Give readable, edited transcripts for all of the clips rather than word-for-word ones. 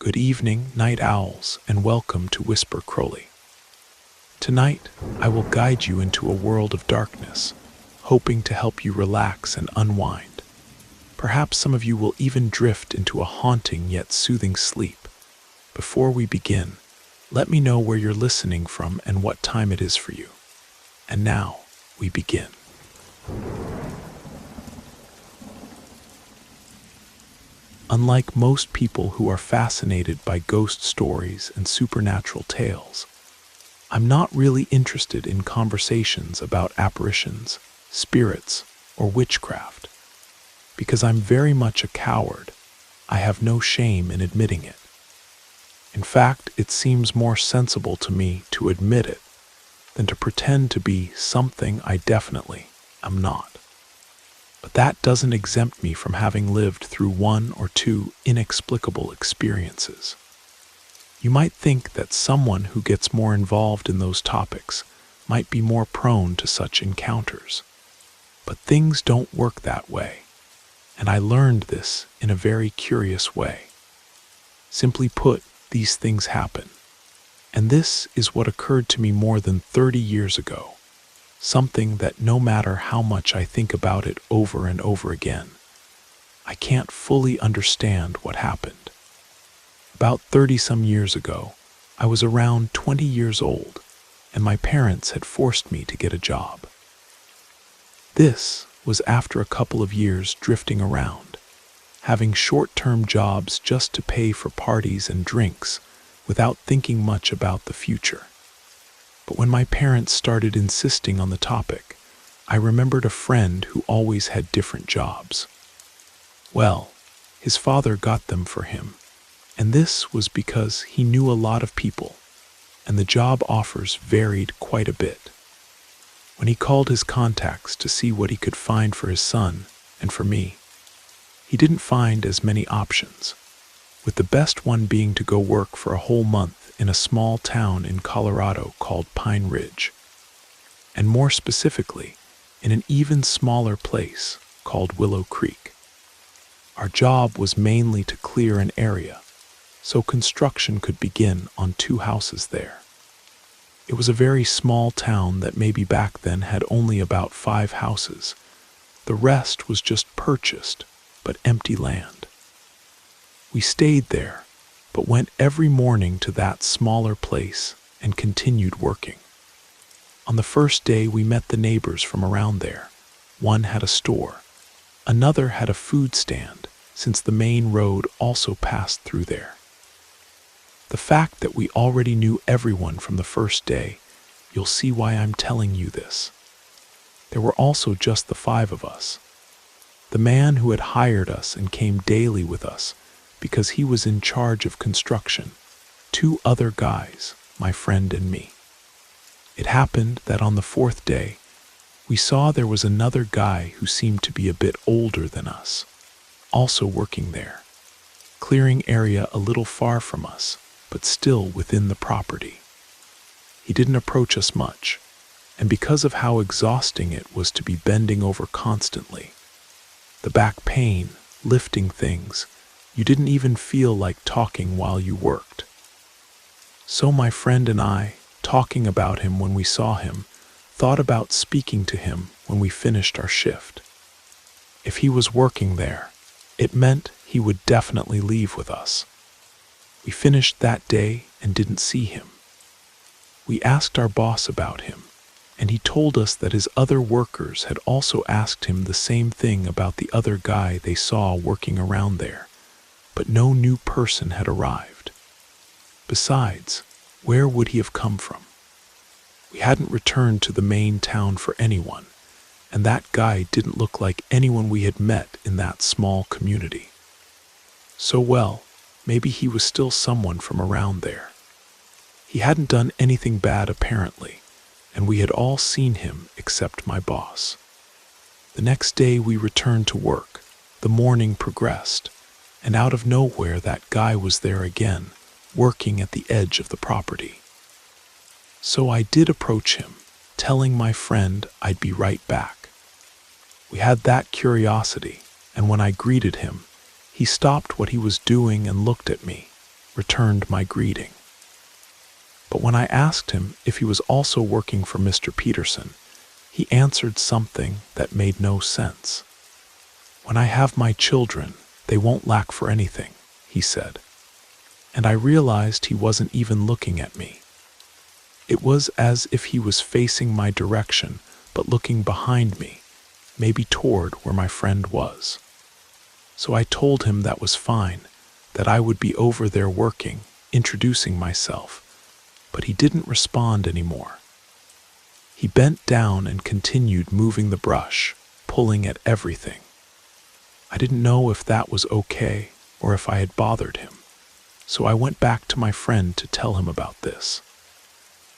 Good evening, night owls, and welcome to Whisper Crowley. Tonight, I will guide you into a world of darkness, hoping to help you relax and unwind. Perhaps some of you will even drift into a haunting yet soothing sleep. Before we begin, let me know where you're listening from and what time it is for you. And now, we begin. Unlike most people who are fascinated by ghost stories and supernatural tales, I'm not really interested in conversations about apparitions, spirits, or witchcraft. Because I'm very much a coward, I have no shame in admitting it. In fact, it seems more sensible to me to admit it than to pretend to be something I definitely am not. But that doesn't exempt me from having lived through one or two inexplicable experiences. You might think that someone who gets more involved in those topics might be more prone to such encounters. But things don't work that way, and I learned this in a very curious way. Simply put, these things happen. And this is what occurred to me more than 30 years ago. Something that no matter how much I think about it over and over again, I can't fully understand what happened. About 30-some years ago, I was around 20 years old, and my parents had forced me to get a job. This was after a couple of years drifting around, having short-term jobs just to pay for parties and drinks without thinking much about the future. But when my parents started insisting on the topic, I remembered a friend who always had different jobs. Well, his father got them for him, and this was because he knew a lot of people, and the job offers varied quite a bit. When he called his contacts to see what he could find for his son and for me, he didn't find as many options, with the best one being to go work for a whole month in a small town in Colorado called Pine Ridge, and more specifically, in an even smaller place called Willow Creek. Our job was mainly to clear an area, so construction could begin on 2 houses there. It was a very small town that maybe back then had only about 5 houses. The rest was just purchased, but empty land. We stayed there, but went every morning to that smaller place and continued working. On the first day, we met the neighbors from around there. One had a store. Another had a food stand, since the main road also passed through there. The fact that we already knew everyone from the first day, you'll see why I'm telling you this. There were also just the 5 of us. The man who had hired us and came daily with us because he was in charge of construction, 2 other guys, my friend and me. It happened that on the 4th day, we saw there was another guy who seemed to be a bit older than us, also working there, clearing area a little far from us, but still within the property. He didn't approach us much, and because of how exhausting it was to be bending over constantly, the back pain, lifting things, you didn't even feel like talking while you worked. So my friend and I, talking about him when we saw him, thought about speaking to him when we finished our shift. If he was working there, it meant he would definitely leave with us. We finished that day and didn't see him. We asked our boss about him, and he told us that his other workers had also asked him the same thing about the other guy they saw working around there, but no new person had arrived. Besides, where would he have come from? We hadn't returned to the main town for anyone, and that guy didn't look like anyone we had met in that small community. So well, maybe he was still someone from around there. He hadn't done anything bad apparently, and we had all seen him except my boss. The next day we returned to work. The morning progressed, and out of nowhere that guy was there again, working at the edge of the property. So I did approach him, telling my friend I'd be right back. We had that curiosity, and when I greeted him, he stopped what he was doing and looked at me, returned my greeting. But when I asked him if he was also working for Mr. Peterson, he answered something that made no sense. "When I have my children, they won't lack for anything," he said. And I realized he wasn't even looking at me. It was as if he was facing my direction, but looking behind me, maybe toward where my friend was. So I told him that was fine, that I would be over there working, introducing myself, but he didn't respond anymore. He bent down and continued moving the brush, pulling at everything. I didn't know if that was okay or if I had bothered him, so I went back to my friend to tell him about this.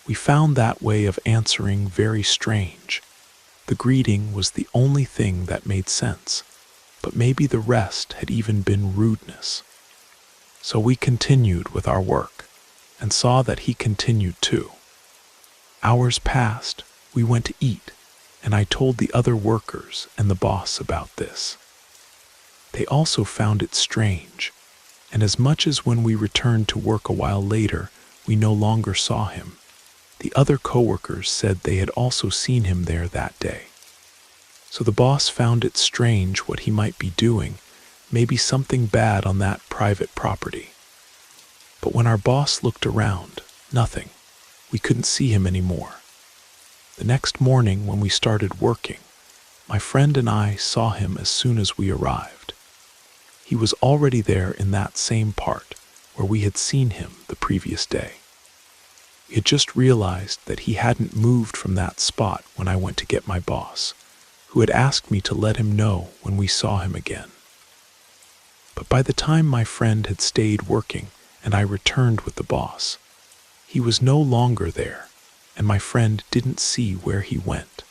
We found that way of answering very strange. The greeting was the only thing that made sense, but maybe the rest had even been rudeness. So we continued with our work, and saw that he continued too. Hours passed, we went to eat, and I told the other workers and the boss about this. They also found it strange, and as much as when we returned to work a while later, we no longer saw him, the other coworkers said they had also seen him there that day. So the boss found it strange what he might be doing, maybe something bad on that private property. But when our boss looked around, nothing. We couldn't see him anymore. The next morning when we started working, my friend and I saw him as soon as we arrived. He was already there in that same part where we had seen him the previous day. We had just realized that he hadn't moved from that spot when I went to get my boss, who had asked me to let him know when we saw him again. But by the time my friend had stayed working and I returned with the boss, he was no longer there, and my friend didn't see where he went.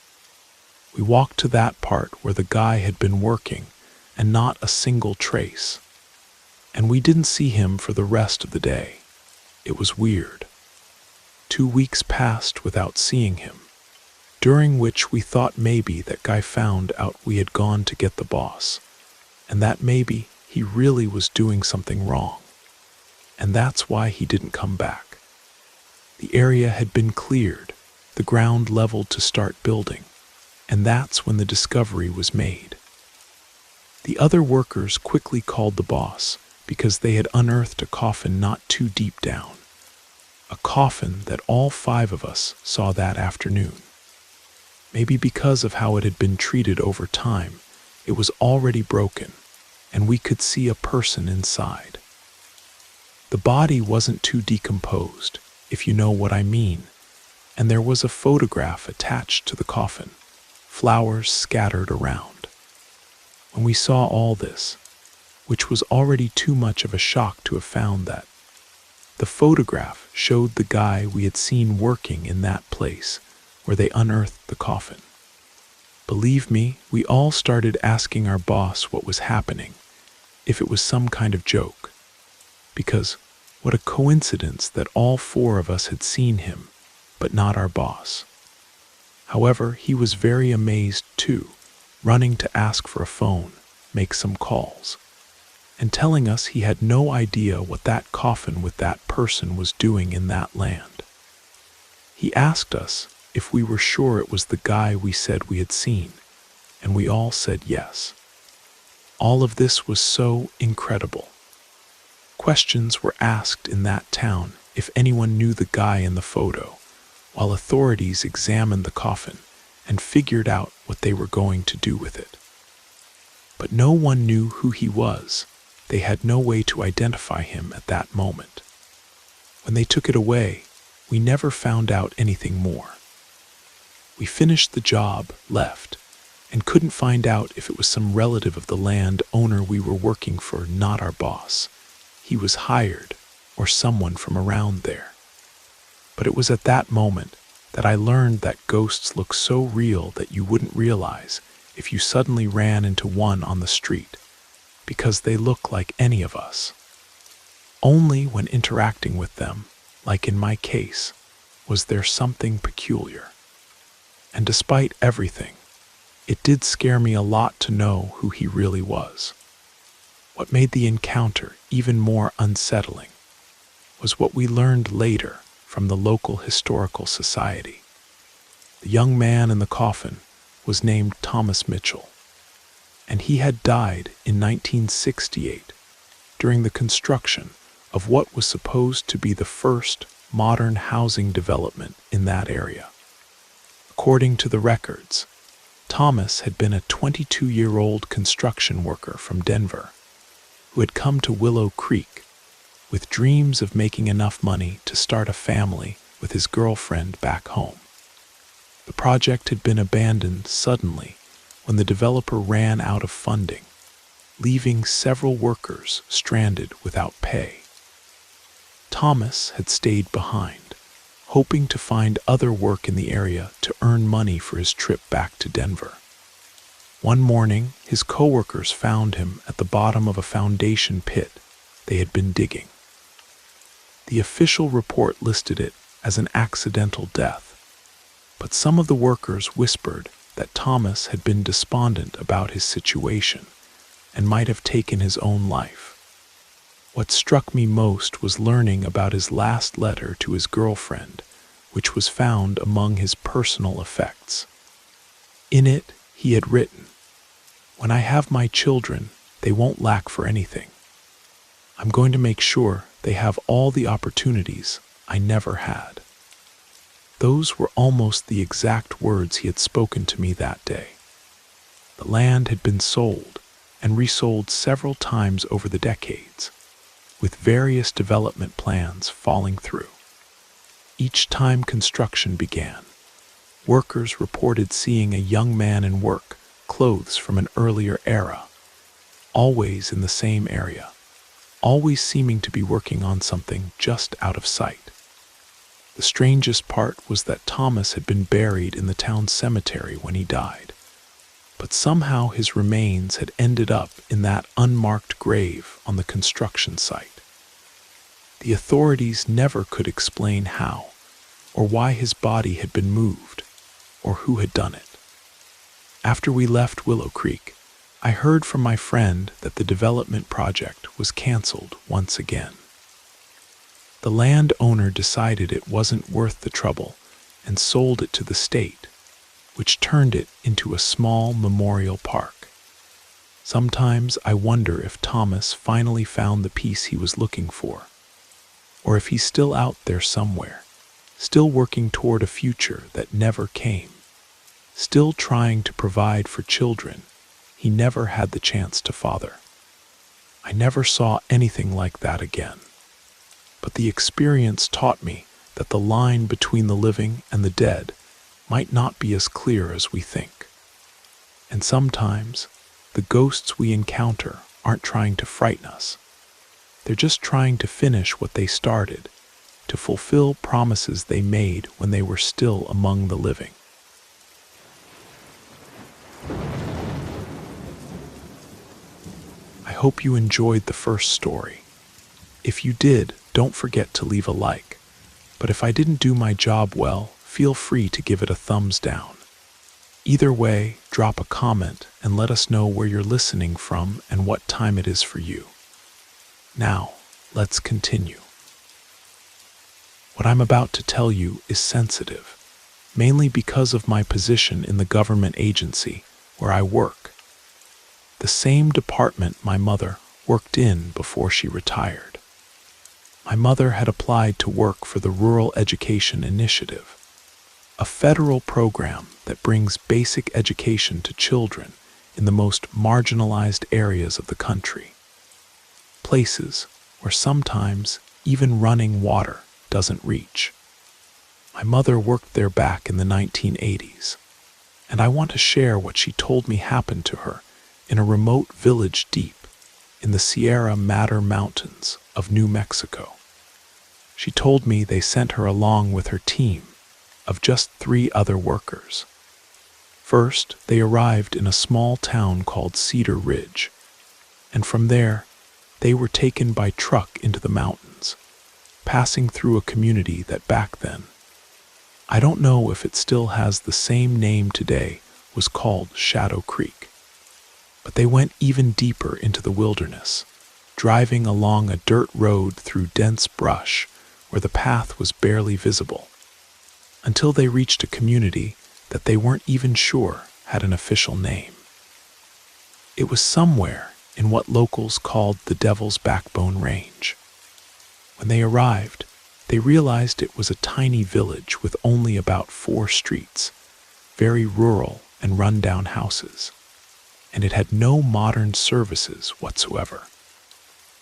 We walked to that part where the guy had been working, and not a single trace. And we didn't see him for the rest of the day. It was weird. 2 weeks passed without seeing him, during which we thought maybe that guy found out we had gone to get the boss, and that maybe he really was doing something wrong. And that's why he didn't come back. The area had been cleared, the ground leveled to start building, and that's when the discovery was made. The other workers quickly called the boss because they had unearthed a coffin not too deep down, a coffin that all 5 of us saw that afternoon. Maybe because of how it had been treated over time, it was already broken, and we could see a person inside. The body wasn't too decomposed, if you know what I mean, and there was a photograph attached to the coffin, flowers scattered around. When we saw all this, which was already too much of a shock to have found that, the photograph showed the guy we had seen working in that place where they unearthed the coffin. Believe me, we all started asking our boss what was happening, if it was some kind of joke. Because what a coincidence that all 4 of us had seen him, but not our boss. However, he was very amazed too, running to ask for a phone, make some calls, and telling us he had no idea what that coffin with that person was doing in that land. He asked us if we were sure it was the guy we said we had seen, and we all said yes. All of this was so incredible. Questions were asked in that town if anyone knew the guy in the photo, while authorities examined the coffin and figured out what they were going to do with it. But no one knew who he was. They had no way to identify him at that moment. When they took it away, we never found out anything more. We finished the job, left, and couldn't find out if it was some relative of the land owner we were working for, not our boss. He was hired, or someone from around there. But it was at that moment that I learned that ghosts look so real that you wouldn't realize if you suddenly ran into one on the street, because they look like any of us. Only when interacting with them, like in my case, was there something peculiar. And despite everything, it did scare me a lot to know who he really was. What made the encounter even more unsettling was what we learned later from the local historical society. The young man in the coffin was named Thomas Mitchell, and he had died in 1968 during the construction of what was supposed to be the first modern housing development in that area. According to the records, Thomas had been a 22-year-old construction worker from Denver who had come to Willow Creek with dreams of making enough money to start a family with his girlfriend back home. The project had been abandoned suddenly when the developer ran out of funding, leaving several workers stranded without pay. Thomas had stayed behind, hoping to find other work in the area to earn money for his trip back to Denver. One morning, his coworkers found him at the bottom of a foundation pit they had been digging. The official report listed it as an accidental death, but some of the workers whispered that Thomas had been despondent about his situation and might have taken his own life. What struck me most was learning about his last letter to his girlfriend, which was found among his personal effects. In it, he had written, "When I have my children, they won't lack for anything. I'm going to make sure they have all the opportunities I never had." Those were almost the exact words he had spoken to me that day. The land had been sold and resold several times over the decades, with various development plans falling through. Each time construction began, workers reported seeing a young man in work, clothes from an earlier era, always in the same area, always seeming to be working on something just out of sight. The strangest part was that Thomas had been buried in the town cemetery when he died, but somehow his remains had ended up in that unmarked grave on the construction site. The authorities never could explain how, or why his body had been moved, or who had done it. After we left Willow Creek, I heard from my friend that the development project was canceled once again. The landowner decided it wasn't worth the trouble and sold it to the state, which turned it into a small memorial park. Sometimes I wonder if Thomas finally found the peace he was looking for, or if he's still out there somewhere, still working toward a future that never came, still trying to provide for children he never had the chance to father. I never saw anything like that again, but the experience taught me that the line between the living and the dead might not be as clear as we think. And sometimes, the ghosts we encounter aren't trying to frighten us. They're just trying to finish what they started, to fulfill promises they made when they were still among the living. I hope you enjoyed the first story. If you did, don't forget to leave a like. But if I didn't do my job well, feel free to give it a thumbs down. Either way, drop a comment and let us know where you're listening from and what time it is for you. Now, let's continue. What I'm about to tell you is sensitive, mainly because of my position in the government agency where I work, the same department my mother worked in before she retired. My mother had applied to work for the Rural Education Initiative, a federal program that brings basic education to children in the most marginalized areas of the country, places where sometimes even running water doesn't reach. My mother worked there back in the 1980s, and I want to share what she told me happened to her in a remote village deep in the Sierra Madre Mountains of New Mexico. She told me they sent her along with her team of just 3 other workers. First, they arrived in a small town called Cedar Ridge, and from there, they were taken by truck into the mountains, passing through a community that back then, I don't know if it still has the same name today, was called Shadow Creek. But they went even deeper into the wilderness, driving along a dirt road through dense brush where the path was barely visible, until they reached a community that they weren't even sure had an official name. It was somewhere in what locals called the Devil's Backbone Range. When they arrived, they realized it was a tiny village with only about 4 streets, very rural and run-down houses, and it had no modern services whatsoever.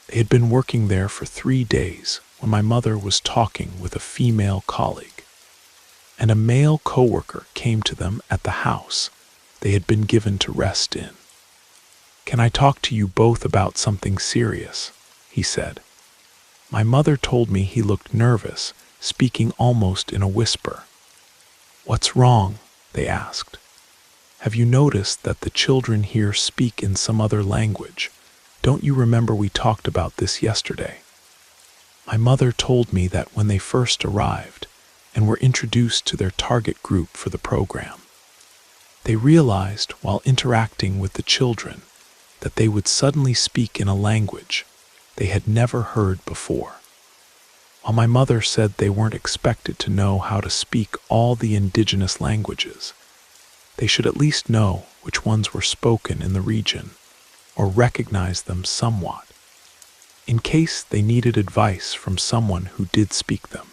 They had been working there for 3 days when my mother was talking with a female colleague, and a male coworker came to them at the house they had been given to rest in. "Can I talk to you both about something serious?" he said. My mother told me he looked nervous, speaking almost in a whisper. "What's wrong?" they asked. "Have you noticed that the children here speak in some other language? Don't you remember we talked about this yesterday?" My mother told me that when they first arrived and were introduced to their target group for the program, they realized while interacting with the children that they would suddenly speak in a language they had never heard before. While my mother said they weren't expected to know how to speak all the indigenous languages, they should at least know which ones were spoken in the region or recognize them somewhat, in case they needed advice from someone who did speak them,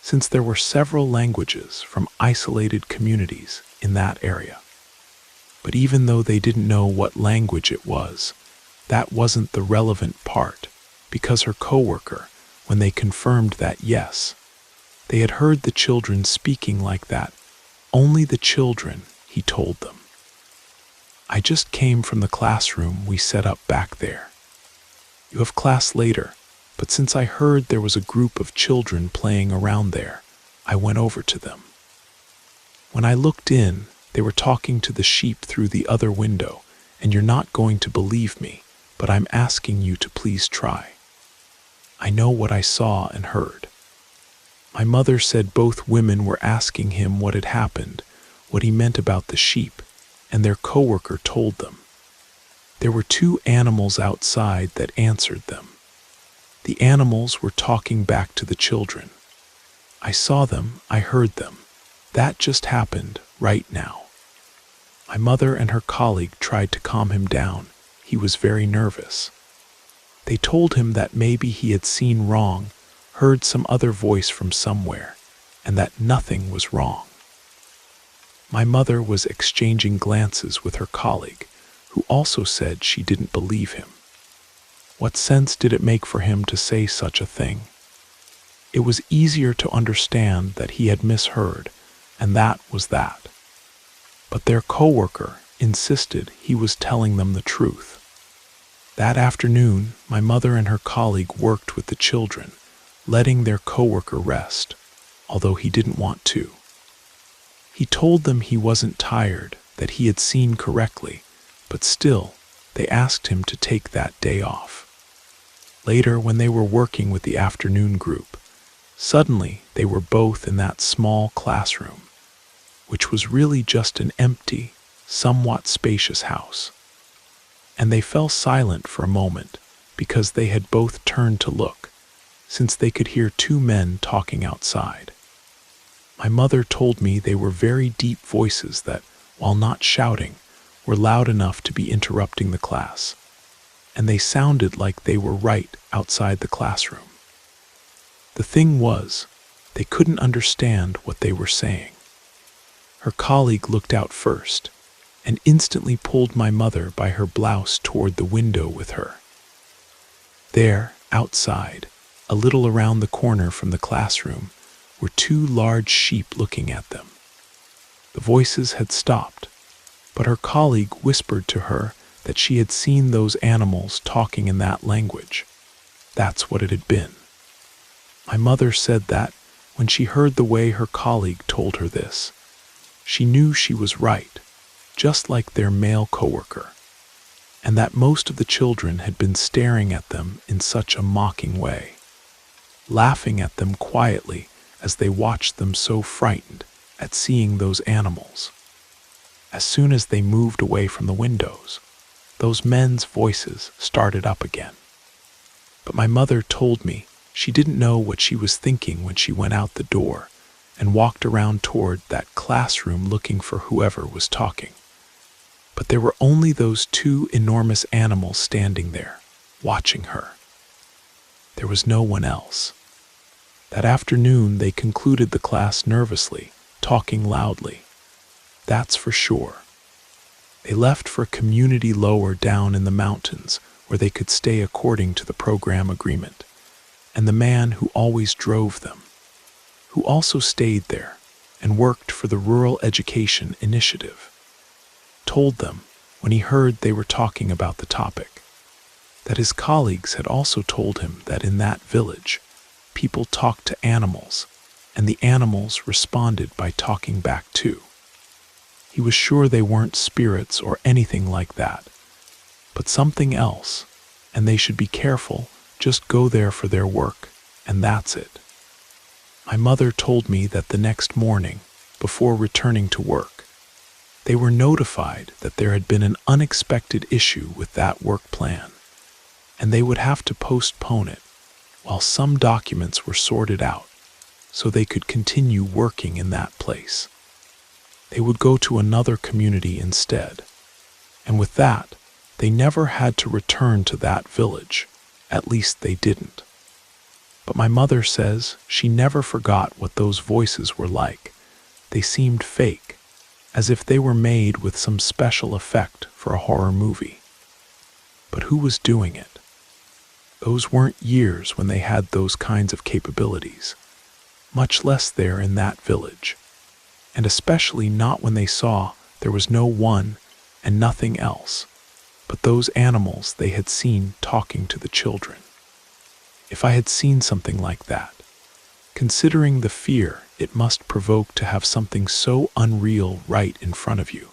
since there were several languages from isolated communities in that area. But even though they didn't know what language it was, that wasn't the relevant part, because her coworker, when they confirmed that yes, they had heard the children speaking like that, only the children, he told them. "I just came from the classroom we set up back there. You have class later, but since I heard there was a group of children playing around there, I went over to them. When I looked in, they were talking to the sheep through the other window, and you're not going to believe me, but I'm asking you to please try. I know what I saw and heard." My mother said both women were asking him what had happened, what he meant about the sheep, and their coworker told them. There were 2 animals outside that answered them. The animals were talking back to the children. "I saw them, I heard them. That just happened right now." My mother and her colleague tried to calm him down. He was very nervous. They told him that maybe he had seen wrong, heard some other voice from somewhere, and that nothing was wrong. My mother was exchanging glances with her colleague, who also said she didn't believe him. What sense did it make for him to say such a thing? It was easier to understand that he had misheard, and that was that. But their coworker insisted he was telling them the truth. That afternoon, my mother and her colleague worked with the children, letting their coworker rest, although he didn't want to. He told them he wasn't tired, that he had seen correctly, but still, they asked him to take that day off. Later, when they were working with the afternoon group, suddenly they were both in that small classroom, which was really just an empty, somewhat spacious house. And they fell silent for a moment because they had both turned to look, since they could hear 2 men talking outside. My mother told me they were very deep voices that, while not shouting, were loud enough to be interrupting the class, and they sounded like they were right outside the classroom. The thing was, they couldn't understand what they were saying. Her colleague looked out first, and instantly pulled my mother by her blouse toward the window with her. There, outside, a little around the corner from the classroom, were 2 large sheep looking at them. The voices had stopped, but her colleague whispered to her that she had seen those animals talking in that language. That's what it had been. My mother said that, when she heard the way her colleague told her this, she knew she was right, just like their male coworker, and that most of the children had been staring at them in such a mocking way, laughing at them quietly as they watched them so frightened at seeing those animals. As soon as they moved away from the windows, those men's voices started up again. But my mother told me she didn't know what she was thinking when she went out the door and walked around toward that classroom looking for whoever was talking. But there were only those two enormous animals standing there, watching her. There was no one else. That afternoon, they concluded the class nervously, talking loudly. That's for sure. They left for a community lower down in the mountains where they could stay according to the program agreement. And the man who always drove them, who also stayed there and worked for the Rural Education Initiative, told them, when he heard they were talking about the topic, that his colleagues had also told him that in that village, people talked to animals, and the animals responded by talking back too. He was sure they weren't spirits or anything like that, but something else, and they should be careful, just go there for their work, and that's it. My mother told me that the next morning, before returning to work, they were notified that there had been an unexpected issue with that work plan, and they would have to postpone it while some documents were sorted out so they could continue working in that place. They would go to another community instead, and with that, they never had to return to that village. At least they didn't. But my mother says she never forgot what those voices were like. They seemed fake, as if they were made with some special effect for a horror movie. But who was doing it? Those weren't years when they had those kinds of capabilities, much less there in that village, and especially not when they saw there was no one and nothing else but those animals they had seen talking to the children. If I had seen something like that, considering the fear it must provoke to have something so unreal right in front of you,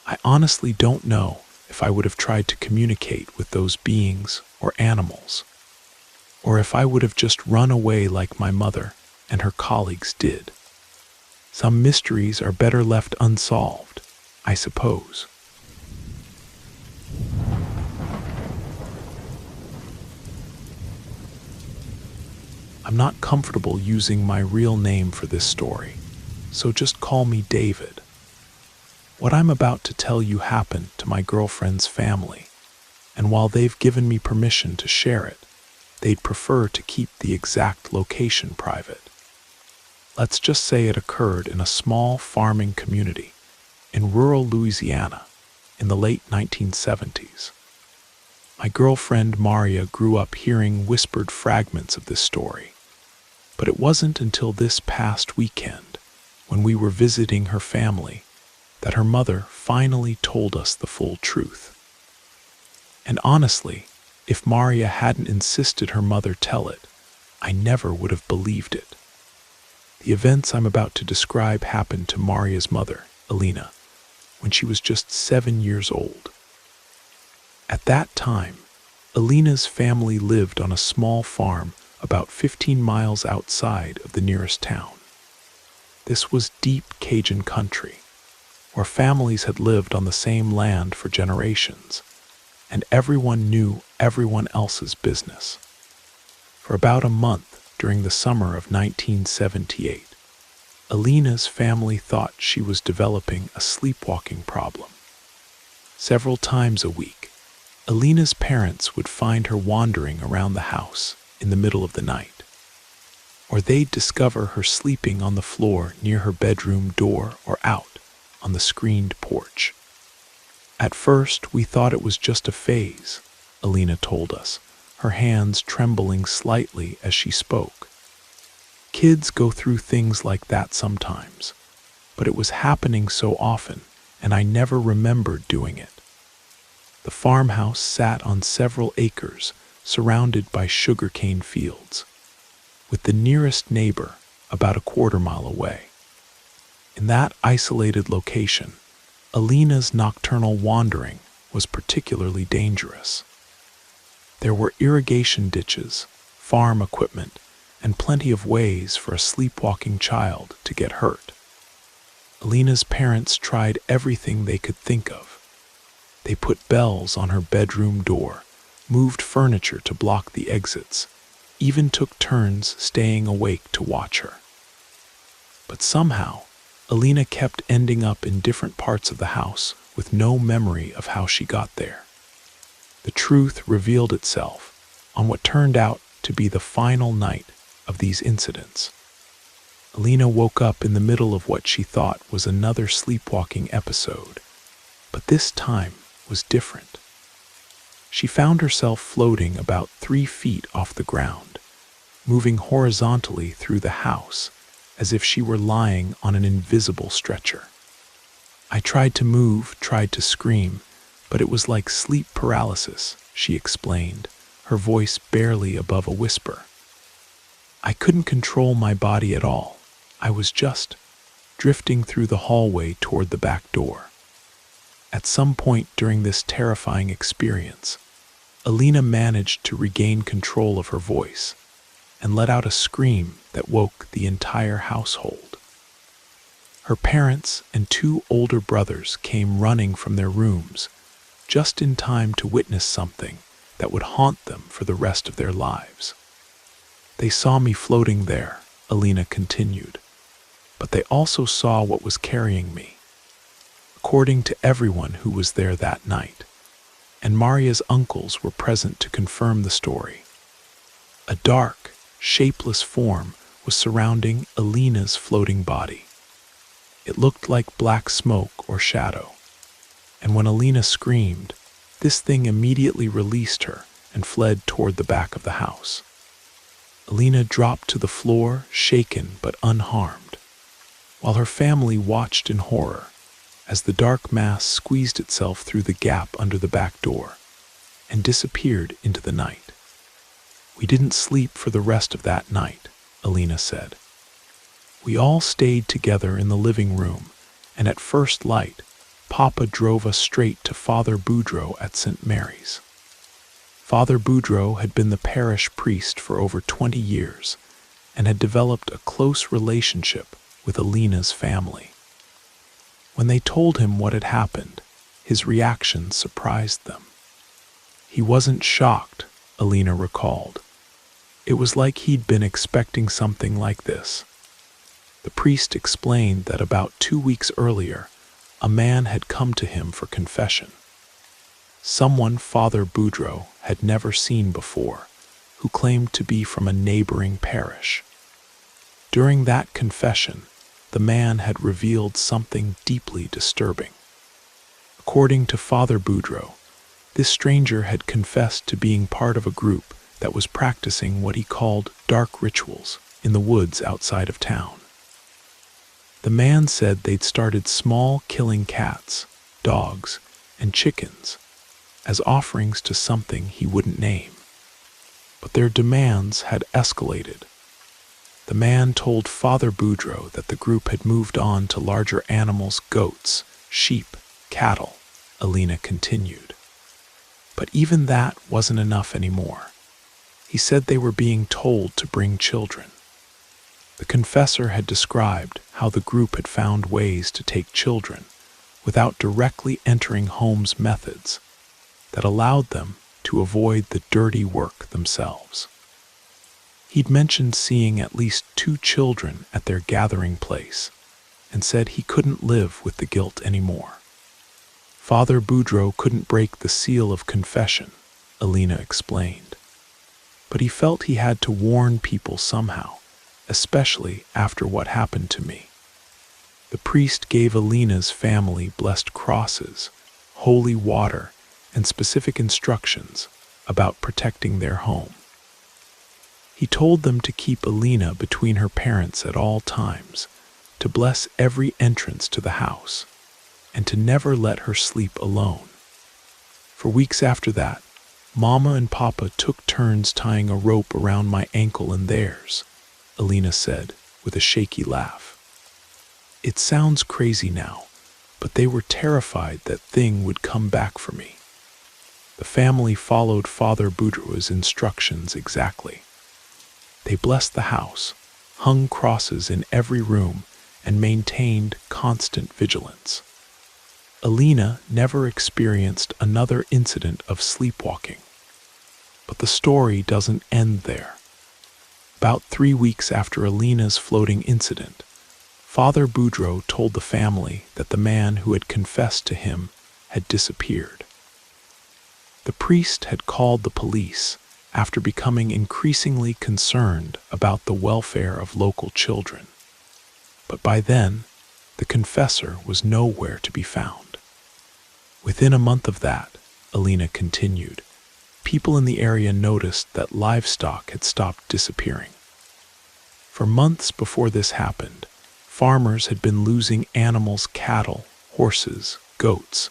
I honestly don't know if I would have tried to communicate with those beings or animals, or if I would have just run away like my mother and her colleagues did. Some mysteries are better left unsolved, I suppose. I'm not comfortable using my real name for this story, so just call me David. What I'm about to tell you happened to my girlfriend's family, and while they've given me permission to share it, they'd prefer to keep the exact location private. Let's just say it occurred in a small farming community in rural Louisiana in the late 1970s. My girlfriend Maria grew up hearing whispered fragments of this story, but it wasn't until this past weekend, when we were visiting her family, that her mother finally told us the full truth. And honestly, if Maria hadn't insisted her mother tell it, I never would have believed it. The events I'm about to describe happened to Maria's mother, Alina, when she was just 7 years old. At that time, Alina's family lived on a small farm about 15 miles outside of the nearest town. This was deep Cajun country, where families had lived on the same land for generations, and everyone knew everyone else's business. For about a month during the summer of 1978, Alina's family thought she was developing a sleepwalking problem. Several times a week, Alina's parents would find her wandering around the house in the middle of the night, or they'd discover her sleeping on the floor near her bedroom door or out on the screened porch. At first, we thought it was just a phase, Alina told us, her hands trembling slightly as she spoke. Kids go through things like that sometimes, but it was happening so often, and I never remembered doing it. The farmhouse sat on several acres, surrounded by sugarcane fields, with the nearest neighbor about a quarter-mile away. In that isolated location, Alina's nocturnal wandering was particularly dangerous. There were irrigation ditches, farm equipment, and plenty of ways for a sleepwalking child to get hurt. Alina's parents tried everything they could think of. They put bells on her bedroom door, moved furniture to block the exits, even took turns staying awake to watch her. But somehow, Alina kept ending up in different parts of the house with no memory of how she got there. The truth revealed itself on what turned out to be the final night of these incidents. Alina woke up in the middle of what she thought was another sleepwalking episode, but this time was different. She found herself floating about 3 feet off the ground, moving horizontally through the house as if she were lying on an invisible stretcher. I tried to move, tried to scream, but it was like sleep paralysis, she explained, her voice barely above a whisper. I couldn't control my body at all. I was just drifting through the hallway toward the back door. At some point during this terrifying experience, Alina managed to regain control of her voice and let out a scream that woke the entire household. Her parents and 2 older brothers came running from their rooms just in time to witness something that would haunt them for the rest of their lives. They saw me floating there, Alina continued, but they also saw what was carrying me. According to everyone who was there that night, and Maria's uncles were present to confirm the story, a dark, shapeless form was surrounding Alina's floating body. It looked like black smoke or shadow, and when Alina screamed, this thing immediately released her and fled toward the back of the house. Alina dropped to the floor, shaken but unharmed, while her family watched in horror as the dark mass squeezed itself through the gap under the back door and disappeared into the night. We didn't sleep for the rest of that night, Alina said. We all stayed together in the living room, and at first light, Papa drove us straight to Father Boudreau at St. Mary's. Father Boudreau had been the parish priest for over 20 years and had developed a close relationship with Alina's family. When they told him what had happened, his reaction surprised them. He wasn't shocked, Alina recalled. It was like he'd been expecting something like this. The priest explained that about 2 weeks earlier, a man had come to him for confession. Someone Father Boudreau had never seen before, who claimed to be from a neighboring parish. During that confession, the man had revealed something deeply disturbing. According to Father Boudreau, this stranger had confessed to being part of a group that was practicing what he called dark rituals in the woods outside of town. The man said they'd started small killing cats, dogs, and chickens as offerings to something he wouldn't name. But their demands had escalated. The man told Father Boudreau that the group had moved on to larger animals, goats, sheep, cattle, Alina continued. But even that wasn't enough anymore. He said they were being told to bring children. The confessor had described how the group had found ways to take children without directly entering homes' methods that allowed them to avoid the dirty work themselves. He'd mentioned seeing at least 2 children at their gathering place and said he couldn't live with the guilt anymore. Father Boudreau couldn't break the seal of confession, Alina explained. But he felt he had to warn people somehow, especially after what happened to me. The priest gave Alina's family blessed crosses, holy water, and specific instructions about protecting their home. He told them to keep Alina between her parents at all times, to bless every entrance to the house, and to never let her sleep alone. For weeks after that, Mama and Papa took turns tying a rope around my ankle and theirs, Alina said with a shaky laugh. It sounds crazy now, but they were terrified that thing would come back for me. The family followed Father Boudreau's instructions exactly. They blessed the house, hung crosses in every room, and maintained constant vigilance. Alina never experienced another incident of sleepwalking, But the story doesn't end there. About 3 weeks after Alina's floating incident, Father Boudreau told the family that the man who had confessed to him had disappeared. The priest had called the police after becoming increasingly concerned about the welfare of local children. But by then, the confessor was nowhere to be found. Within a month of that, Alina continued, people in the area noticed that livestock had stopped disappearing. For months before this happened, farmers had been losing animals, cattle, horses, goats,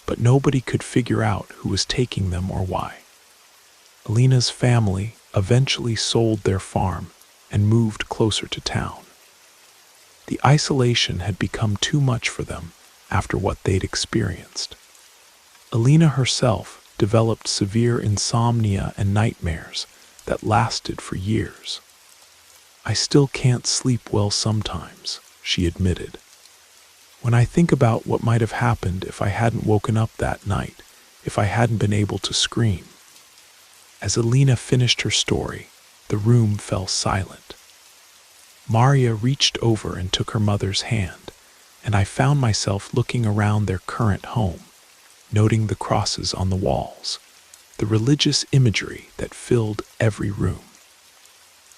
but nobody could figure out who was taking them or why. Alina's family eventually sold their farm and moved closer to town. The isolation had become too much for them after what they'd experienced. Alina herself developed severe insomnia and nightmares that lasted for years. I still can't sleep well sometimes, she admitted. When I think about what might have happened if I hadn't woken up that night, if I hadn't been able to scream. As Alina finished her story, the room fell silent. Maria reached over and took her mother's hand, and I found myself looking around their current home, noting the crosses on the walls, the religious imagery that filled every room.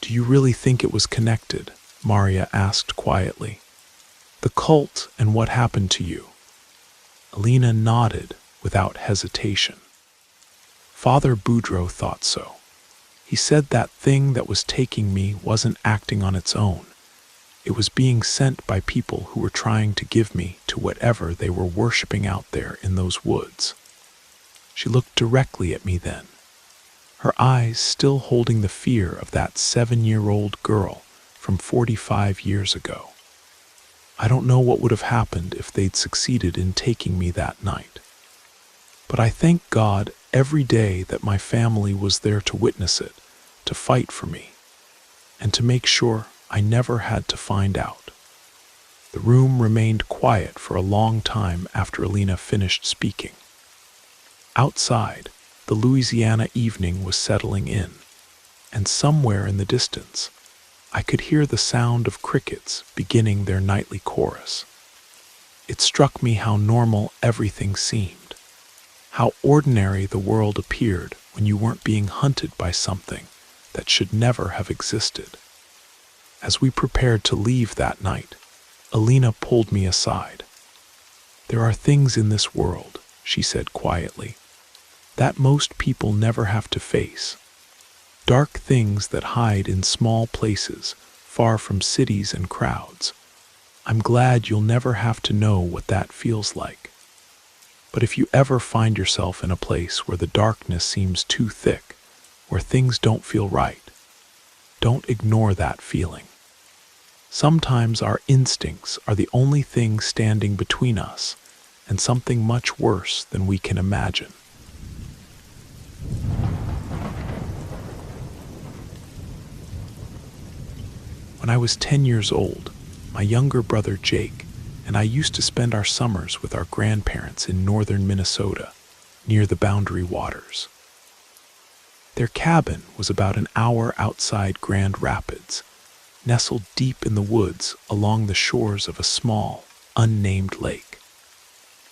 "Do you really think it was connected?" Maria asked quietly. "The cult and what happened to you?" Alina nodded without hesitation. Father Boudreau thought so. He said that thing that was taking me wasn't acting on its own. It was being sent by people who were trying to give me to whatever they were worshiping out there in those woods. She looked directly at me then, her eyes still holding the fear of that 7-year-old girl from 45 years ago. I don't know what would have happened if they'd succeeded in taking me that night. But I thank God every day that my family was there to witness it, to fight for me, and to make sure I never had to find out. The room remained quiet for a long time after Alina finished speaking. Outside, the Louisiana evening was settling in, and somewhere in the distance, I could hear the sound of crickets beginning their nightly chorus. It struck me how normal everything seemed, how ordinary the world appeared when you weren't being hunted by something that should never have existed. As we prepared to leave that night, Alina pulled me aside. "There are things in this world," she said quietly, "that most people never have to face. Dark things that hide in small places, far from cities and crowds. I'm glad you'll never have to know what that feels like. But if you ever find yourself in a place where the darkness seems too thick, where things don't feel right, don't ignore that feeling. Sometimes our instincts are the only thing standing between us and something much worse than we can imagine." When I was 10 years old, my younger brother Jake and I used to spend our summers with our grandparents in northern Minnesota, near the Boundary Waters. Their cabin was about an hour outside Grand Rapids, nestled deep in the woods along the shores of a small, unnamed lake.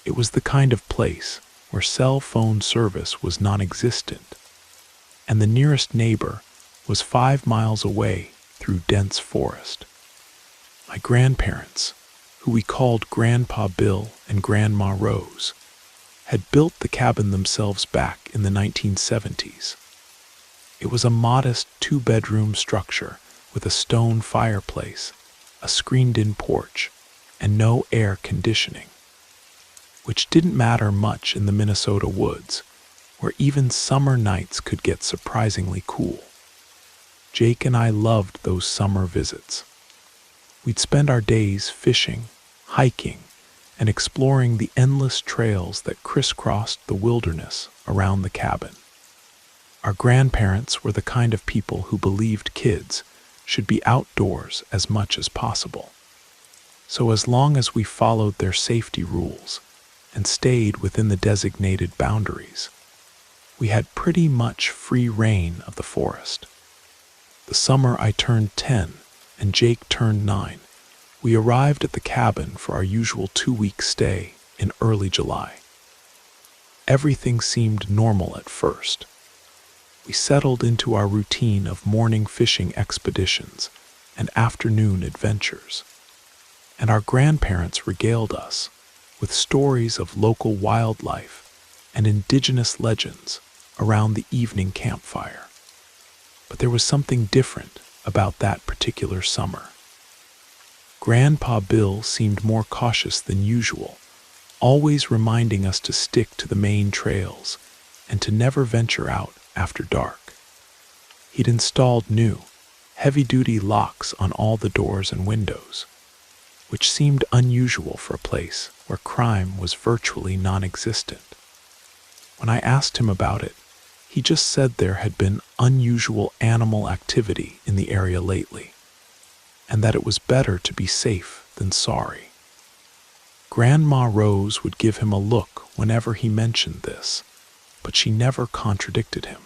It was the kind of place where cell phone service was non-existent, and the nearest neighbor was 5 miles away through dense forest. My grandparents, who we called Grandpa Bill and Grandma Rose, had built the cabin themselves back in the 1970s. It was a modest 2-bedroom structure with a stone fireplace, a screened-in porch, and no air conditioning, which didn't matter much in the Minnesota woods, where even summer nights could get surprisingly cool. Jake and I loved those summer visits. We'd spend our days fishing, hiking, and exploring the endless trails that crisscrossed the wilderness around the cabin. Our grandparents were the kind of people who believed kids should be outdoors as much as possible. So as long as we followed their safety rules and stayed within the designated boundaries, We had pretty much free reign of the forest. The summer I turned 10 and Jake turned 9, we arrived at the cabin for our usual 2-week stay in early July. Everything seemed normal at first. We settled into our routine of morning fishing expeditions and afternoon adventures, and our grandparents regaled us with stories of local wildlife and indigenous legends around the evening campfire. But there was something different about that particular summer. Grandpa Bill seemed more cautious than usual, always reminding us to stick to the main trails and to never venture out after dark. He'd installed new, heavy-duty locks on all the doors and windows, which seemed unusual for a place where crime was virtually non-existent. When I asked him about it, he just said there had been unusual animal activity in the area lately, and that it was better to be safe than sorry. Grandma Rose would give him a look whenever he mentioned this, but she never contradicted him.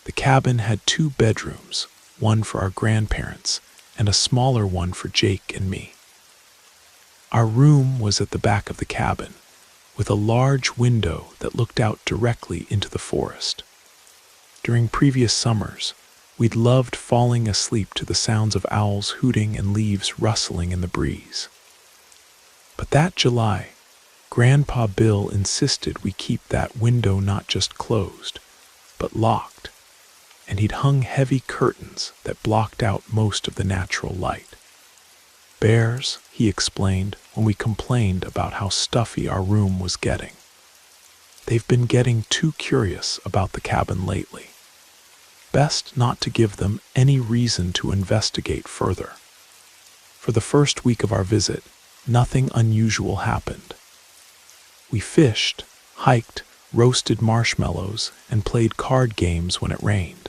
The cabin had 2 bedrooms, one for our grandparents and a smaller one for Jake and me. Our room was at the back of the cabin, with a large window that looked out directly into the forest. During previous summers, we'd loved falling asleep to the sounds of owls hooting and leaves rustling in the breeze. But that July, Grandpa Bill insisted we keep that window not just closed, but locked, and he'd hung heavy curtains that blocked out most of the natural light. Bears, he explained when we complained about how stuffy our room was getting. They've been getting too curious about the cabin lately. Best not to give them any reason to investigate further. For the first week of our visit, nothing unusual happened. We fished, hiked, roasted marshmallows, and played card games when it rained.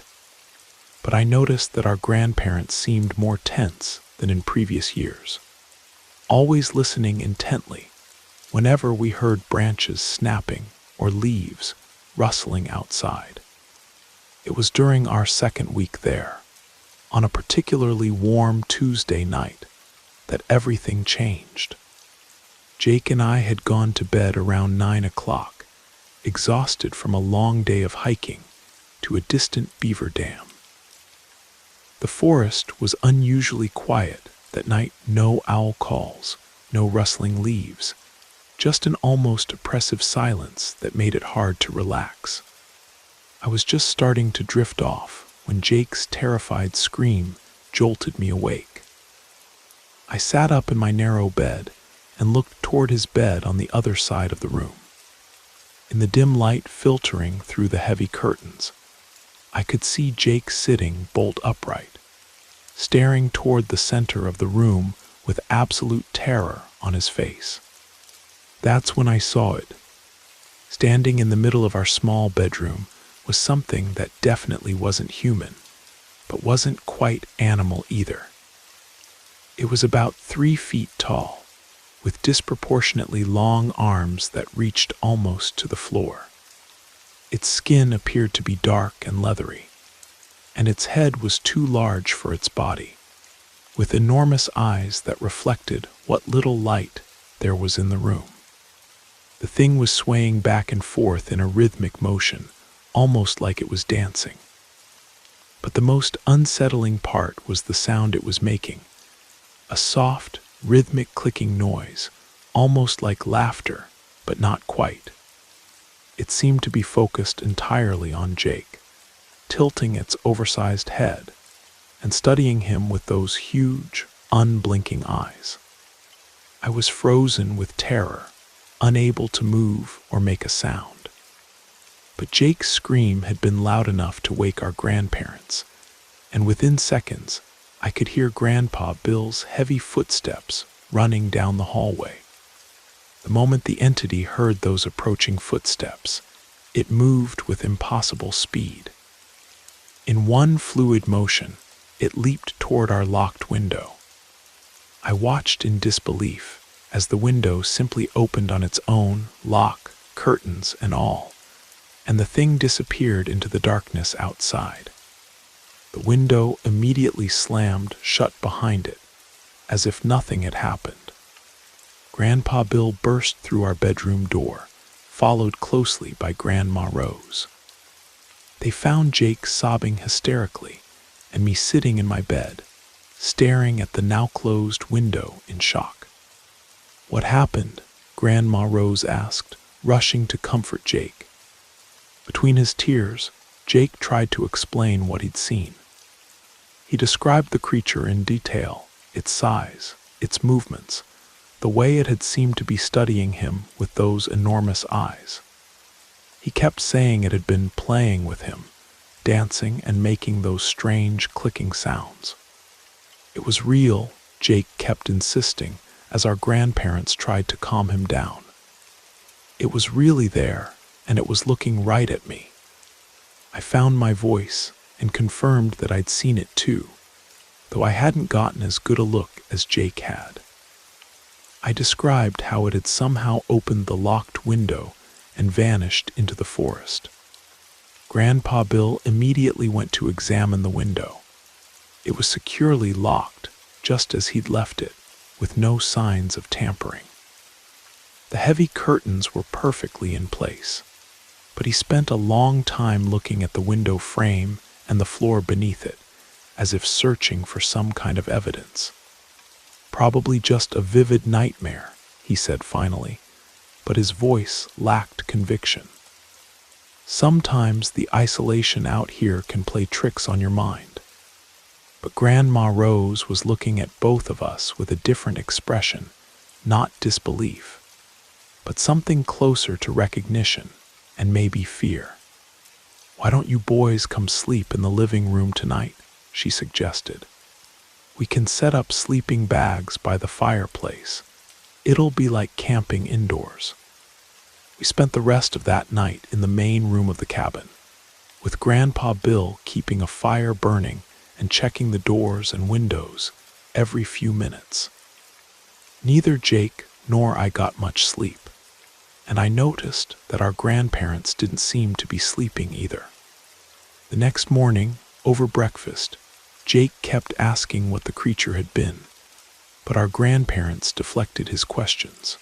But I noticed that our grandparents seemed more tense than in previous years, always listening intently whenever we heard branches snapping or leaves rustling outside. It was during our second week there, on a particularly warm Tuesday night, that everything changed. Jake and I had gone to bed around 9 o'clock, exhausted from a long day of hiking to a distant beaver dam. The forest was unusually quiet that night. No owl calls, no rustling leaves, just an almost oppressive silence that made it hard to relax. I was just starting to drift off when Jake's terrified scream jolted me awake. I sat up in my narrow bed and looked toward his bed on the other side of the room. In the dim light filtering through the heavy curtains, I could see Jake sitting bolt upright, staring toward the center of the room with absolute terror on his face. That's when I saw it. Standing in the middle of our small bedroom was something that definitely wasn't human, but wasn't quite animal either. It was about 3 feet tall, with disproportionately long arms that reached almost to the floor. Its skin appeared to be dark and leathery, and its head was too large for its body, with enormous eyes that reflected what little light there was in the room. The thing was swaying back and forth in a rhythmic motion, almost like it was dancing. But the most unsettling part was the sound it was making, a soft, rhythmic clicking noise, almost like laughter, but not quite. It seemed to be focused entirely on Jake, tilting its oversized head and studying him with those huge, unblinking eyes. I was frozen with terror, unable to move or make a sound. But Jake's scream had been loud enough to wake our grandparents, and within seconds, I could hear Grandpa Bill's heavy footsteps running down the hallway. The moment the entity heard those approaching footsteps, it moved with impossible speed. In one fluid motion, it leaped toward our locked window. I watched in disbelief as the window simply opened on its own, lock, curtains, and all, and the thing disappeared into the darkness outside. The window immediately slammed shut behind it, as if nothing had happened. Grandpa Bill burst through our bedroom door, followed closely by Grandma Rose. They found Jake sobbing hysterically, and me sitting in my bed, staring at the now-closed window in shock. "What happened?" Grandma Rose asked, rushing to comfort Jake. Between his tears, Jake tried to explain what he'd seen. He described the creature in detail, its size, its movements, the way it had seemed to be studying him with those enormous eyes. He kept saying it had been playing with him, dancing and making those strange clicking sounds. It was real, Jake kept insisting, as our grandparents tried to calm him down. It was really there, and it was looking right at me. I found my voice and confirmed that I'd seen it too, though I hadn't gotten as good a look as Jake had. I described how it had somehow opened the locked window and vanished into the forest. Grandpa Bill immediately went to examine the window. It was securely locked, just as he'd left it, with no signs of tampering. The heavy curtains were perfectly in place, but he spent a long time looking at the window frame and the floor beneath it, as if searching for some kind of evidence. "Probably just a vivid nightmare," he said finally, but his voice lacked conviction. "Sometimes the isolation out here can play tricks on your mind." But Grandma Rose was looking at both of us with a different expression, not disbelief, but something closer to recognition and maybe fear. "Why don't you boys come sleep in the living room tonight?" she suggested. "We can set up sleeping bags by the fireplace. It'll be like camping indoors." We spent the rest of that night in the main room of the cabin, with Grandpa Bill keeping a fire burning and checking the doors and windows every few minutes. Neither Jake nor I got much sleep, and I noticed that our grandparents didn't seem to be sleeping either. The next morning, over breakfast, Jake kept asking what the creature had been, but our grandparents deflected his questions.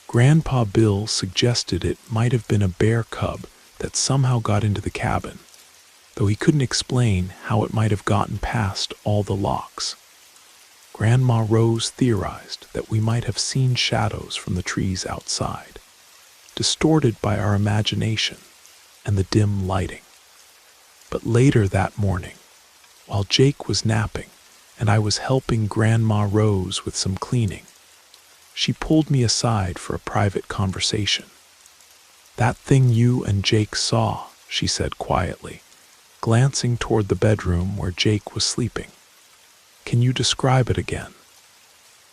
Grandpa Bill suggested it might have been a bear cub that somehow got into the cabin, though he couldn't explain how it might have gotten past all the locks. Grandma Rose theorized that we might have seen shadows from the trees outside, distorted by our imagination and the dim lighting. But later that morning, while Jake was napping and I was helping Grandma Rose with some cleaning, she pulled me aside for a private conversation. "That thing you and Jake saw," she said quietly, glancing toward the bedroom where Jake was sleeping. "Can you describe it again?"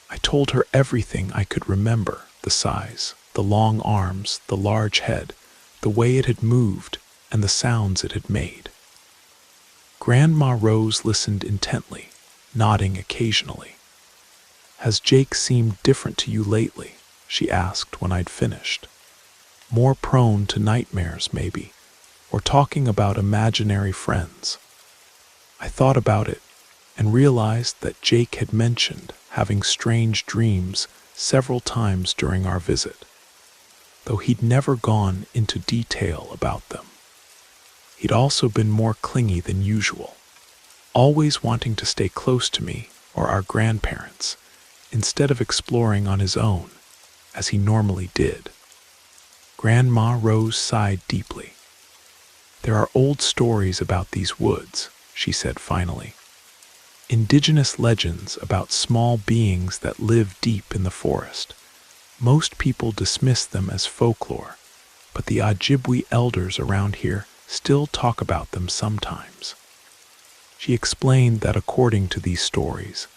I told her everything I could remember: the size, the long arms, the large head, the way it had moved, and the sounds it had made. Grandma Rose listened intently, nodding occasionally. "Has Jake seemed different to you lately?" she asked when I'd finished. "More prone to nightmares, maybe, or talking about imaginary friends?" I thought about it and realized that Jake had mentioned having strange dreams several times during our visit, though he'd never gone into detail about them. He'd also been more clingy than usual, always wanting to stay close to me or our grandparents, instead of exploring on his own, as he normally did. Grandma Rose sighed deeply. "There are old stories about these woods," she said finally. "Indigenous legends about small beings that live deep in the forest. Most people dismiss them as folklore, but the Ojibwe elders around here still talk about them sometimes." She explained that according to these stories,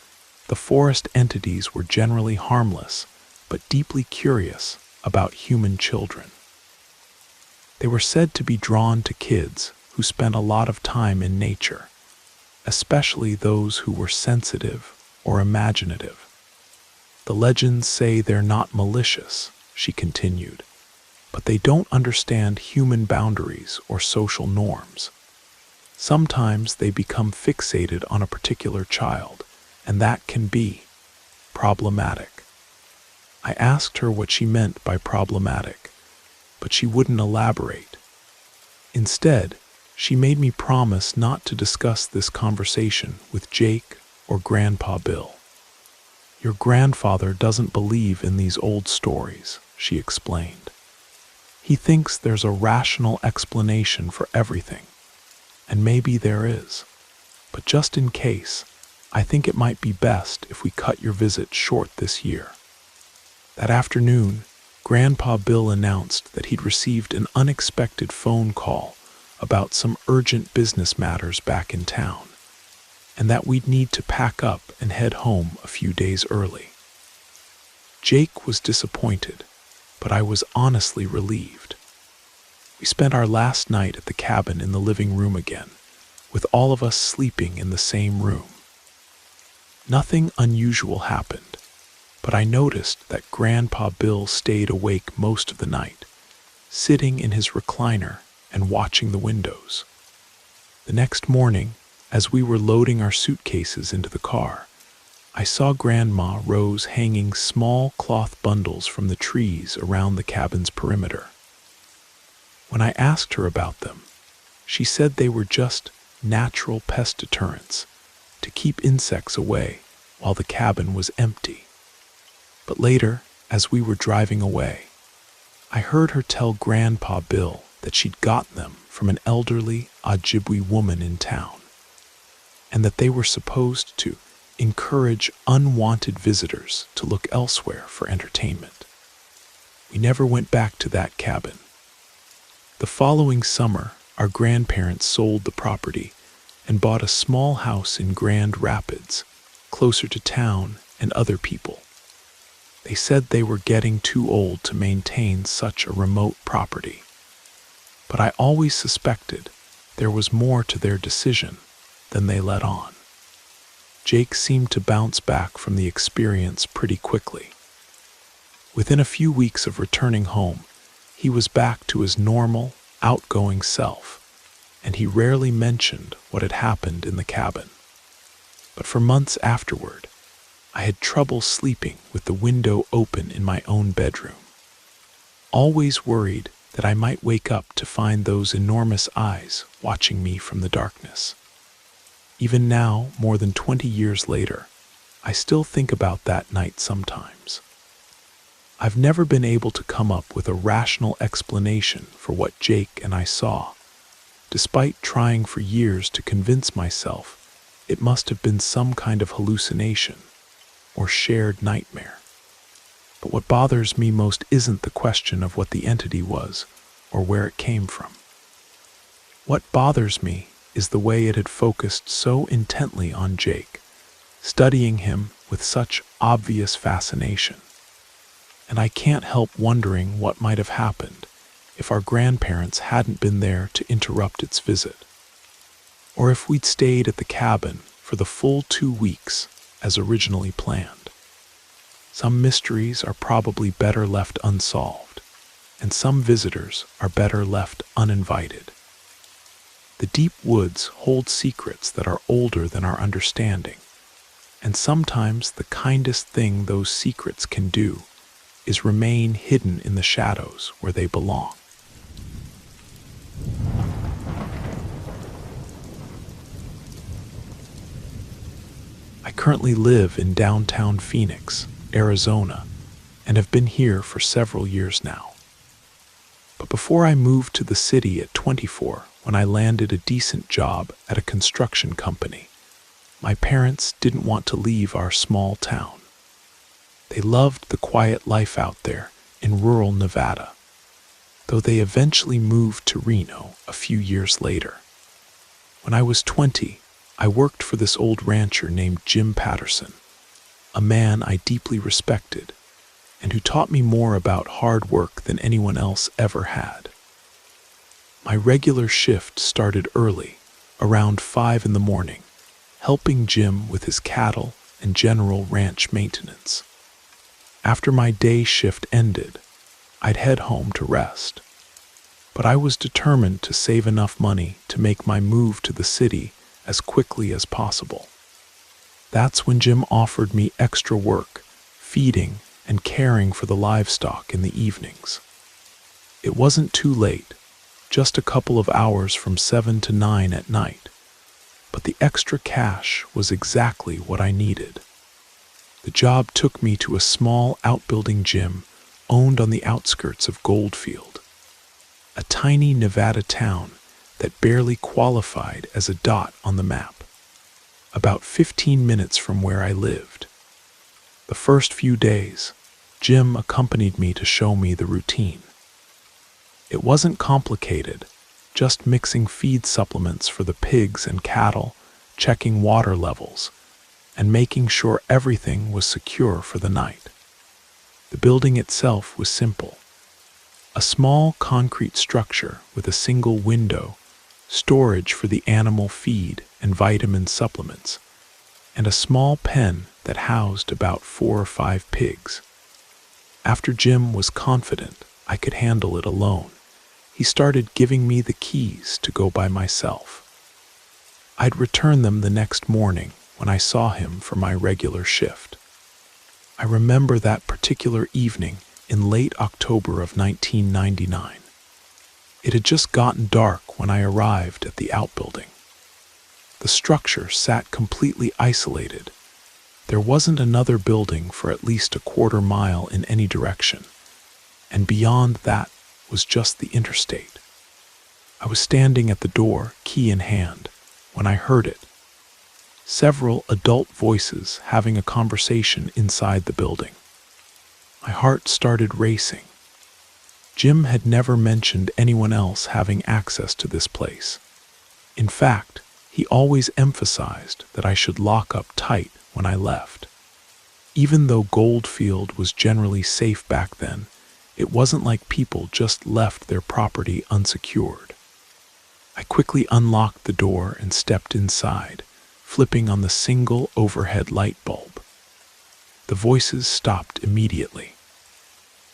the forest entities were generally harmless, but deeply curious about human children. They were said to be drawn to kids who spent a lot of time in nature, especially those who were sensitive or imaginative. "The legends say they're not malicious," she continued, but they don't understand human boundaries or social norms. Sometimes they become fixated on a particular child, and that can be problematic. I asked her what she meant by problematic, but she wouldn't elaborate. Instead, she made me promise not to discuss this conversation with Jake or Grandpa Bill. Your grandfather doesn't believe in these old stories, she explained. He thinks there's a rational explanation for everything, and maybe there is. But just in case, I think it might be best if we cut your visit short this year. That afternoon, Grandpa Bill announced that he'd received an unexpected phone call about some urgent business matters back in town, and that we'd need to pack up and head home a few days early. Jake was disappointed, but I was honestly relieved. We spent our last night at the cabin in the living room again, with all of us sleeping in the same room. Nothing unusual happened, but I noticed that Grandpa Bill stayed awake most of the night, sitting in his recliner and watching the windows. The next morning, as we were loading our suitcases into the car, I saw Grandma Rose hanging small cloth bundles from the trees around the cabin's perimeter. When I asked her about them, she said they were just natural pest deterrents to keep insects away while the cabin was empty. But later, as we were driving away, I heard her tell Grandpa Bill that she'd gotten them from an elderly Ojibwe woman in town, and that they were supposed to encourage unwanted visitors to look elsewhere for entertainment. We never went back to that cabin. The following summer, our grandparents sold the property and bought a small house in Grand Rapids, closer to town and other people. They said they were getting too old to maintain such a remote property. But I always suspected there was more to their decision than they let on. Jake seemed to bounce back from the experience pretty quickly. Within a few weeks of returning home, he was back to his normal, outgoing self, and he rarely mentioned what had happened in the cabin. But for months afterward, I had trouble sleeping with the window open in my own bedroom, always worried that I might wake up to find those enormous eyes watching me from the darkness. Even now, more than 20 years later, I still think about that night sometimes. I've never been able to come up with a rational explanation for what Jake and I saw, despite trying for years to convince myself it must have been some kind of hallucination or shared nightmare. But what bothers me most isn't the question of what the entity was or where it came from. What bothers me is the way it had focused so intently on Jake, studying him with such obvious fascination. And I can't help wondering what might have happened if our grandparents hadn't been there to interrupt its visit, or if we'd stayed at the cabin for the full 2 weeks as originally planned. Some mysteries are probably better left unsolved, and some visitors are better left uninvited. The deep woods hold secrets that are older than our understanding, and sometimes the kindest thing those secrets can do is remain hidden in the shadows where they belong. I currently live in downtown Phoenix, Arizona, and have been here for several years now. But before I moved to the city at 24, when I landed a decent job at a construction company, my parents didn't want to leave our small town. They loved the quiet life out there in rural Nevada, though they eventually moved to Reno a few years later. When I was 20, I worked for this old rancher named Jim Patterson, a man I deeply respected, and who taught me more about hard work than anyone else ever had. My regular shift started early, around 5 in the morning, helping Jim with his cattle and general ranch maintenance. After my day shift ended, I'd head home to rest. But I was determined to save enough money to make my move to the city as quickly as possible. That's when Jim offered me extra work, feeding and caring for the livestock in the evenings. It wasn't too late, just a couple of hours from 7 to 9 at night, but the extra cash was exactly what I needed. The job took me to a small outbuilding gym owned on the outskirts of Goldfield, a tiny Nevada town that barely qualified as a dot on the map, about 15 minutes from where I lived. The first few days, Jim accompanied me to show me the routine. It wasn't complicated, just mixing feed supplements for the pigs and cattle, checking water levels, and making sure everything was secure for the night. The building itself was simple. A small concrete structure with a single window, storage for the animal feed and vitamin supplements, and a small pen that housed about 4 or 5 pigs. After Jim was confident I could handle it alone, he started giving me the keys to go by myself. I'd return them the next morning when I saw him for my regular shift. I remember that particular evening in late October of 1999. It had just gotten dark when I arrived at the outbuilding. The structure sat completely isolated. There wasn't another building for at least a quarter mile in any direction, and beyond that was just the interstate. I was standing at the door, key in hand, when I heard it. Several adult voices having a conversation inside the building. My heart started racing. Jim had never mentioned anyone else having access to this place. In fact, he always emphasized that I should lock up tight when I left. Even though Goldfield was generally safe back then, it wasn't like people just left their property unsecured. I quickly unlocked the door and stepped inside, flipping on the single overhead light bulb. The voices stopped immediately.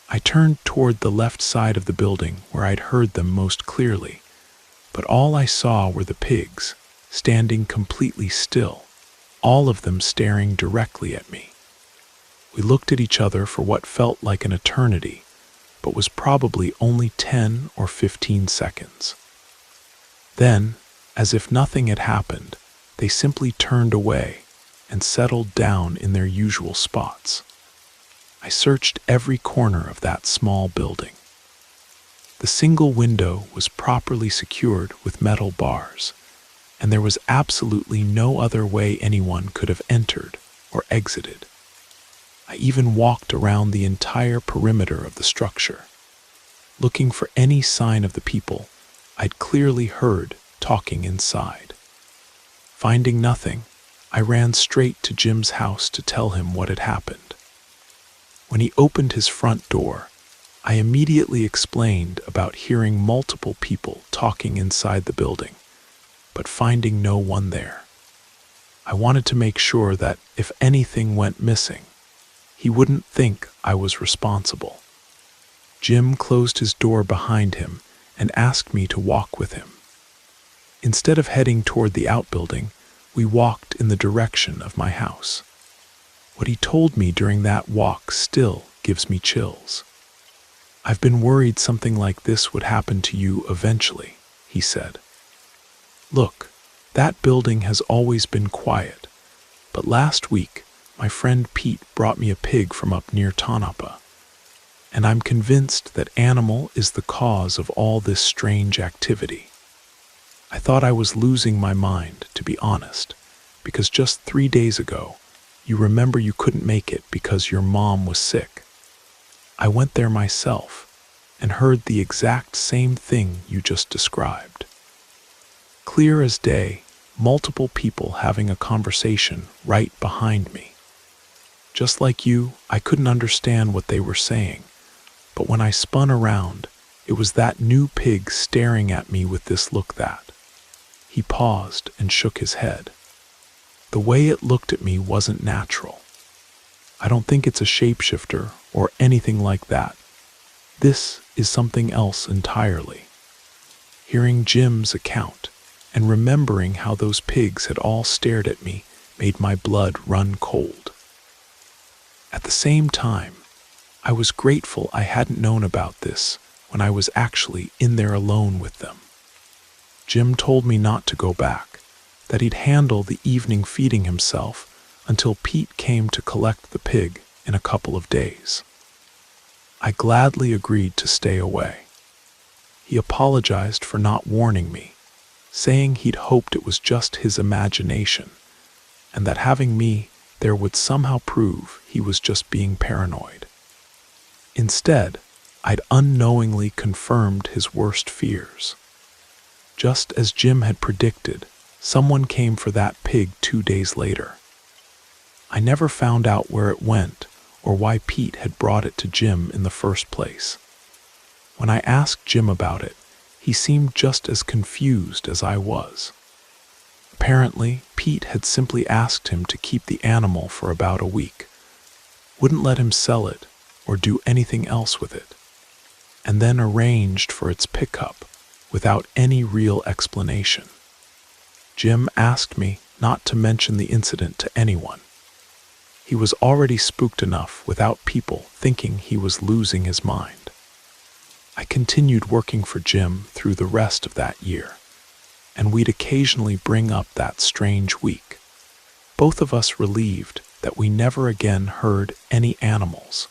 I turned toward the left side of the building where I'd heard them most clearly, but all I saw were the pigs, standing completely still, all of them staring directly at me. We looked at each other for what felt like an eternity, but was probably only 10 or 15 seconds. Then, as if nothing had happened, they simply turned away and settled down in their usual spots. I searched every corner of that small building. The single window was properly secured with metal bars, and there was absolutely no other way anyone could have entered or exited. I even walked around the entire perimeter of the structure, looking for any sign of the people I'd clearly heard talking inside. Finding nothing, I ran straight to Jim's house to tell him what had happened. When he opened his front door, I immediately explained about hearing multiple people talking inside the building, but finding no one there. I wanted to make sure that if anything went missing, he wouldn't think I was responsible. Jim closed his door behind him and asked me to walk with him. Instead of heading toward the outbuilding, we walked in the direction of my house. What he told me during that walk still gives me chills. "I've been worried something like this would happen to you eventually," he said. "Look, that building has always been quiet, but last week my friend Pete brought me a pig from up near Tonopah, and I'm convinced that animal is the cause of all this strange activity. I thought I was losing my mind, to be honest, because just 3 days ago, you remember you couldn't make it because your mom was sick. I went there myself and heard the exact same thing you just described. Clear as day, multiple people having a conversation right behind me. Just like you, I couldn't understand what they were saying, but when I spun around, it was that new pig staring at me with this look that..." He paused and shook his head. "The way it looked at me wasn't natural. I don't think it's a shapeshifter or anything like that, this is something else entirely. Hearing Jim's account and remembering how those pigs had all stared at me made my blood run cold. At the same time, I was grateful I hadn't known about this when I was actually in there alone with them. Jim told me not to go back, that he'd handle the evening feeding himself until Pete came to collect the pig in a couple of days. I gladly agreed to stay away. He apologized for not warning me, saying he'd hoped it was just his imagination, and that having me there would somehow prove he was just being paranoid. Instead, I'd unknowingly confirmed his worst fears. Just as Jim had predicted, someone came for that pig 2 days later. I never found out where it went or why Pete had brought it to Jim in the first place. When I asked Jim about it, he seemed just as confused as I was. Apparently, Pete had simply asked him to keep the animal for about a week, wouldn't let him sell it or do anything else with it, and then arranged for its pickup without any real explanation. Jim asked me not to mention the incident to anyone. He was already spooked enough without people thinking he was losing his mind. I continued working for Jim through the rest of that year, and we'd occasionally bring up that strange week, both of us relieved that we never again heard any animals,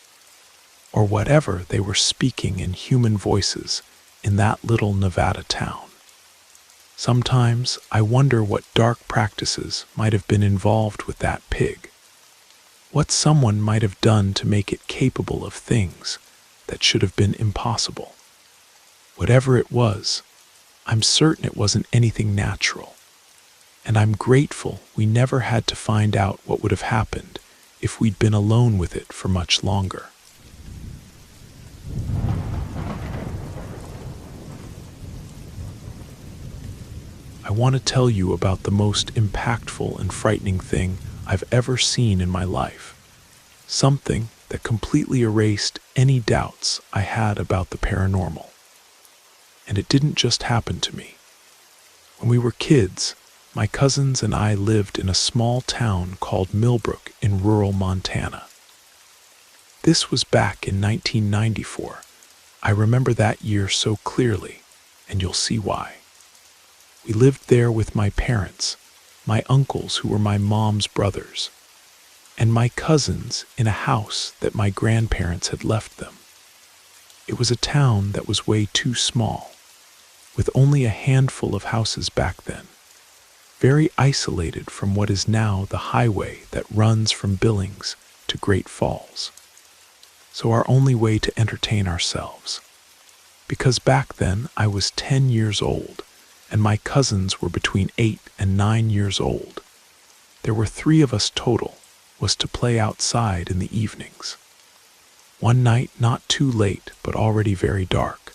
or whatever they were speaking in human voices in that little Nevada town. Sometimes I wonder what dark practices might have been involved with that pig, what someone might have done to make it capable of things that should have been impossible. Whatever it was, I'm certain it wasn't anything natural, and I'm grateful we never had to find out what would have happened if we'd been alone with it for much longer. I want to tell you about the most impactful and frightening thing I've ever seen in my life, something that completely erased any doubts I had about the paranormal. And it didn't just happen to me. When we were kids, my cousins and I lived in a small town called Millbrook in rural Montana. This was back in 1994. I remember that year so clearly, and you'll see why. We lived there with my parents, my uncles who were my mom's brothers, and my cousins in a house that my grandparents had left them. It was a town that was way too small, with only a handful of houses back then, very isolated from what is now the highway that runs from Billings to Great Falls. So our only way to entertain ourselves, because back then I was 10 years old and my cousins were between 8 and 9 years old. There were 3 of us total, was to play outside in the evenings. One night, not too late, but already very dark,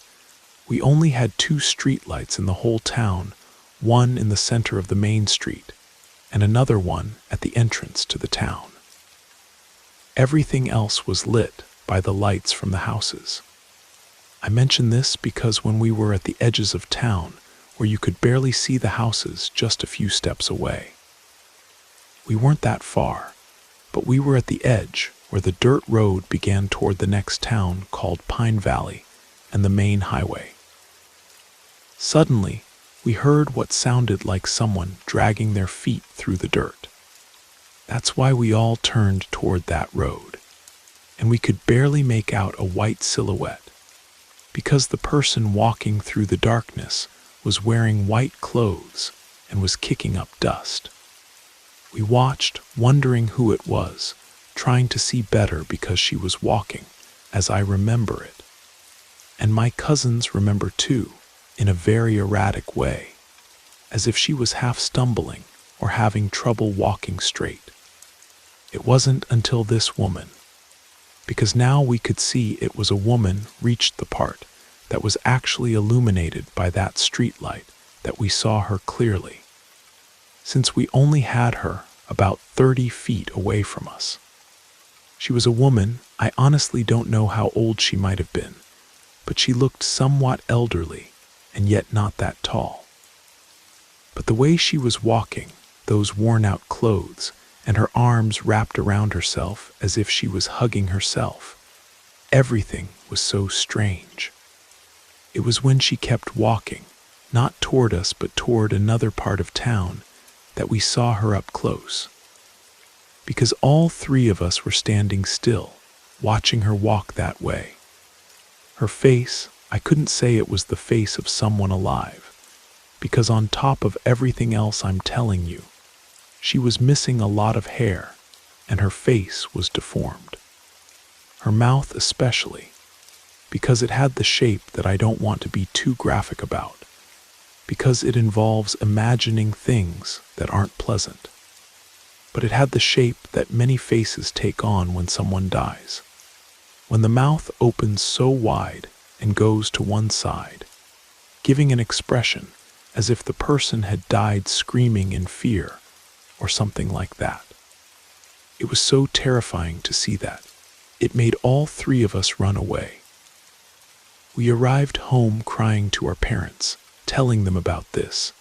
we only had 2 streetlights in the whole town, one in the center of the main street, and another one at the entrance to the town. Everything else was lit by the lights from the houses. I mention this because when we were at the edges of town, where you could barely see the houses just a few steps away. We weren't that far, but we were at the edge where the dirt road began toward the next town called Pine Valley and the main highway. Suddenly, we heard what sounded like someone dragging their feet through the dirt. That's why we all turned toward that road, and we could barely make out a white silhouette, because the person walking through the darkness was wearing white clothes and was kicking up dust. We watched, wondering who it was, trying to see better because she was walking, as I remember it. And my cousins remember too, in a very erratic way, as if she was half stumbling or having trouble walking straight. It wasn't until this woman, because now we could see it was a woman, reached the part that was actually illuminated by that street light that we saw her clearly, since we only had her about 30 feet away from us. She was a woman. I honestly don't know how old she might have been, but she looked somewhat elderly and yet not that tall. But the way she was walking, those worn-out clothes, and her arms wrapped around herself as if she was hugging herself, everything was so strange. It was when she kept walking, not toward us but toward another part of town, that we saw her up close. Because all three of us were standing still, watching her walk that way. Her face, I couldn't say it was the face of someone alive, because on top of everything else I'm telling you, she was missing a lot of hair, and her face was deformed. Her mouth especially, because it had the shape that I don't want to be too graphic about, because it involves imagining things that aren't pleasant. But it had the shape that many faces take on when someone dies. When the mouth opens so wide and goes to one side, giving an expression as if the person had died screaming in fear or something like that. It was so terrifying to see that. It made all three of us run away. We arrived home crying to our parents, telling them about this,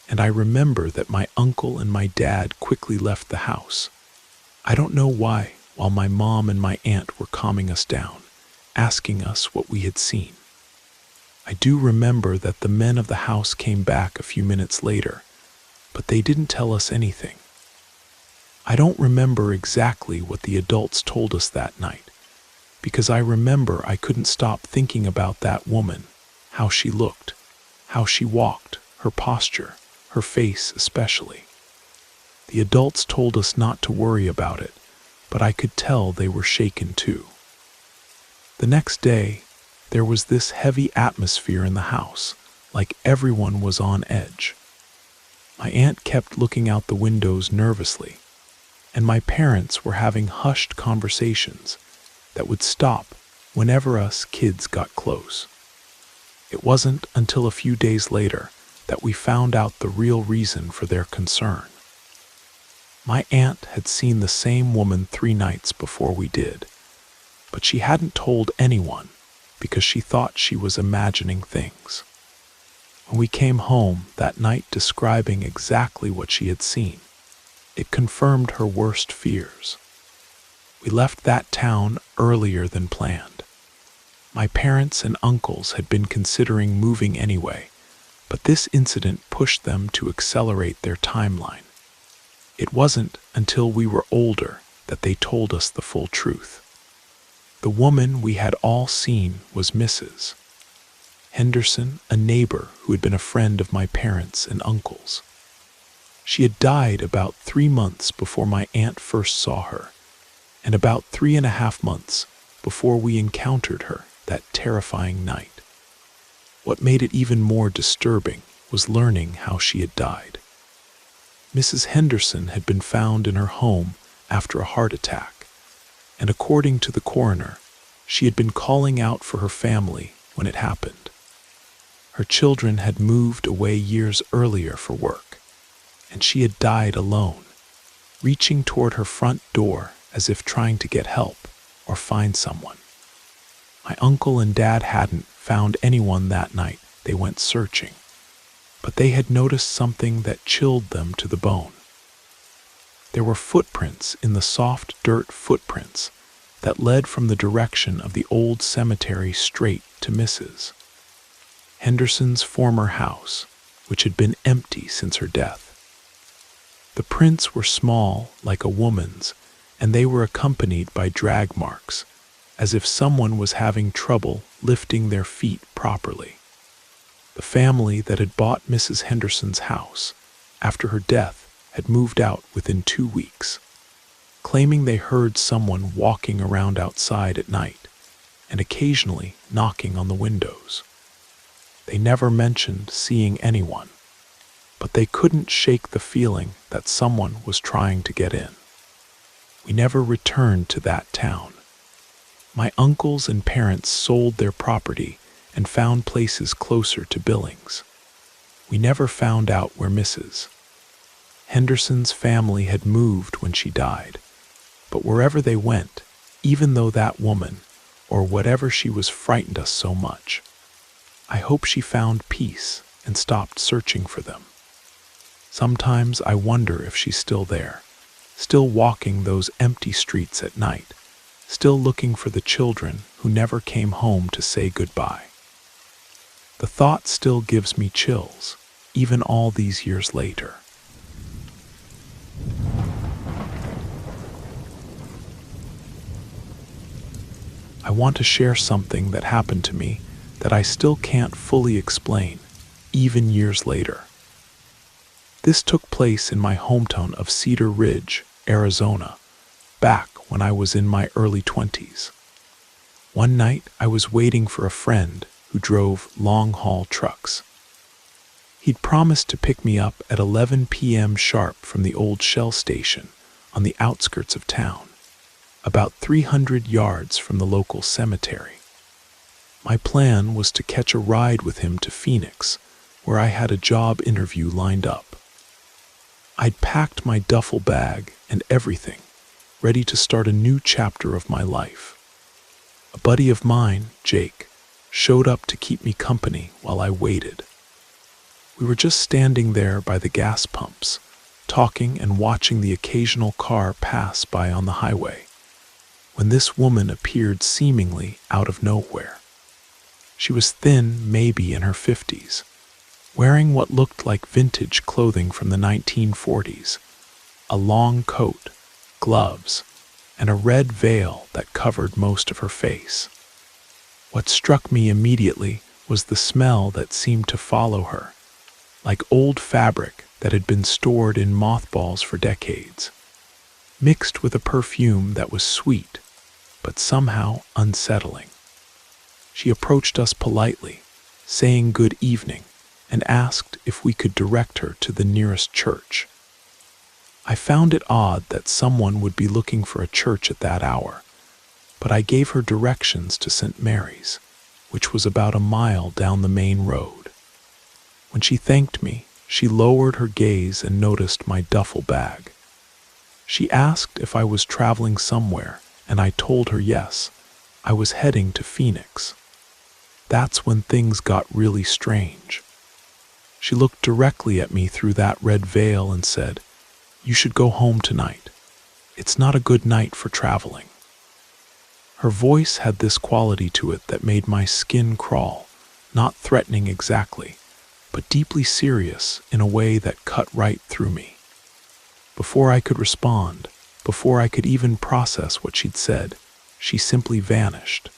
and I remember that my uncle and my dad quickly left the house. I don't know why, while my mom and my aunt were calming us down, asking us what we had seen. I do remember that the men of the house came back a few minutes later, but they didn't tell us anything. I don't remember exactly what the adults told us that night, because I remember I couldn't stop thinking about that woman, how she looked, how she walked, her posture, her face especially. The adults told us not to worry about it, but I could tell they were shaken too. The next day, there was this heavy atmosphere in the house, like everyone was on edge. My aunt kept looking out the windows nervously, and my parents were having hushed conversations that would stop whenever us kids got close. It wasn't until a few days later that we found out the real reason for their concern. My aunt had seen the same woman 3 nights before we did, but she hadn't told anyone because she thought she was imagining things. When we came home that night describing exactly what she had seen, it confirmed her worst fears. We left that town earlier than planned. My parents and uncles had been considering moving anyway, but this incident pushed them to accelerate their timeline. It wasn't until we were older that they told us the full truth. The woman we had all seen was Mrs. Henderson, a neighbor who had been a friend of my parents and uncles. She had died about 3 months before my aunt first saw her, and about 3.5 months before we encountered her that terrifying night. What made it even more disturbing was learning how she had died. Mrs. Henderson had been found in her home after a heart attack, and according to the coroner, she had been calling out for her family when it happened. Her children had moved away years earlier for work, and she had died alone, reaching toward her front door as if trying to get help or find someone. My uncle and dad hadn't found anyone that night. They went searching, but they had noticed something that chilled them to the bone. There were footprints in the soft dirt footprints that led from the direction of the old cemetery straight to Mrs. Henderson's former house, which had been empty since her death. The prints were small, like a woman's, and they were accompanied by drag marks, as if someone was having trouble lifting their feet properly. The family that had bought Mrs. Henderson's house after her death had moved out within 2 weeks, claiming they heard someone walking around outside at night and occasionally knocking on the windows. They never mentioned seeing anyone, but they couldn't shake the feeling that someone was trying to get in. We never returned to that town. My uncles and parents sold their property and found places closer to Billings. We never found out where Mrs. Henderson's family had moved when she died, but wherever they went, even though that woman, or whatever she was frightened us so much. I hope she found peace and stopped searching for them. Sometimes I wonder if she's still there, still walking those empty streets at night, still looking for the children who never came home to say goodbye. The thought still gives me chills, even all these years later. I want to share something that happened to me that I still can't fully explain, even years later. This took place in my hometown of Cedar Ridge, Arizona, back when I was in my early 20s. One night, I was waiting for a friend who drove long-haul trucks. He'd promised to pick me up at 11 p.m. sharp from the old Shell station on the outskirts of town, about 300 yards from the local cemetery. My plan was to catch a ride with him to Phoenix, where I had a job interview lined up. I'd packed my duffel bag and everything, ready to start a new chapter of my life. A buddy of mine, Jake, showed up to keep me company while I waited. We were just standing there by the gas pumps, talking and watching the occasional car pass by on the highway, when this woman appeared seemingly out of nowhere. She was thin, maybe in her 50s, wearing what looked like vintage clothing from the 1940s, a long coat, gloves, and a red veil that covered most of her face. What struck me immediately was the smell that seemed to follow her, like old fabric that had been stored in mothballs for decades, mixed with a perfume that was sweet, but somehow unsettling. She approached us politely, saying good evening, and asked if we could direct her to the nearest church. I found it odd that someone would be looking for a church at that hour, but I gave her directions to St. Mary's, which was about a mile down the main road. When she thanked me, she lowered her gaze and noticed my duffel bag. She asked if I was traveling somewhere, and I told her yes, I was heading to Phoenix. That's when things got really strange. She looked directly at me through that red veil and said, "You should go home tonight. It's not a good night for traveling." Her voice had this quality to it that made my skin crawl, not threatening exactly, but deeply serious in a way that cut right through me. Before I could respond, before I could even process what she'd said, she simply vanished.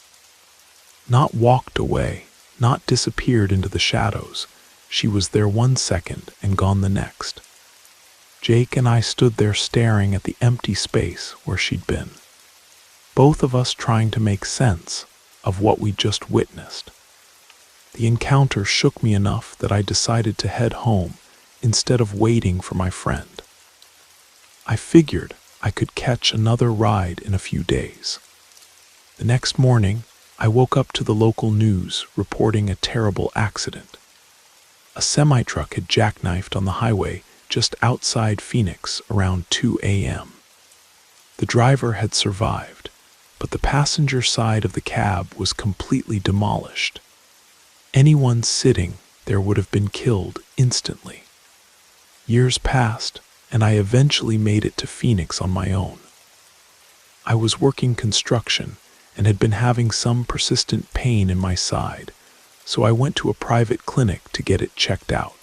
Not walked away, not disappeared into the shadows. She was there 1 second and gone the next. Jake and I stood there staring at the empty space where she'd been, both of us trying to make sense of what we'd just witnessed. The encounter shook me enough that I decided to head home instead of waiting for my friend. I figured I could catch another ride in a few days. The next morning, I woke up to the local news reporting a terrible accident. A semi-truck had jackknifed on the highway just outside Phoenix around 2 a.m. The driver had survived, but the passenger side of the cab was completely demolished. Anyone sitting there would have been killed instantly. Years passed, and I eventually made it to Phoenix on my own. I was working construction and had been having some persistent pain in my side, so I went to a private clinic to get it checked out.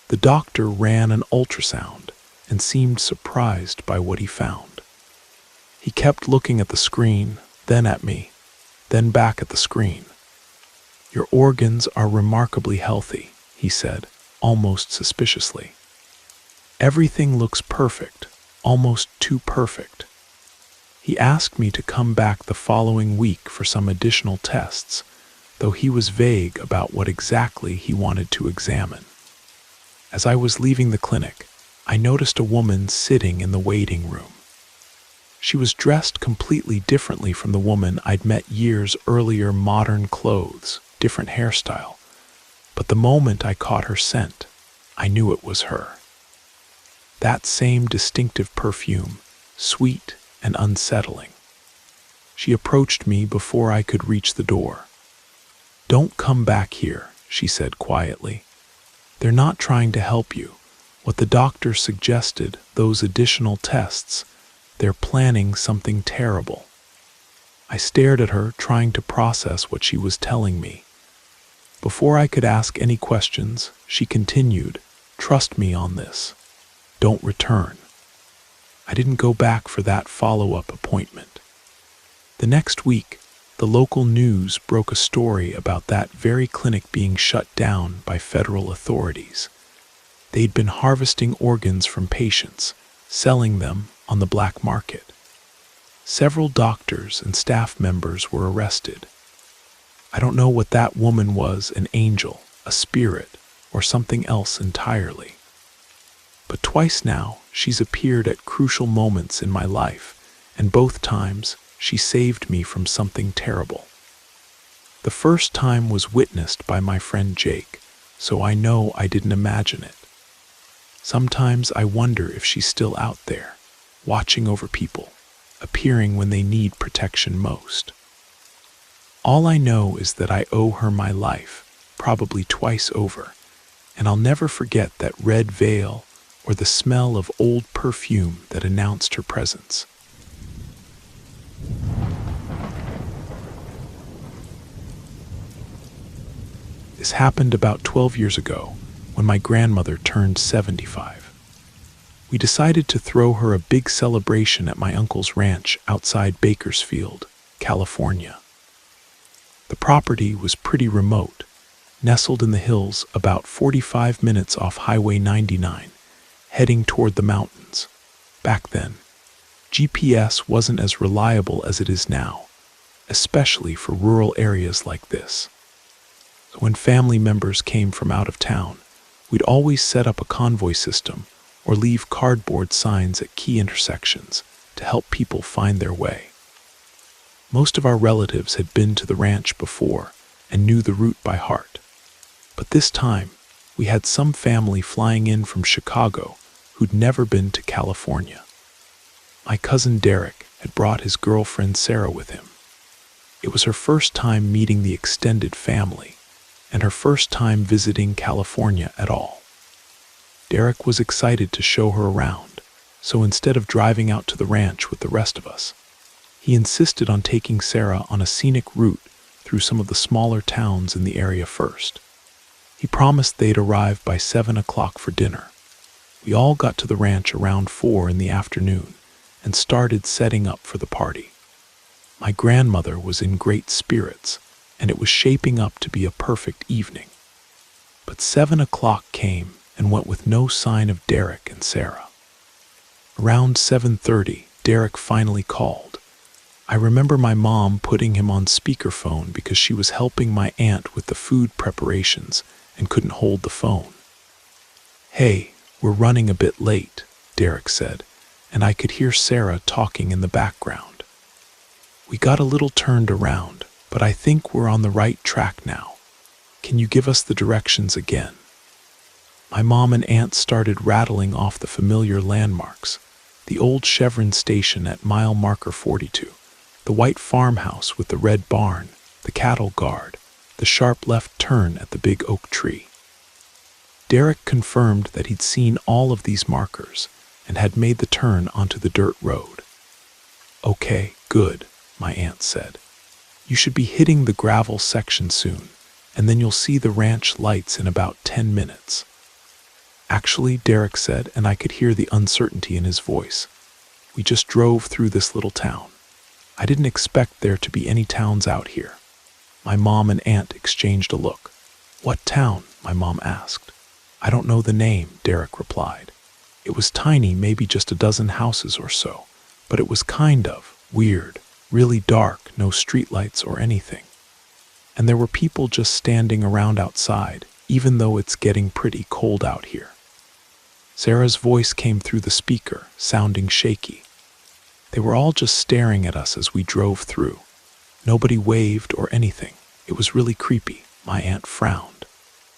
The doctor ran an ultrasound and seemed surprised by what he found. He kept looking at the screen, then at me, then back at the screen. "Your organs are remarkably healthy," he said, almost suspiciously. "Everything looks perfect, almost too perfect." He asked me to come back the following week for some additional tests, though he was vague about what exactly he wanted to examine. As I was leaving the clinic, I noticed a woman sitting in the waiting room. She was dressed completely differently from the woman I'd met years earlier, modern clothes, different hairstyle. But the moment I caught her scent, I knew it was her. That same distinctive perfume, sweet and unsettling. She approached me before I could reach the door. "Don't come back here," she said quietly. "They're not trying to help you. What the doctor suggested, those additional tests, they're planning something terrible." I stared at her, trying to process what she was telling me. Before I could ask any questions, she continued, "Trust me on this. Don't return." I didn't go back for that follow-up appointment. The next week, the local news broke a story about that very clinic being shut down by federal authorities. They'd been harvesting organs from patients, selling them on the black market. Several doctors and staff members were arrested. I don't know what that woman was, an angel, a spirit, or something else entirely. But twice now, she's appeared at crucial moments in my life, and both times, she saved me from something terrible. The first time was witnessed by my friend Jake, so I know I didn't imagine it. Sometimes I wonder if she's still out there, watching over people, appearing when they need protection most. All I know is that I owe her my life, probably twice over, and I'll never forget that red veil or the smell of old perfume that announced her presence. This happened about 12 years ago, when my grandmother turned 75. We decided to throw her a big celebration at my uncle's ranch outside Bakersfield, California. The property was pretty remote, nestled in the hills about 45 minutes off Highway 99, heading toward the mountains. Back then, GPS wasn't as reliable as it is now, especially for rural areas like this. So when family members came from out of town, we'd always set up a convoy system or leave cardboard signs at key intersections to help people find their way. Most of our relatives had been to the ranch before and knew the route by heart. But this time, we had some family flying in from Chicago who'd never been to California. My cousin Derek had brought his girlfriend Sarah with him. It was her first time meeting the extended family, and her first time visiting California at all. Derek was excited to show her around, so instead of driving out to the ranch with the rest of us, he insisted on taking Sarah on a scenic route through some of the smaller towns in the area first. He promised they'd arrive by 7 o'clock for dinner. We all got to the ranch around 4 in the afternoon and started setting up for the party. My grandmother was in great spirits, and it was shaping up to be a perfect evening. But 7 o'clock came and went with no sign of Derek and Sarah. Around 7:30, Derek finally called. I remember my mom putting him on speakerphone because she was helping my aunt with the food preparations and couldn't hold the phone. "Hey, we're running a bit late," Derek said, and I could hear Sarah talking in the background. "We got a little turned around, but I think we're on the right track now. Can you give us the directions again?" My mom and aunt started rattling off the familiar landmarks: the old Chevron station at mile marker 42, the white farmhouse with the red barn, the cattle guard, the sharp left turn at the big oak tree. Derek confirmed that he'd seen all of these markers and had made the turn onto the dirt road. "Okay, good," my aunt said. "You should be hitting the gravel section soon, and then you'll see the ranch lights in about 10 minutes. "Actually," Derek said, and I could hear the uncertainty in his voice, "we just drove through this little town. I didn't expect there to be any towns out here." My mom and aunt exchanged a look. "What town?" my mom asked. "I don't know the name," Derek replied. "It was tiny, maybe just a dozen houses or so, but it was kind of weird, really dark, no streetlights or anything. And there were people just standing around outside, even though it's getting pretty cold out here." Sarah's voice came through the speaker, sounding shaky. "They were all just staring at us as we drove through. Nobody waved or anything. It was really creepy." My aunt frowned.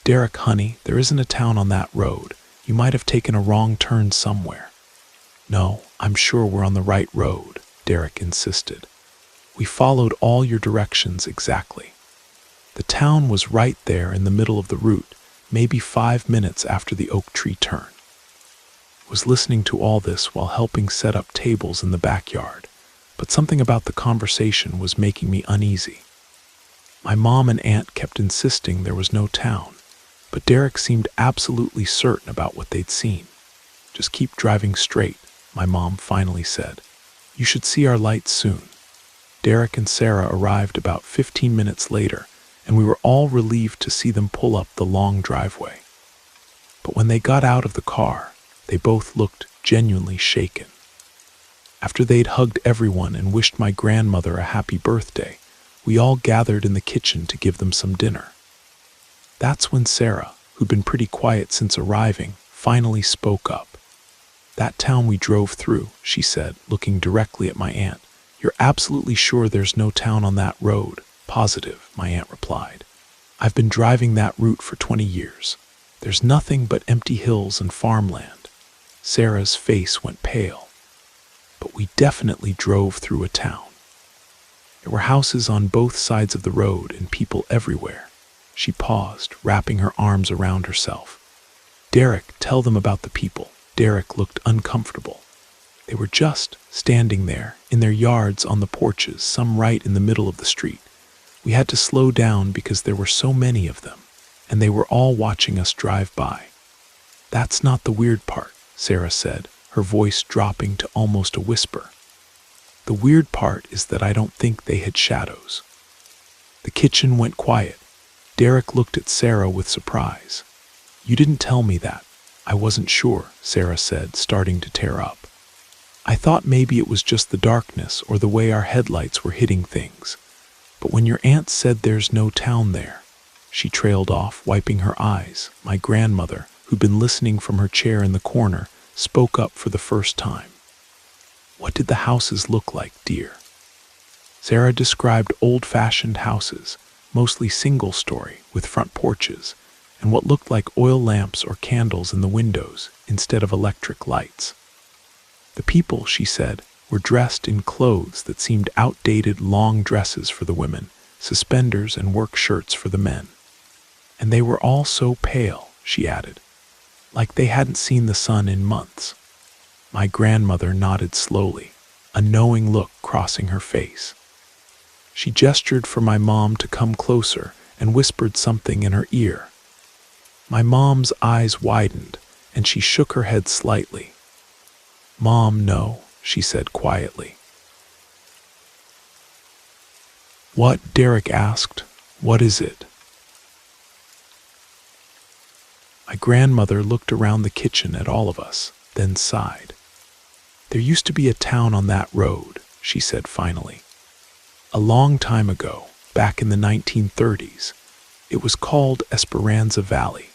"Derek, honey, there isn't a town on that road. You might have taken a wrong turn somewhere." "No, I'm sure we're on the right road," Derek insisted. We followed all your directions exactly. The town was right there in the middle of the route, maybe 5 minutes after the oak tree turn. I was listening to all this while helping set up tables in the backyard, but something about the conversation was making me uneasy. My mom and aunt kept insisting there was no town, but Derek seemed absolutely certain about what they'd seen. Just keep driving straight, my mom finally said. You should see our lights soon. Derek and Sarah arrived about 15 minutes later, and we were all relieved to see them pull up the long driveway. But when they got out of the car, they both looked genuinely shaken. After they'd hugged everyone and wished my grandmother a happy birthday, we all gathered in the kitchen to give them some dinner. That's when Sarah, who'd been pretty quiet since arriving, finally spoke up. That town we drove through, she said, looking directly at my aunt. You're absolutely sure there's no town on that road? Positive, my aunt replied. I've been driving that route for 20 years. There's nothing but empty hills and farmland. Sarah's face went pale. But we definitely drove through a town. There were houses on both sides of the road and people everywhere. She paused, wrapping her arms around herself. Derek, tell them about the people. Derek looked uncomfortable. They were just standing there, in their yards on the porches, some right in the middle of the street. We had to slow down because there were so many of them, and they were all watching us drive by. That's not the weird part, Sarah said, her voice dropping to almost a whisper. The weird part is that I don't think they had shadows. The kitchen went quiet. Derek looked at Sarah with surprise. You didn't tell me that. I wasn't sure, Sarah said, starting to tear up. I thought maybe it was just the darkness or the way our headlights were hitting things. But when your aunt said there's no town there, she trailed off, wiping her eyes. My grandmother, who'd been listening from her chair in the corner, spoke up for the first time. What did the houses look like, dear? Sarah described old-fashioned houses, mostly single-story, with front porches, and what looked like oil lamps or candles in the windows instead of electric lights. The people, she said, were dressed in clothes that seemed outdated long dresses for the women, suspenders and work shirts for the men. And they were all so pale, she added, like they hadn't seen the sun in months. My grandmother nodded slowly, a knowing look crossing her face. She gestured for my mom to come closer and whispered something in her ear. My mom's eyes widened, and she shook her head slightly. Mom, no, she said quietly. What? Derek asked. What is it? My grandmother looked around the kitchen at all of us, then sighed. There used to be a town on that road, she said finally. A long time ago, back in the 1930s, it was called Esperanza Valley.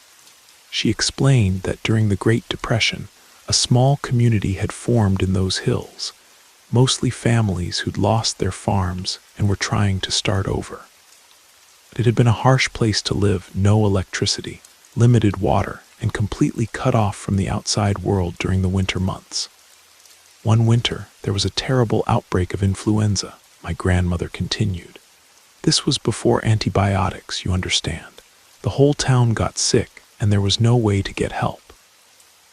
She explained that during the Great Depression, a small community had formed in those hills, mostly families who'd lost their farms and were trying to start over. It had been a harsh place to live, no electricity, limited water, and completely cut off from the outside world during the winter months. One winter, there was a terrible outbreak of influenza, my grandmother continued. This was before antibiotics, you understand. The whole town got sick, and there was no way to get help.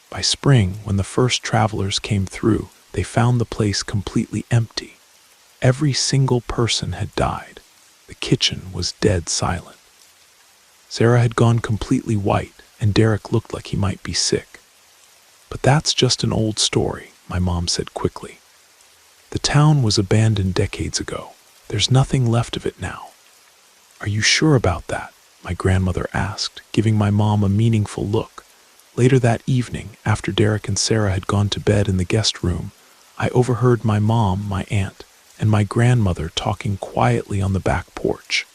By spring, when the first travelers came through, they found the place completely empty. Every single person had died. The kitchen was dead silent. Sarah had gone completely white, and Derek looked like he might be sick. But that's just an old story, my mom said quickly. The town was abandoned decades ago. There's nothing left of it now. Are you sure about that? My grandmother asked, giving my mom a meaningful look. Later that evening, after Derek and Sarah had gone to bed in the guest room, I overheard my mom, my aunt, and my grandmother talking quietly on the back porch.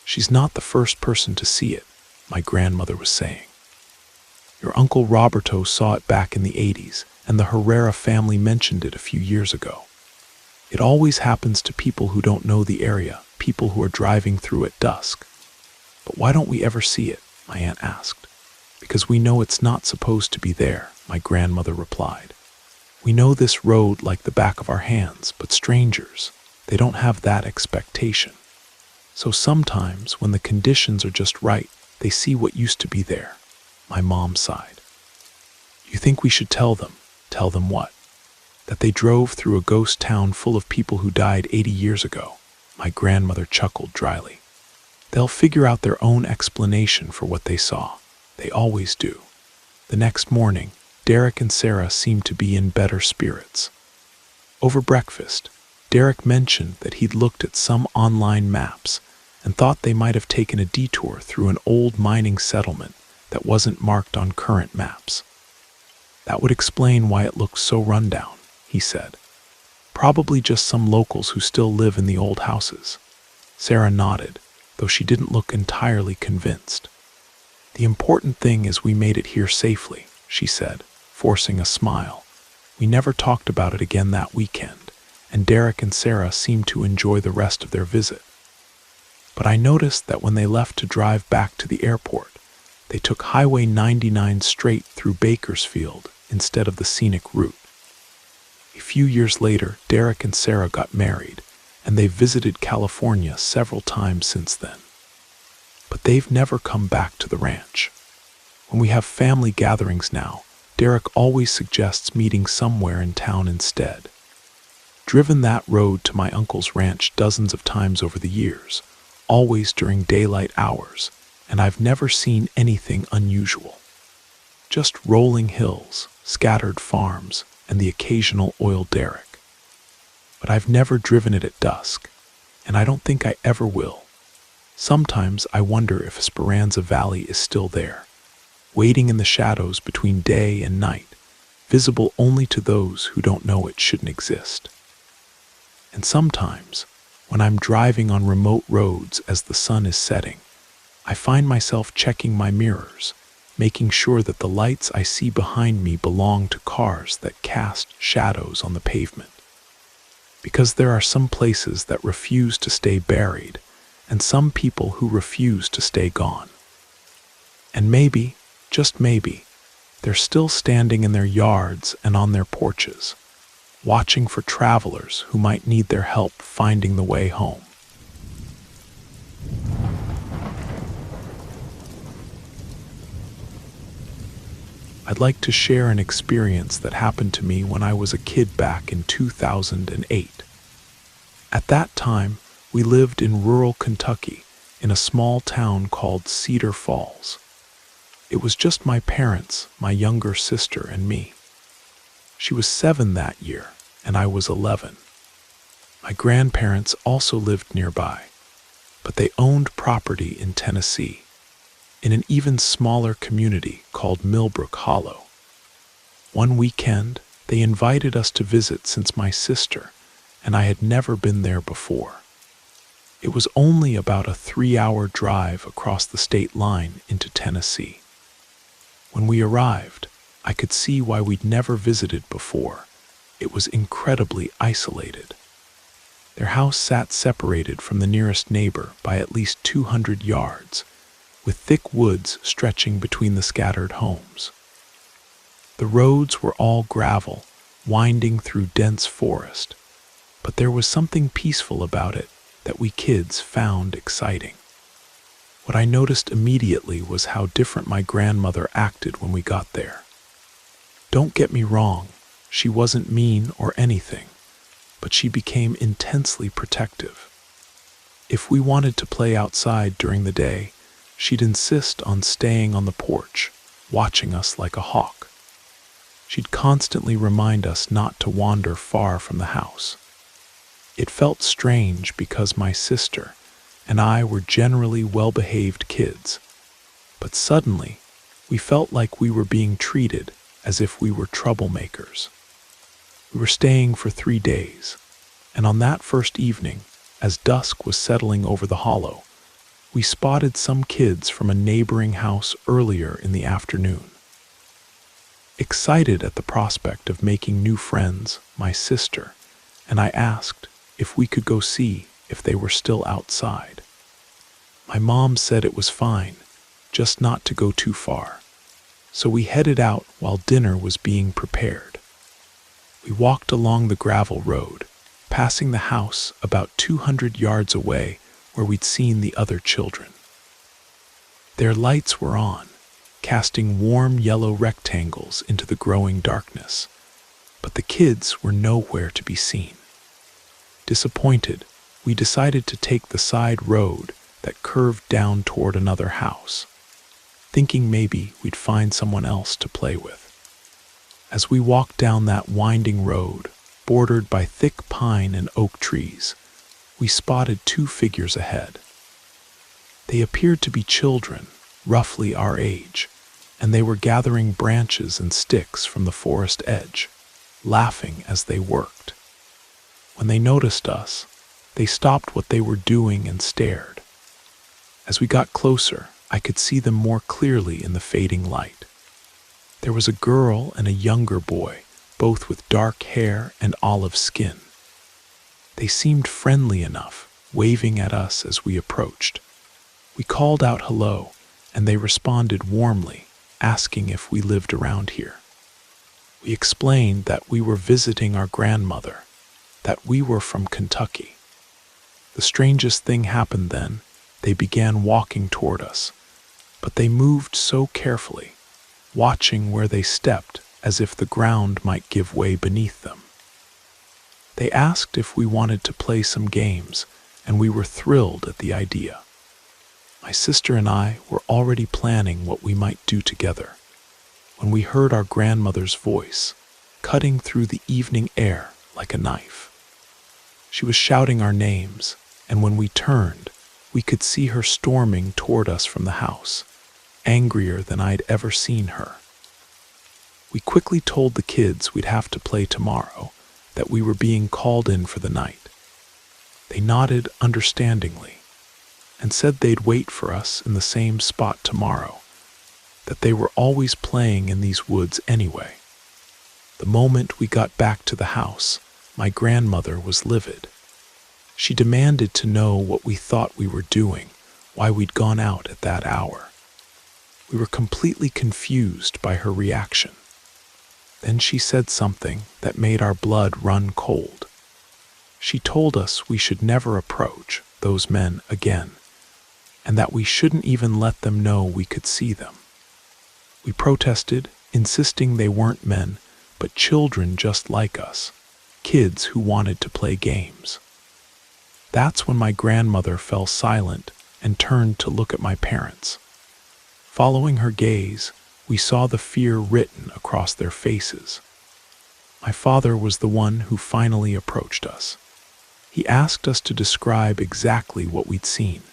She's not the first person to see it, my grandmother was saying. Your Uncle Roberto saw it back in the 80s, and the Herrera family mentioned it a few years ago. It always happens to people who don't know the area, people who are driving through at dusk. But why don't we ever see it? My aunt asked. Because we know it's not supposed to be there, my grandmother replied. We know this road like the back of our hands, but strangers, They don't have that expectation. So sometimes, when the conditions are just right, they see what used to be there. My mom sighed. You think we should tell them? Tell them what? That they drove through a ghost town full of people who died 80 years ago. My grandmother chuckled dryly. They'll figure out their own explanation for what they saw. They always do. The next morning, Derek and Sarah seemed to be in better spirits. Over breakfast, Derek mentioned that he'd looked at some online maps and thought they might have taken a detour through an old mining settlement that wasn't marked on current maps. That would explain why it looked so rundown, he said. Probably just some locals who still live in the old houses. Sarah nodded, though she didn't look entirely convinced. The important thing is we made it here safely, she said, forcing a smile. We never talked about it again that weekend, and Derek and Sarah seemed to enjoy the rest of their visit. But I noticed that when they left to drive back to the airport, they took Highway 99 straight through Bakersfield instead of the scenic route. A few years later, Derek and Sarah got married, and they've visited California several times since then. But they've never come back to the ranch. When we have family gatherings now, Derek always suggests meeting somewhere in town instead. Driven that road to my uncle's ranch dozens of times over the years, always during daylight hours, and I've never seen anything unusual. Just rolling hills, scattered farms, and the occasional oil derrick. But I've never driven it at dusk, and I don't think I ever will. Sometimes I wonder if Esperanza Valley is still there, waiting in the shadows between day and night, visible only to those who don't know it shouldn't exist. And sometimes, when I'm driving on remote roads as the sun is setting, I find myself checking my mirrors, making sure that the lights I see behind me belong to cars that cast shadows on the pavement. Because there are some places that refuse to stay buried, and some people who refuse to stay gone. And maybe, just maybe, they're still standing in their yards and on their porches, watching for travelers who might need their help finding the way home. I'd like to share an experience that happened to me when I was a kid back in 2008. At that time, we lived in rural Kentucky in a small town called Cedar Falls. It was just my parents, my younger sister, and me. She was 7 that year, and I was 11. My grandparents also lived nearby, but they owned property in Tennessee, in an even smaller community called Millbrook Hollow. One weekend, they invited us to visit since my sister and I had never been there before. It was only about a 3-hour drive across the state line into Tennessee. When we arrived, I could see why we'd never visited before. It was incredibly isolated. Their house sat separated from the nearest neighbor by at least 200 yards, with thick woods stretching between the scattered homes. The roads were all gravel, winding through dense forest, but there was something peaceful about it that we kids found exciting. What I noticed immediately was how different my grandmother acted when we got there. Don't get me wrong, she wasn't mean or anything, but she became intensely protective. If we wanted to play outside during the day, she'd insist on staying on the porch, watching us like a hawk. She'd constantly remind us not to wander far from the house. It felt strange because my sister and I were generally well-behaved kids, but suddenly we felt like we were being treated as if we were troublemakers. We were staying for 3 days, and on that first evening, as dusk was settling over the hollow, we spotted some kids from a neighboring house earlier in the afternoon. Excited at the prospect of making new friends, my sister and I asked if we could go see if they were still outside. My mom said it was fine, just not to go too far, so we headed out while dinner was being prepared. We walked along the gravel road, passing the house about 200 yards away where we'd seen the other children. Their lights were on, casting warm yellow rectangles into the growing darkness, but the kids were nowhere to be seen. Disappointed, we decided to take the side road that curved down toward another house, thinking maybe we'd find someone else to play with. As we walked down that winding road, bordered by thick pine and oak trees, we spotted two figures ahead. They appeared to be children, roughly our age, and they were gathering branches and sticks from the forest edge, laughing as they worked. When they noticed us, they stopped what they were doing and stared. As we got closer, I could see them more clearly in the fading light. There was a girl and a younger boy, both with dark hair and olive skin. They seemed friendly enough, waving at us as we approached. We called out hello, and they responded warmly, asking if we lived around here. We explained that we were visiting our grandmother, that we were from Kentucky. The strangest thing happened then. They began walking toward us, but they moved so carefully, watching where they stepped as if the ground might give way beneath them. They asked if we wanted to play some games, and we were thrilled at the idea. My sister and I were already planning what we might do together when we heard our grandmother's voice, cutting through the evening air like a knife. She was shouting our names, and when we turned, we could see her storming toward us from the house, angrier than I'd ever seen her. We quickly told the kids we'd have to play tomorrow, that we were being called in for the night. They nodded understandingly and said they'd wait for us in the same spot tomorrow, that they were always playing in these woods anyway. The moment we got back to the house, my grandmother was livid. She demanded to know what we thought we were doing, why we'd gone out at that hour. We were completely confused by her reaction. Then she said something that made our blood run cold. She told us we should never approach those men again, and that we shouldn't even let them know we could see them. We protested, insisting they weren't men, but children just like us, kids who wanted to play games. That's when my grandmother fell silent and turned to look at my parents. Following her gaze, we saw the fear written across their faces. My father was the one who finally approached us. He asked us to describe exactly what we'd seen.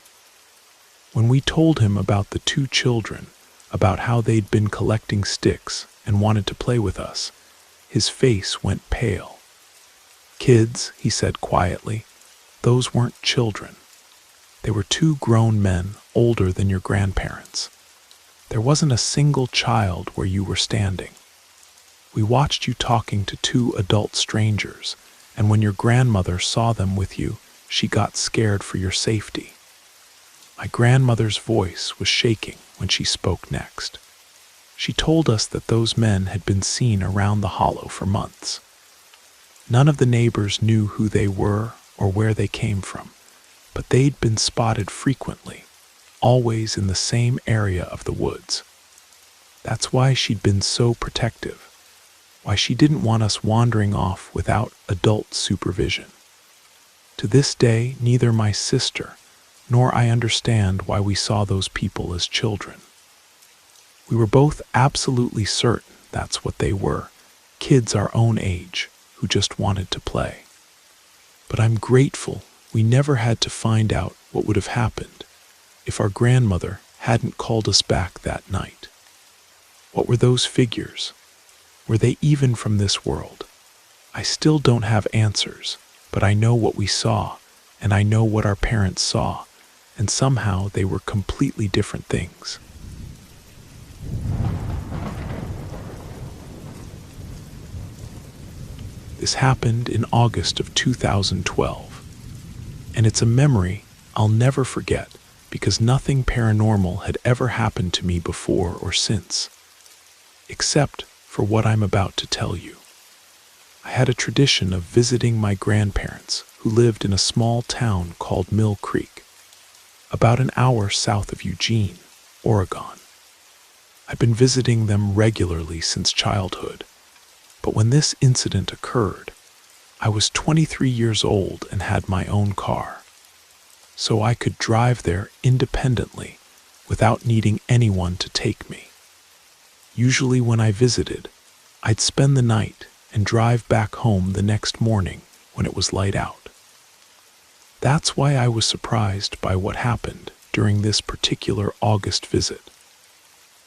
When we told him about the two children, about how they'd been collecting sticks and wanted to play with us, his face went pale. "Kids," he said quietly, "those weren't children. They were two grown men older than your grandparents. There wasn't a single child where you were standing. We watched you talking to two adult strangers, and when your grandmother saw them with you, she got scared for your safety." My grandmother's voice was shaking when she spoke next. She told us that those men had been seen around the hollow for months. None of the neighbors knew who they were or where they came from, but they'd been spotted frequently, always in the same area of the woods. That's why she'd been so protective, why she didn't want us wandering off without adult supervision. To this day, neither my sister nor I understand why we saw those people as children. We were both absolutely certain that's what they were, kids our own age who just wanted to play. But I'm grateful we never had to find out what would have happened if our grandmother hadn't called us back that night. What were those figures? Were they even from this world? I still don't have answers, but I know what we saw, and I know what our parents saw, and somehow they were completely different things. This happened in August of 2012, and it's a memory I'll never forget because nothing paranormal had ever happened to me before or since, except for what I'm about to tell you. I had a tradition of visiting my grandparents, who lived in a small town called Mill Creek, about an hour south of Eugene, Oregon. I'd been visiting them regularly since childhood, but when this incident occurred, I was 23 years old and had my own car, so I could drive there independently without needing anyone to take me. Usually when I visited, I'd spend the night and drive back home the next morning when it was light out. That's why I was surprised by what happened during this particular August visit.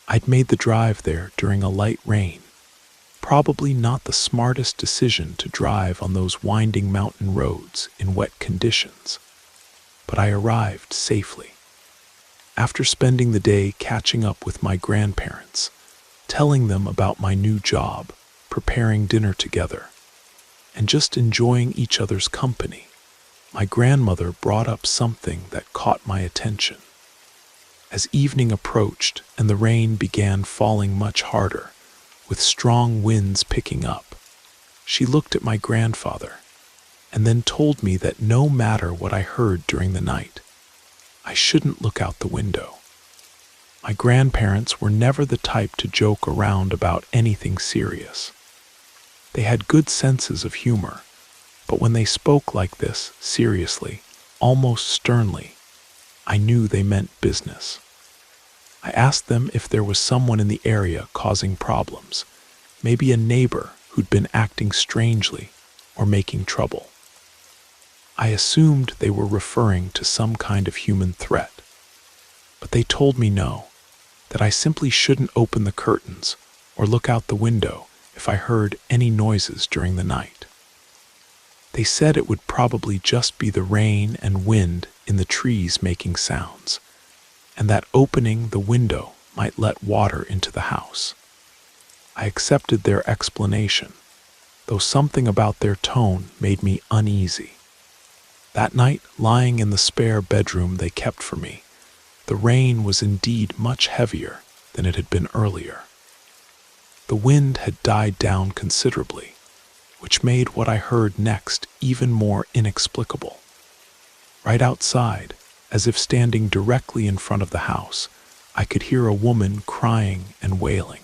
I'd made the drive there during a light rain, probably not the smartest decision to drive on those winding mountain roads in wet conditions, but I arrived safely. After spending the day catching up with my grandparents, telling them about my new job, preparing dinner together, and just enjoying each other's company, my grandmother brought up something that caught my attention. As evening approached and the rain began falling much harder, with strong winds picking up, she looked at my grandfather and then told me that no matter what I heard during the night, I shouldn't look out the window. My grandparents were never the type to joke around about anything serious. They had good senses of humor, but when they spoke like this, seriously, almost sternly, I knew they meant business. I asked them if there was someone in the area causing problems, maybe a neighbor who'd been acting strangely or making trouble. I assumed they were referring to some kind of human threat, but they told me no, that I simply shouldn't open the curtains or look out the window if I heard any noises during the night. They said it would probably just be the rain and wind in the trees making sounds, and that opening the window might let water into the house. I accepted their explanation, though something about their tone made me uneasy. That night, lying in the spare bedroom they kept for me, the rain was indeed much heavier than it had been earlier. The wind had died down considerably, which made what I heard next even more inexplicable. Right outside, as if standing directly in front of the house, I could hear a woman crying and wailing.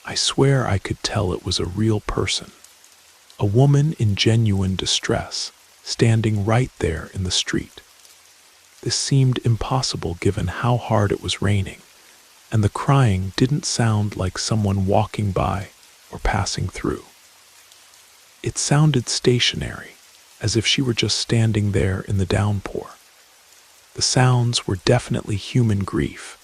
I swear I could tell it was a real person, a woman in genuine distress, standing right there in the street. This seemed impossible given how hard it was raining, and the crying didn't sound like someone walking by or passing through. It sounded stationary, as if she were just standing there in the downpour. The sounds were definitely human grief,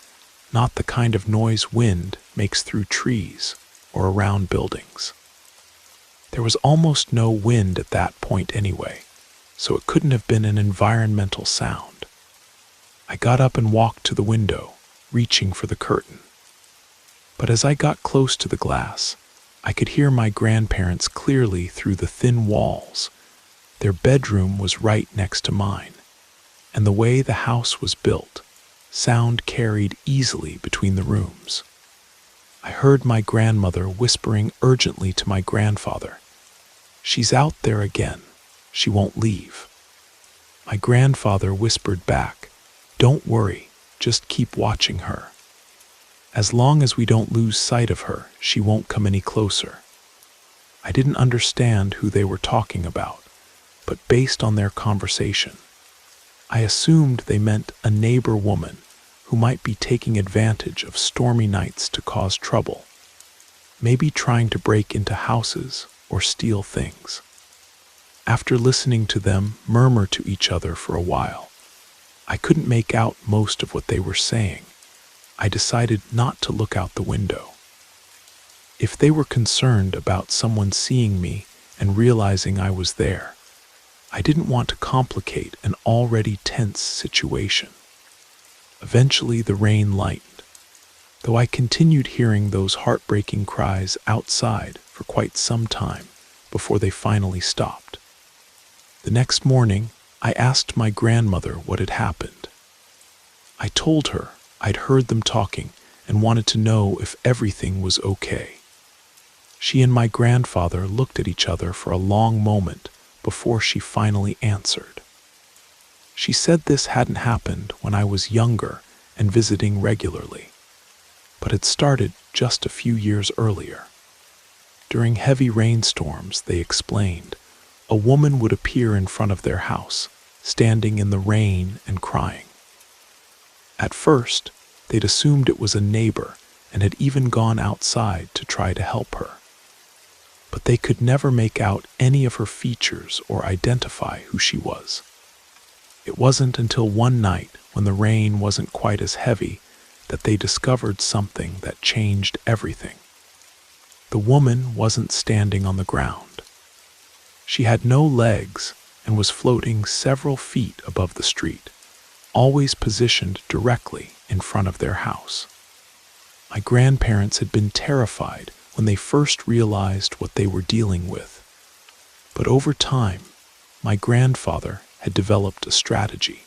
not the kind of noise wind makes through trees or around buildings. There was almost no wind at that point anyway, so it couldn't have been an environmental sound. I got up and walked to the window, reaching for the curtain. But as I got close to the glass, I could hear my grandparents clearly through the thin walls. Their bedroom was right next to mine, and the way the house was built, sound carried easily between the rooms. I heard my grandmother whispering urgently to my grandfather, "She's out there again. She won't leave." My grandfather whispered back, "Don't worry, just keep watching her. As long as we don't lose sight of her, she won't come any closer." I didn't understand who they were talking about, but based on their conversation, I assumed they meant a neighbor woman who might be taking advantage of stormy nights to cause trouble, maybe trying to break into houses or steal things. After listening to them murmur to each other for a while, I couldn't make out most of what they were saying. I decided not to look out the window. If they were concerned about someone seeing me and realizing I was there, I didn't want to complicate an already tense situation. Eventually the rain lightened, though I continued hearing those heartbreaking cries outside for quite some time before they finally stopped. The next morning, I asked my grandmother what had happened. I told her I'd heard them talking and wanted to know if everything was okay. She and my grandfather looked at each other for a long moment before she finally answered. She said this hadn't happened when I was younger and visiting regularly, but had started just a few years earlier. During heavy rainstorms, they explained, a woman would appear in front of their house, standing in the rain and crying. At first, they'd assumed it was a neighbor and had even gone outside to try to help her. But they could never make out any of her features or identify who she was. It wasn't until one night, when the rain wasn't quite as heavy, that they discovered something that changed everything. The woman wasn't standing on the ground. She had no legs and was floating several feet above the street, always positioned directly in front of their house. My grandparents had been terrified when they first realized what they were dealing with. But over time, my grandfather had developed a strategy.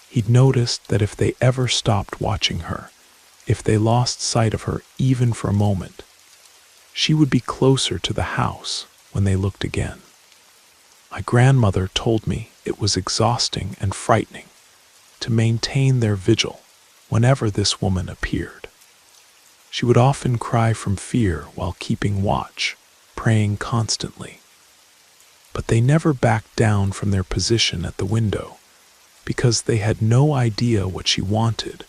He'd noticed that if they ever stopped watching her, if they lost sight of her even for a moment, she would be closer to the house when they looked again. My grandmother told me it was exhausting and frightening to maintain their vigil whenever this woman appeared. She would often cry from fear while keeping watch, praying constantly. But they never backed down from their position at the window because they had no idea what she wanted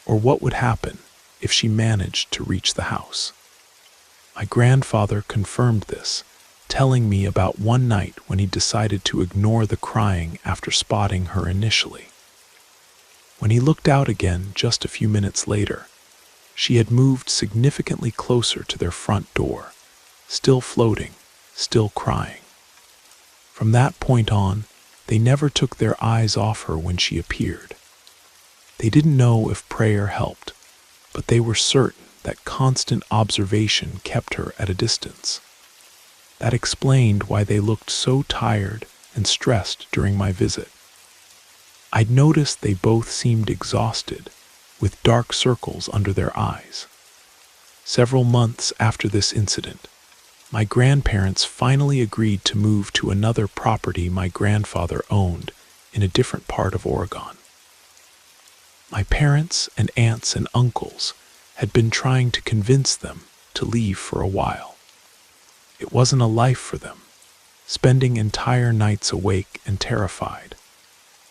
or what would happen if she managed to reach the house. My grandfather confirmed this, telling me about one night when he decided to ignore the crying after spotting her initially. When he looked out again just a few minutes later, she had moved significantly closer to their front door, still floating, still crying. From that point on, they never took their eyes off her when she appeared. They didn't know if prayer helped, but they were certain that constant observation kept her at a distance. That explained why they looked so tired and stressed during my visit. I'd noticed they both seemed exhausted, with dark circles under their eyes. Several months after this incident, my grandparents finally agreed to move to another property my grandfather owned in a different part of Oregon. My parents and aunts and uncles had been trying to convince them to leave for a while. It wasn't a life for them, spending entire nights awake and terrified,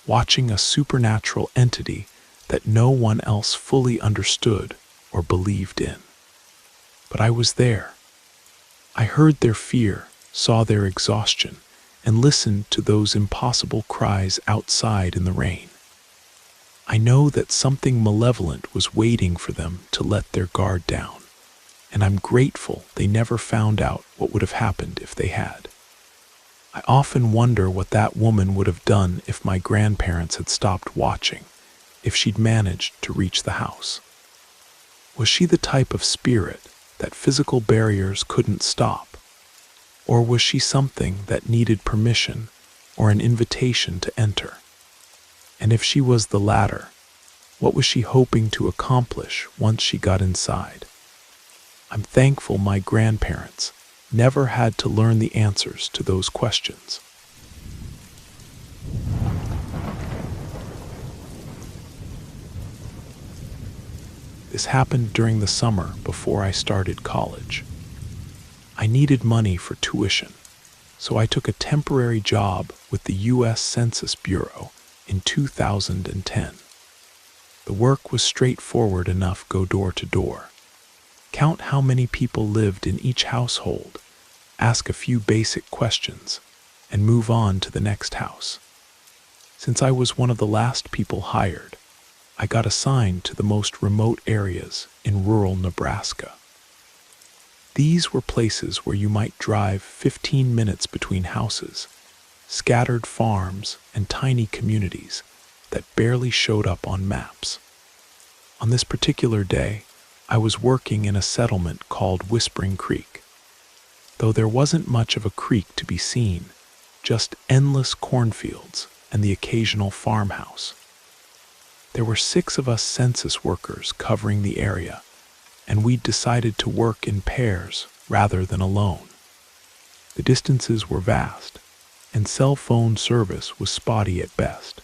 watching a supernatural entity that no one else fully understood or believed in. But I was there. I heard their fear, saw their exhaustion, and listened to those impossible cries outside in the rain. I know that something malevolent was waiting for them to let their guard down, and I'm grateful they never found out what would have happened if they had. I often wonder what that woman would have done if my grandparents had stopped watching, if she'd managed to reach the house. Was she the type of spirit that physical barriers couldn't stop? Or was she something that needed permission or an invitation to enter? And if she was the latter, what was she hoping to accomplish once she got inside? I'm thankful my grandparents never had to learn the answers to those questions. This happened during the summer before I started college. I needed money for tuition, so I took a temporary job with the U.S. Census Bureau in 2010. The work was straightforward enough: go door to door, count how many people lived in each household, ask a few basic questions, and move on to the next house. Since I was one of the last people hired, I got assigned to the most remote areas in rural Nebraska. These were places where you might drive 15 minutes between houses, scattered farms, and tiny communities that barely showed up on maps. On this particular day, I was working in a settlement called Whispering Creek. Though there wasn't much of a creek to be seen, just endless cornfields and the occasional farmhouse. There were 6 of us census workers covering the area, and we'd decided to work in pairs rather than alone. The distances were vast, and cell phone service was spotty at best.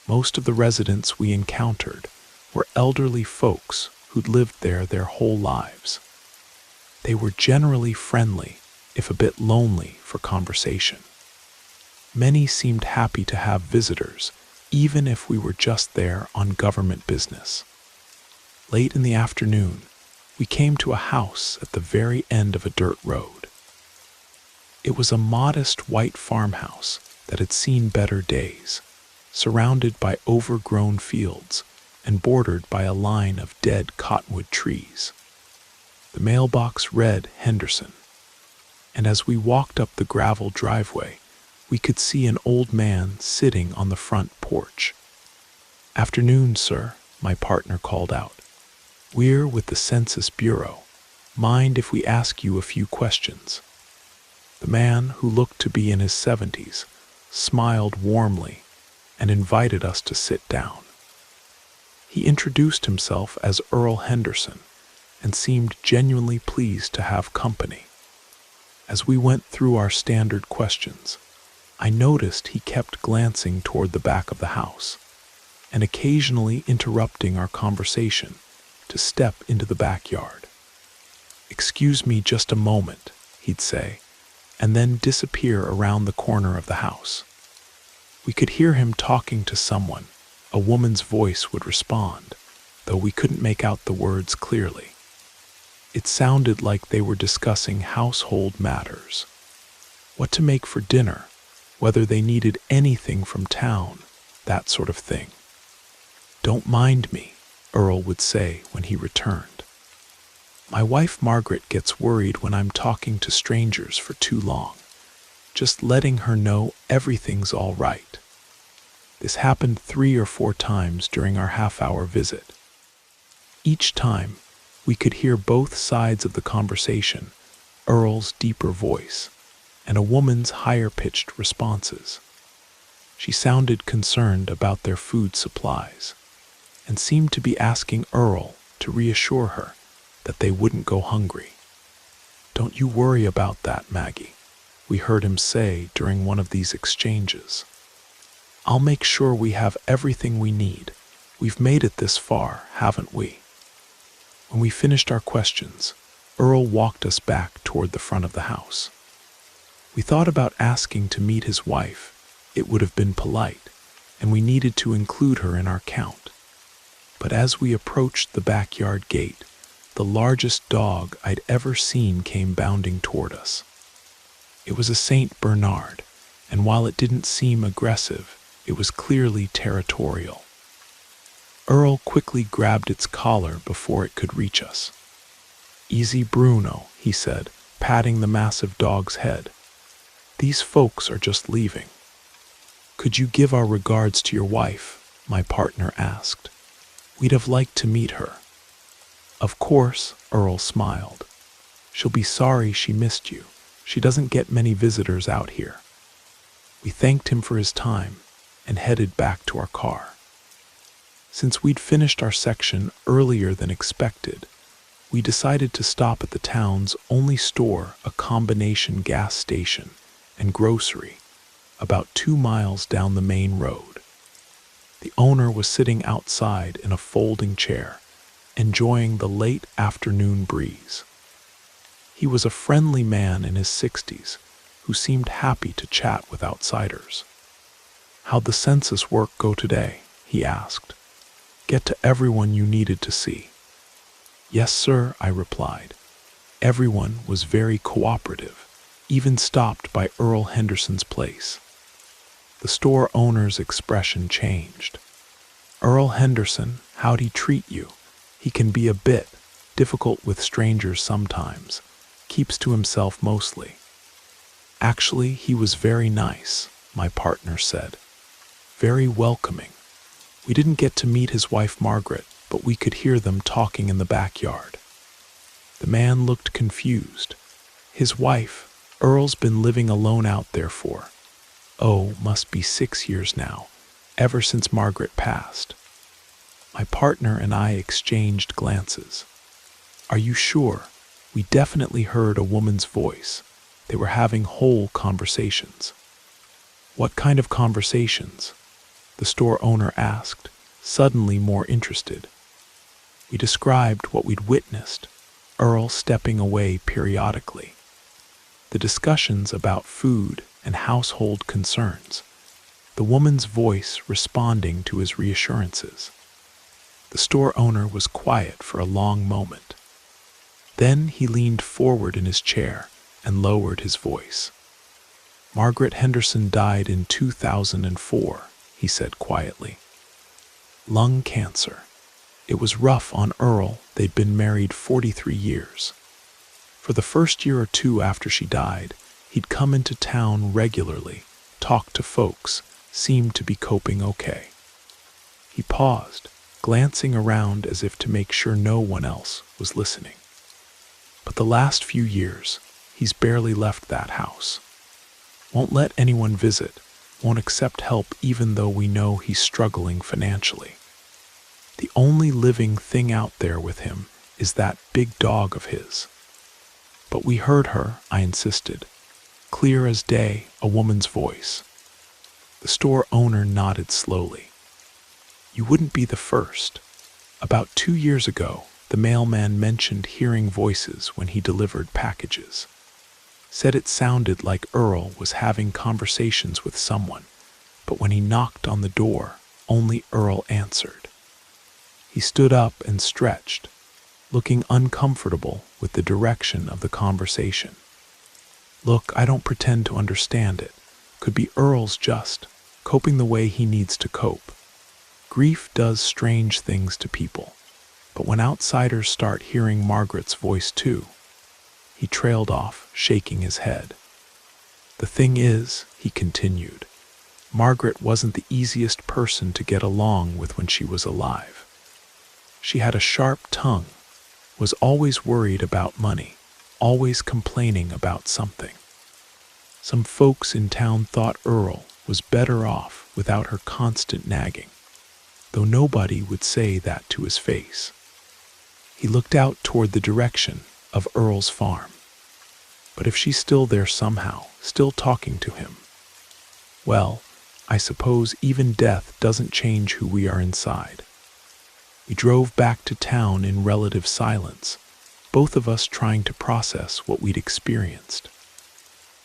Most of the residents we encountered were elderly folks who'd lived there their whole lives. They were generally friendly, if a bit lonely, for conversation. Many seemed happy to have visitors, even if we were just there on government business. Late in the afternoon, we came to a house at the very end of a dirt road. It was a modest white farmhouse that had seen better days, surrounded by overgrown fields and bordered by a line of dead cottonwood trees. The mailbox read Henderson, and as we walked up the gravel driveway, we could see an old man sitting on the front porch. "Afternoon, sir," my partner called out. "We're with the Census Bureau. Mind if we ask you a few questions?" The man, who looked to be in his 70s, smiled warmly and invited us to sit down. He introduced himself as Earl Henderson and seemed genuinely pleased to have company. As we went through our standard questions, I noticed he kept glancing toward the back of the house and occasionally interrupting our conversation to step into the backyard. "Excuse me just a moment," he'd say, and then disappear around the corner of the house. We could hear him talking to someone. A woman's voice would respond, though we couldn't make out the words clearly. It sounded like they were discussing household matters. What to make for dinner, whether they needed anything from town, that sort of thing. "Don't mind me," Earl would say when he returned. "My wife Margaret gets worried when I'm talking to strangers for too long, just letting her know everything's all right." This happened 3 or 4 times during our half-hour visit. Each time, we could hear both sides of the conversation, Earl's deeper voice and a woman's higher-pitched responses. She sounded concerned about their food supplies and seemed to be asking Earl to reassure her that they wouldn't go hungry. "Don't you worry about that, Maggie," we heard him say during one of these exchanges. "I'll make sure we have everything we need. We've made it this far, haven't we?" When we finished our questions, Earl walked us back toward the front of the house. We thought about asking to meet his wife. It would have been polite, and we needed to include her in our count. But as we approached the backyard gate, the largest dog I'd ever seen came bounding toward us. It was a Saint Bernard, and while it didn't seem aggressive, it was clearly territorial. Earl quickly grabbed its collar before it could reach us. "Easy, Bruno," he said, patting the massive dog's head. "These folks are just leaving." "Could you give our regards to your wife?" my partner asked. "We'd have liked to meet her." "Of course," Earl smiled. "She'll be sorry she missed you. She doesn't get many visitors out here." We thanked him for his time and headed back to our car. Since we'd finished our section earlier than expected, we decided to stop at the town's only store, a combination gas station and grocery, about 2 miles down the main road. The owner was sitting outside in a folding chair, enjoying the late afternoon breeze. He was a friendly man in his 60s who seemed happy to chat with outsiders. "How'd the census work go today?" he asked. "Get to everyone you needed to see?" "Yes, sir," I replied. Everyone was very cooperative, even stopped by Earl Henderson's place. The store owner's expression changed. "Earl Henderson, how'd he treat you? He can be a bit difficult with strangers sometimes. Keeps to himself mostly." "Actually, he was very nice," my partner said. "Very welcoming. We didn't get to meet his wife Margaret, but we could hear them talking in the backyard." The man looked confused. His wife, Earl's been living alone out there for, must be 6 years now, ever since Margaret passed. My partner and I exchanged glances. "Are you sure?" We definitely heard a woman's voice. They were having whole conversations. What kind of conversations? The store owner asked, suddenly more interested. We described what we'd witnessed, Earl stepping away periodically. The discussions about food and household concerns. The woman's voice responding to his reassurances. The store owner was quiet for a long moment. Then he leaned forward in his chair and lowered his voice. Margaret Henderson died in 2004, he said quietly. Lung cancer. It was rough on Earl. They'd been married 43 years. For the first year or two after she died, he'd come into town regularly, talk to folks, seemed to be coping okay. He paused, glancing around as if to make sure no one else was listening. But the last few years, he's barely left that house. Won't let anyone visit, won't accept help even though we know he's struggling financially. The only living thing out there with him is that big dog of his. But we heard her, I insisted. Clear as day, a woman's voice. The store owner nodded slowly. You wouldn't be the first. About 2 years ago, the mailman mentioned hearing voices when he delivered packages. Said it sounded like Earl was having conversations with someone, but when he knocked on the door, only Earl answered. He stood up and stretched, looking uncomfortable with the direction of the conversation. Look, I don't pretend to understand it. Could be Earl's just coping the way he needs to cope. Grief does strange things to people, but when outsiders start hearing Margaret's voice too, he trailed off, shaking his head. The thing is, he continued, Margaret wasn't the easiest person to get along with when she was alive. She had a sharp tongue, was always worried about money, always complaining about something. Some folks in town thought Earl was better off without her constant nagging, though nobody would say that to his face. He looked out toward the direction of Earl's farm. But if she's still there somehow, still talking to him, well, I suppose even death doesn't change who we are inside. We drove back to town in relative silence, both of us trying to process what we'd experienced.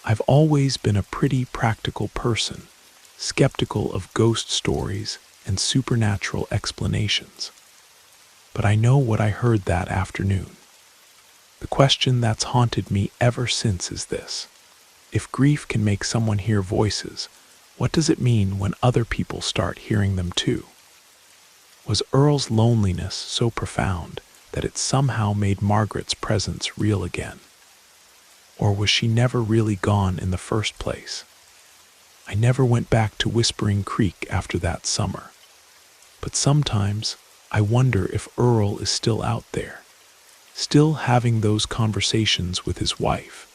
I've always been a pretty practical person, skeptical of ghost stories and supernatural explanations. But I know what I heard that afternoon. The question that's haunted me ever since is this. If grief can make someone hear voices, what does it mean when other people start hearing them too? Was Earl's loneliness so profound that it somehow made Margaret's presence real again? Or was she never really gone in the first place? I never went back to Whispering Creek after that summer. But sometimes I wonder if Earl is still out there, still having those conversations with his wife,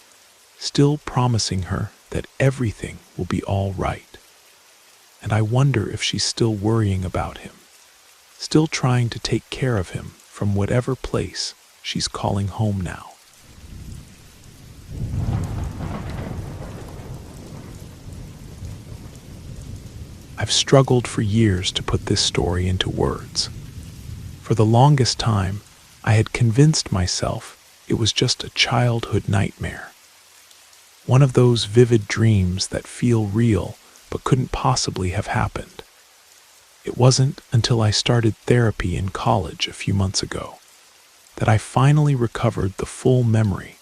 still promising her that everything will be all right. And I wonder if she's still worrying about him, still trying to take care of him from whatever place she's calling home now. I've struggled for years to put this story into words. For the longest time, I had convinced myself it was just a childhood nightmare. One of those vivid dreams that feel real but couldn't possibly have happened. It wasn't until I started therapy in college a few months ago that I finally recovered the full memory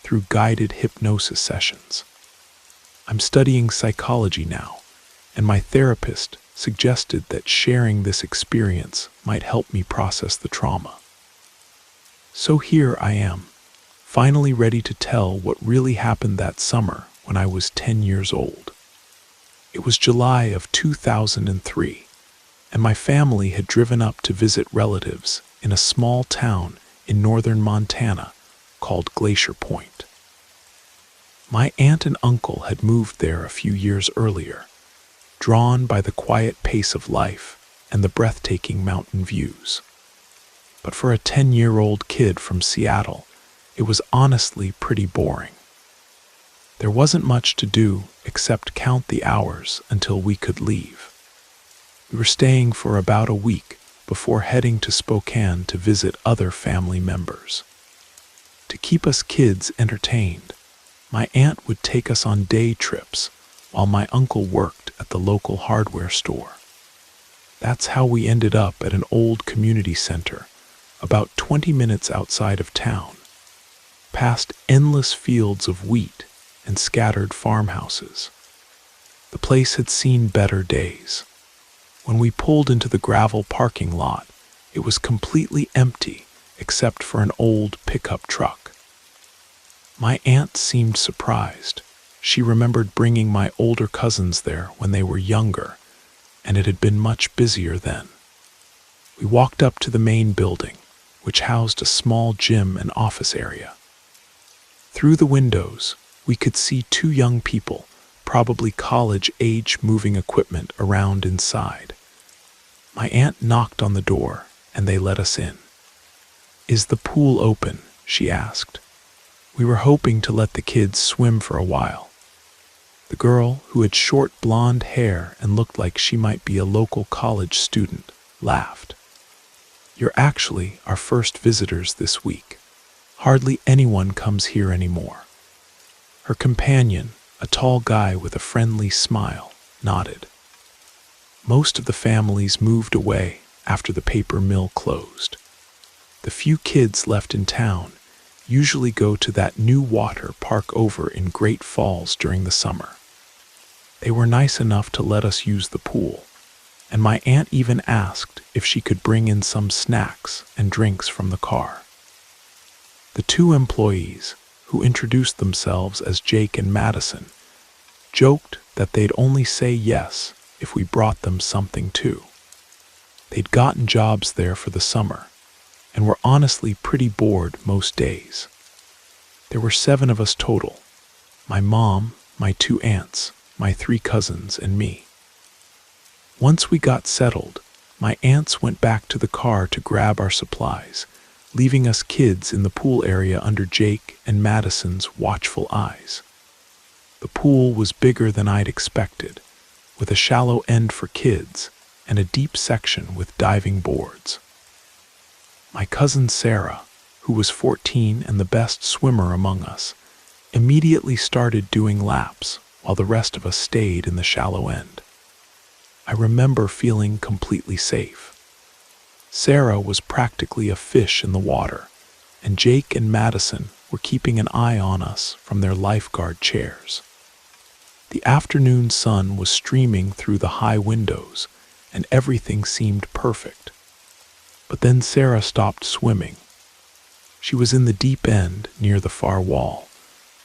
through guided hypnosis sessions. I'm studying psychology now, and my therapist suggested that sharing this experience might help me process the trauma. So here I am, finally ready to tell what really happened that summer when I was 10 years old. It was July of 2003, and my family had driven up to visit relatives in a small town in northern Montana called Glacier Point. My aunt and uncle had moved there a few years earlier, drawn by the quiet pace of life and the breathtaking mountain views. But for a 10-year-old kid from Seattle, it was honestly pretty boring. There wasn't much to do except count the hours until we could leave. We were staying for about a week before heading to Spokane to visit other family members. To keep us kids entertained, my aunt would take us on day trips while my uncle worked at the local hardware store. That's how we ended up at an old community center, about 20 minutes outside of town, past endless fields of wheat and scattered farmhouses. The place had seen better days. When we pulled into the gravel parking lot, it was completely empty except for an old pickup truck. My aunt seemed surprised. She remembered bringing my older cousins there when they were younger, and it had been much busier then. We walked up to the main building, which housed a small gym and office area. Through the windows, we could see two young people, probably college-age, moving equipment around inside. My aunt knocked on the door, and they let us in. "Is the pool open?" she asked. We were hoping to let the kids swim for a while. The girl, who had short blonde hair and looked like she might be a local college student, laughed. "You're actually our first visitors this week. Hardly anyone comes here anymore." Her companion, a tall guy with a friendly smile, nodded. Most of the families moved away after the paper mill closed. The few kids left in town usually go to that new water park over in Great Falls during the summer. They were nice enough to let us use the pool, and my aunt even asked if she could bring in some snacks and drinks from the car. The two employees, who introduced themselves as Jake and Madison, joked that they'd only say yes if we brought them something too. They'd gotten jobs there for the summer, and were honestly pretty bored most days. There were 7 of us total: my mom, my 2 aunts, my 3 cousins, and me. Once we got settled, my aunts went back to the car to grab our supplies, leaving us kids in the pool area under Jake and Madison's watchful eyes. The pool was bigger than I'd expected, with a shallow end for kids and a deep section with diving boards. My cousin Sarah, who was 14 and the best swimmer among us, immediately started doing laps while the rest of us stayed in the shallow end. I remember feeling completely safe. Sarah was practically a fish in the water, and Jake and Madison were keeping an eye on us from their lifeguard chairs. The afternoon sun was streaming through the high windows, and everything seemed perfect. But then Sarah stopped swimming. She was in the deep end near the far wall,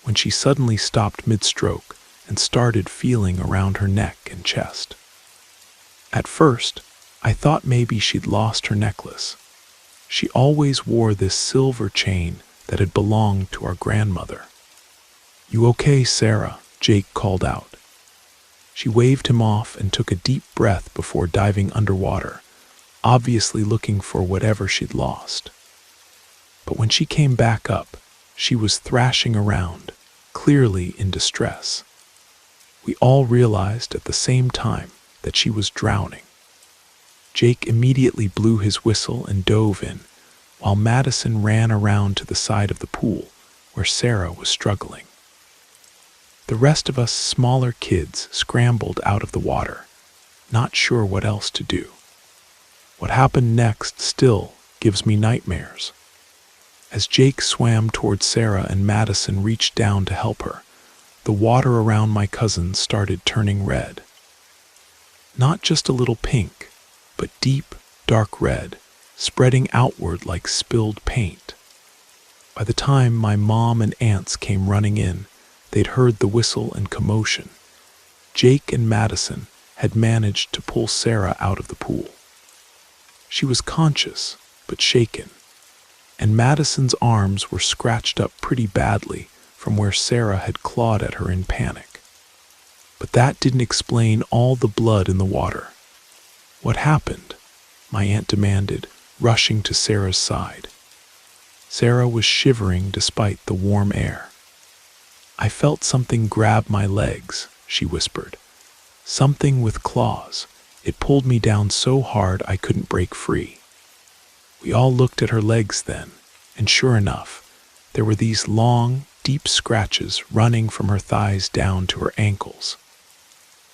when she suddenly stopped mid-stroke and started feeling around her neck and chest. At first, I thought maybe she'd lost her necklace. She always wore this silver chain that had belonged to our grandmother. "You okay, Sarah?" Jake called out. She waved him off and took a deep breath before diving underwater, obviously looking for whatever she'd lost. But when she came back up, she was thrashing around, clearly in distress. We all realized at the same time that she was drowning. Jake immediately blew his whistle and dove in, while Madison ran around to the side of the pool where Sarah was struggling. The rest of us smaller kids scrambled out of the water, not sure what else to do. What happened next still gives me nightmares. As Jake swam toward Sarah and Madison reached down to help her, the water around my cousins started turning red. Not just a little pink, but deep, dark red, spreading outward like spilled paint. By the time my mom and aunts came running in, they'd heard the whistle and commotion. Jake and Madison had managed to pull Sarah out of the pool. She was conscious, but shaken, and Madison's arms were scratched up pretty badly from where Sarah had clawed at her in panic. But that didn't explain all the blood in the water. "What happened?" my aunt demanded, rushing to Sarah's side. Sarah was shivering despite the warm air. "I felt something grab my legs," she whispered. "Something with claws. It pulled me down so hard I couldn't break free." We all looked at her legs then, and sure enough, there were these long, deep scratches running from her thighs down to her ankles.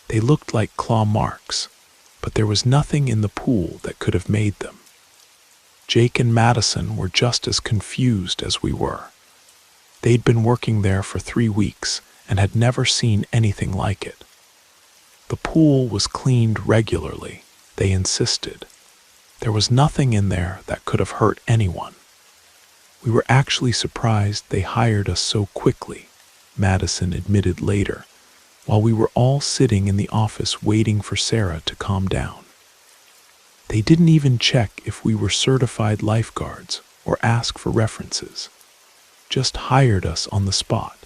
They looked like claw marks, but there was nothing in the pool that could have made them. Jake and Madison were just as confused as we were. They'd been working there for 3 weeks and had never seen anything like it. The pool was cleaned regularly, they insisted. There was nothing in there that could have hurt anyone. We were actually surprised they hired us so quickly, Madison admitted later, while we were all sitting in the office waiting for Sarah to calm down. They didn't even check if we were certified lifeguards or ask for references. Just hired us on the spot.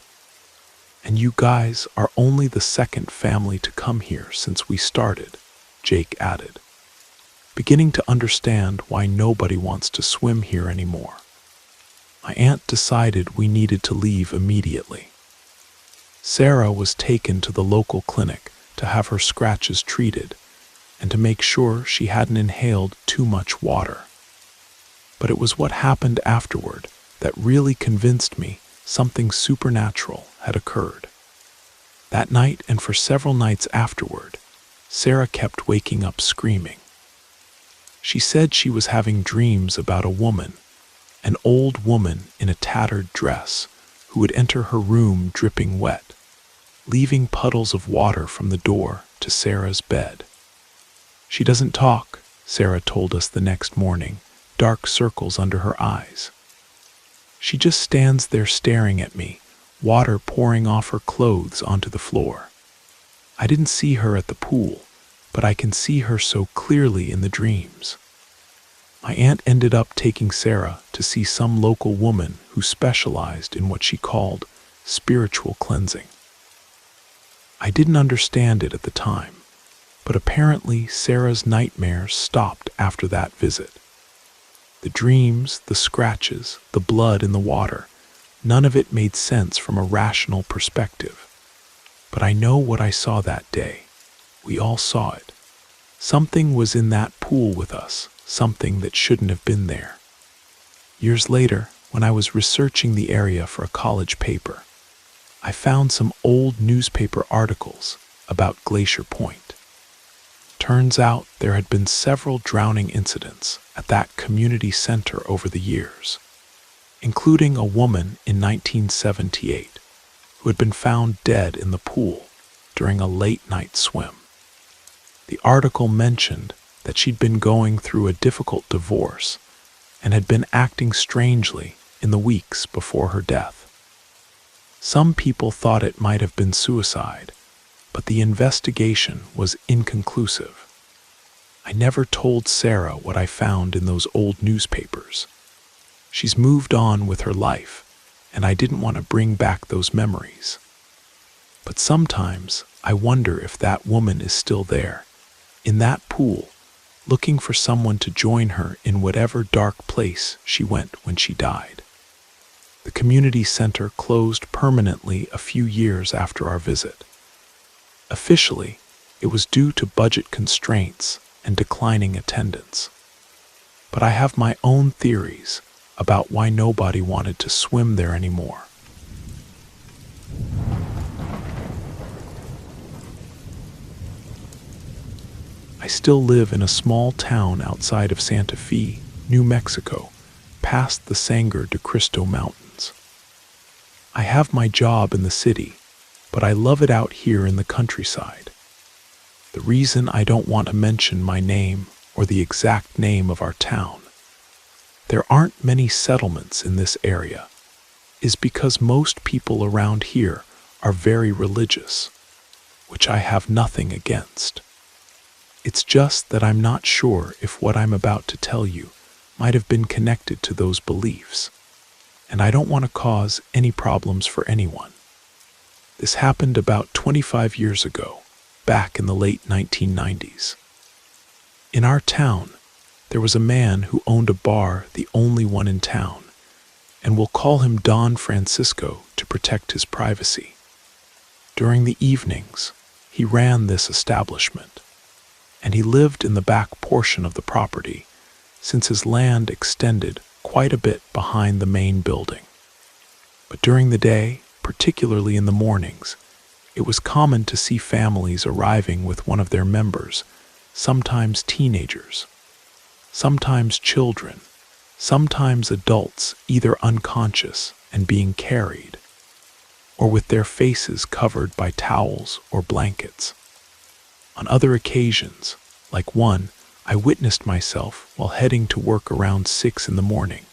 "And you guys are only the second family to come here since we started," Jake added, beginning to understand why nobody wants to swim here anymore. My aunt decided we needed to leave immediately. Sarah was taken to the local clinic to have her scratches treated and to make sure she hadn't inhaled too much water. But it was what happened afterward that really convinced me something supernatural had occurred. That night and for several nights afterward, Sarah kept waking up screaming. She said she was having dreams about a woman, an old woman in a tattered dress, who would enter her room dripping wet, leaving puddles of water from the door to Sarah's bed. "She doesn't talk," Sarah told us the next morning, dark circles under her eyes. "She just stands there staring at me, water pouring off her clothes onto the floor. I didn't see her at the pool, but I can see her so clearly in the dreams." My aunt ended up taking Sarah to see some local woman who specialized in what she called spiritual cleansing. I didn't understand it at the time, but apparently Sarah's nightmares stopped after that visit. The dreams, the scratches, the blood in the water, none of it made sense from a rational perspective. But I know what I saw that day. We all saw it. Something was in that pool with us, something that shouldn't have been there. Years later, when I was researching the area for a college paper, I found some old newspaper articles about Glacier Point. Turns out there had been several drowning incidents at that community center over the years, including a woman in 1978 who had been found dead in the pool during a late-night swim. The article mentioned that she'd been going through a difficult divorce and had been acting strangely in the weeks before her death. Some people thought it might have been suicide, but the investigation was inconclusive. I never told Sarah what I found in those old newspapers. She's moved on with her life, and I didn't want to bring back those memories. But sometimes I wonder if that woman is still there, in that pool, looking for someone to join her in whatever dark place she went when she died. The community center closed permanently a few years after our visit. Officially, it was due to budget constraints and declining attendance. But I have my own theories about why nobody wanted to swim there anymore. I still live in a small town outside of Santa Fe, New Mexico, past the Sangre de Cristo Mountains. I have my job in the city, but I love it out here in the countryside. The reason I don't want to mention my name or the exact name of our town, there aren't many settlements in this area, is because most people around here are very religious, which I have nothing against. It's just that I'm not sure if what I'm about to tell you might have been connected to those beliefs, and I don't want to cause any problems for anyone. This happened about 25 years ago, back in the late 1990s. In our town, there was a man who owned a bar, the only one in town, and we'll call him Don Francisco to protect his privacy. During the evenings, he ran this establishment, and he lived in the back portion of the property, since his land extended quite a bit behind the main building. But during the day, particularly in the mornings, it was common to see families arriving with one of their members, sometimes teenagers, sometimes children, sometimes adults either unconscious and being carried, or with their faces covered by towels or blankets. On other occasions, like one, I witnessed myself while heading to work around 6 in the morning.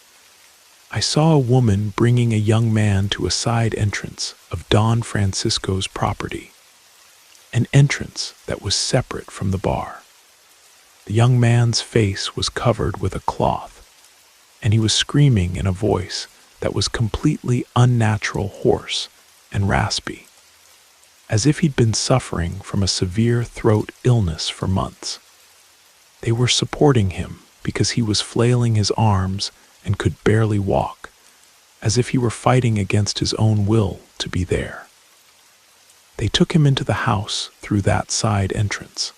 I saw a woman bringing a young man to a side entrance of Don Francisco's property, an entrance that was separate from the bar. The young man's face was covered with a cloth, and he was screaming in a voice that was completely unnatural, hoarse and raspy, as if he'd been suffering from a severe throat illness for months. They were supporting him because he was flailing his arms and could barely walk, as if he were fighting against his own will to be there. They took him into the house through that side entrance.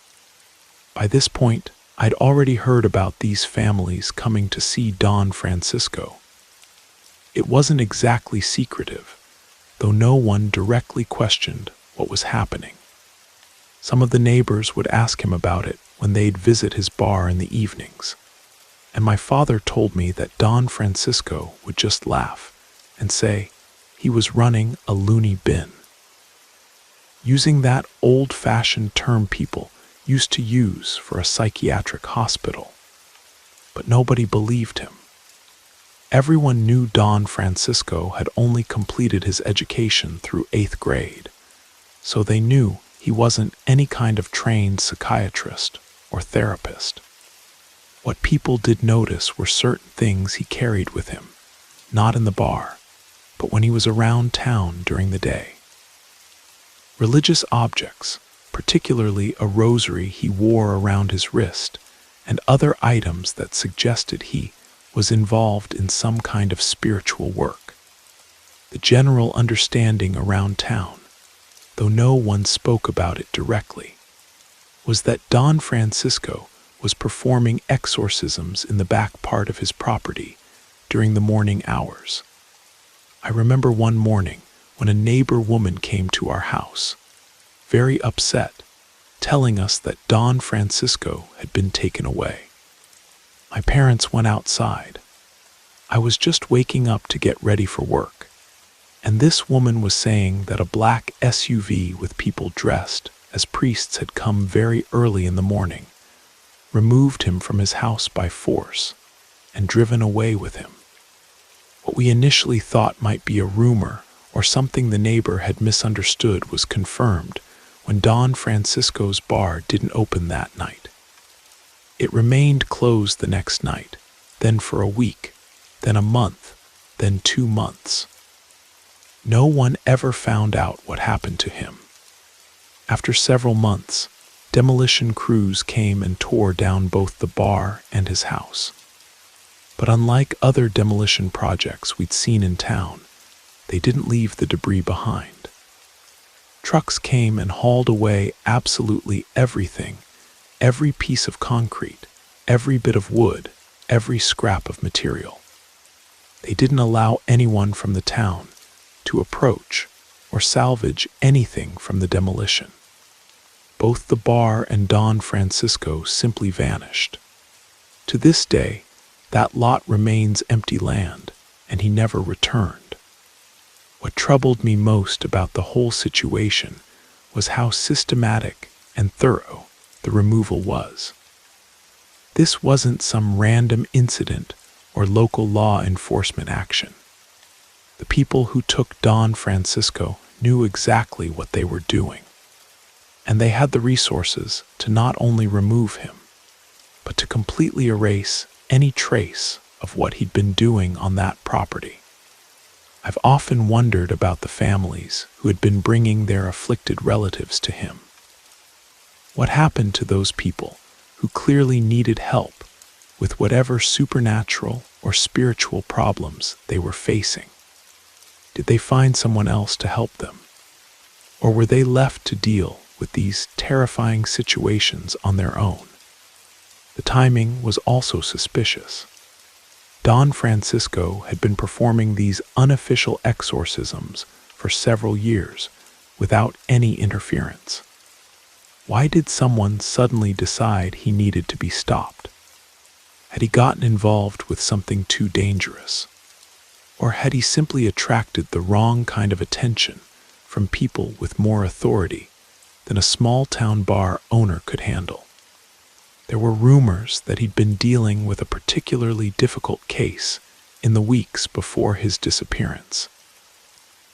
By this point, I'd already heard about these families coming to see Don Francisco. It wasn't exactly secretive, though no one directly questioned what was happening. Some of the neighbors would ask him about it when they'd visit his bar in the evenings, and my father told me that Don Francisco would just laugh and say he was running a loony bin, using that old-fashioned term people used to use for a psychiatric hospital. But nobody believed him. Everyone knew Don Francisco had only completed his education through 8th grade, so they knew he wasn't any kind of trained psychiatrist or therapist. What people did notice were certain things he carried with him, not in the bar, but when he was around town during the day. Religious objects, particularly a rosary he wore around his wrist, and other items that suggested he was involved in some kind of spiritual work. The general understanding around town, though no one spoke about it directly, was that Don Francisco was performing exorcisms in the back part of his property during the morning hours. I remember one morning when a neighbor woman came to our house, very upset, telling us that Don Francisco had been taken away. My parents went outside. I was just waking up to get ready for work, and this woman was saying that a black SUV with people dressed as priests had come very early in the morning, removed him from his house by force, and driven away with him. What we initially thought might be a rumor or something the neighbor had misunderstood was confirmed when Don Francisco's bar didn't open that night. It remained closed the next night, then for a week, then a month, then 2 months. No one ever found out what happened to him. After several months, demolition crews came and tore down both the bar and his house. But unlike other demolition projects we'd seen in town, they didn't leave the debris behind. Trucks came and hauled away absolutely everything, every piece of concrete, every bit of wood, every scrap of material. They didn't allow anyone from the town to approach or salvage anything from the demolition. Both the bar and Don Francisco simply vanished. To this day, that lot remains empty land, and he never returned. What troubled me most about the whole situation was how systematic and thorough the removal was. This wasn't some random incident or local law enforcement action. The people who took Don Francisco knew exactly what they were doing, and they had the resources to not only remove him, but to completely erase any trace of what he'd been doing on that property. I've often wondered about the families who had been bringing their afflicted relatives to him. What happened to those people who clearly needed help with whatever supernatural or spiritual problems they were facing? Did they find someone else to help them? Or were they left to deal with these terrifying situations on their own? The timing was also suspicious. Don Francisco had been performing these unofficial exorcisms for several years without any interference. Why did someone suddenly decide he needed to be stopped? Had he gotten involved with something too dangerous? Or had he simply attracted the wrong kind of attention from people with more authority than a small-town bar owner could handle? There were rumors that he'd been dealing with a particularly difficult case in the weeks before his disappearance.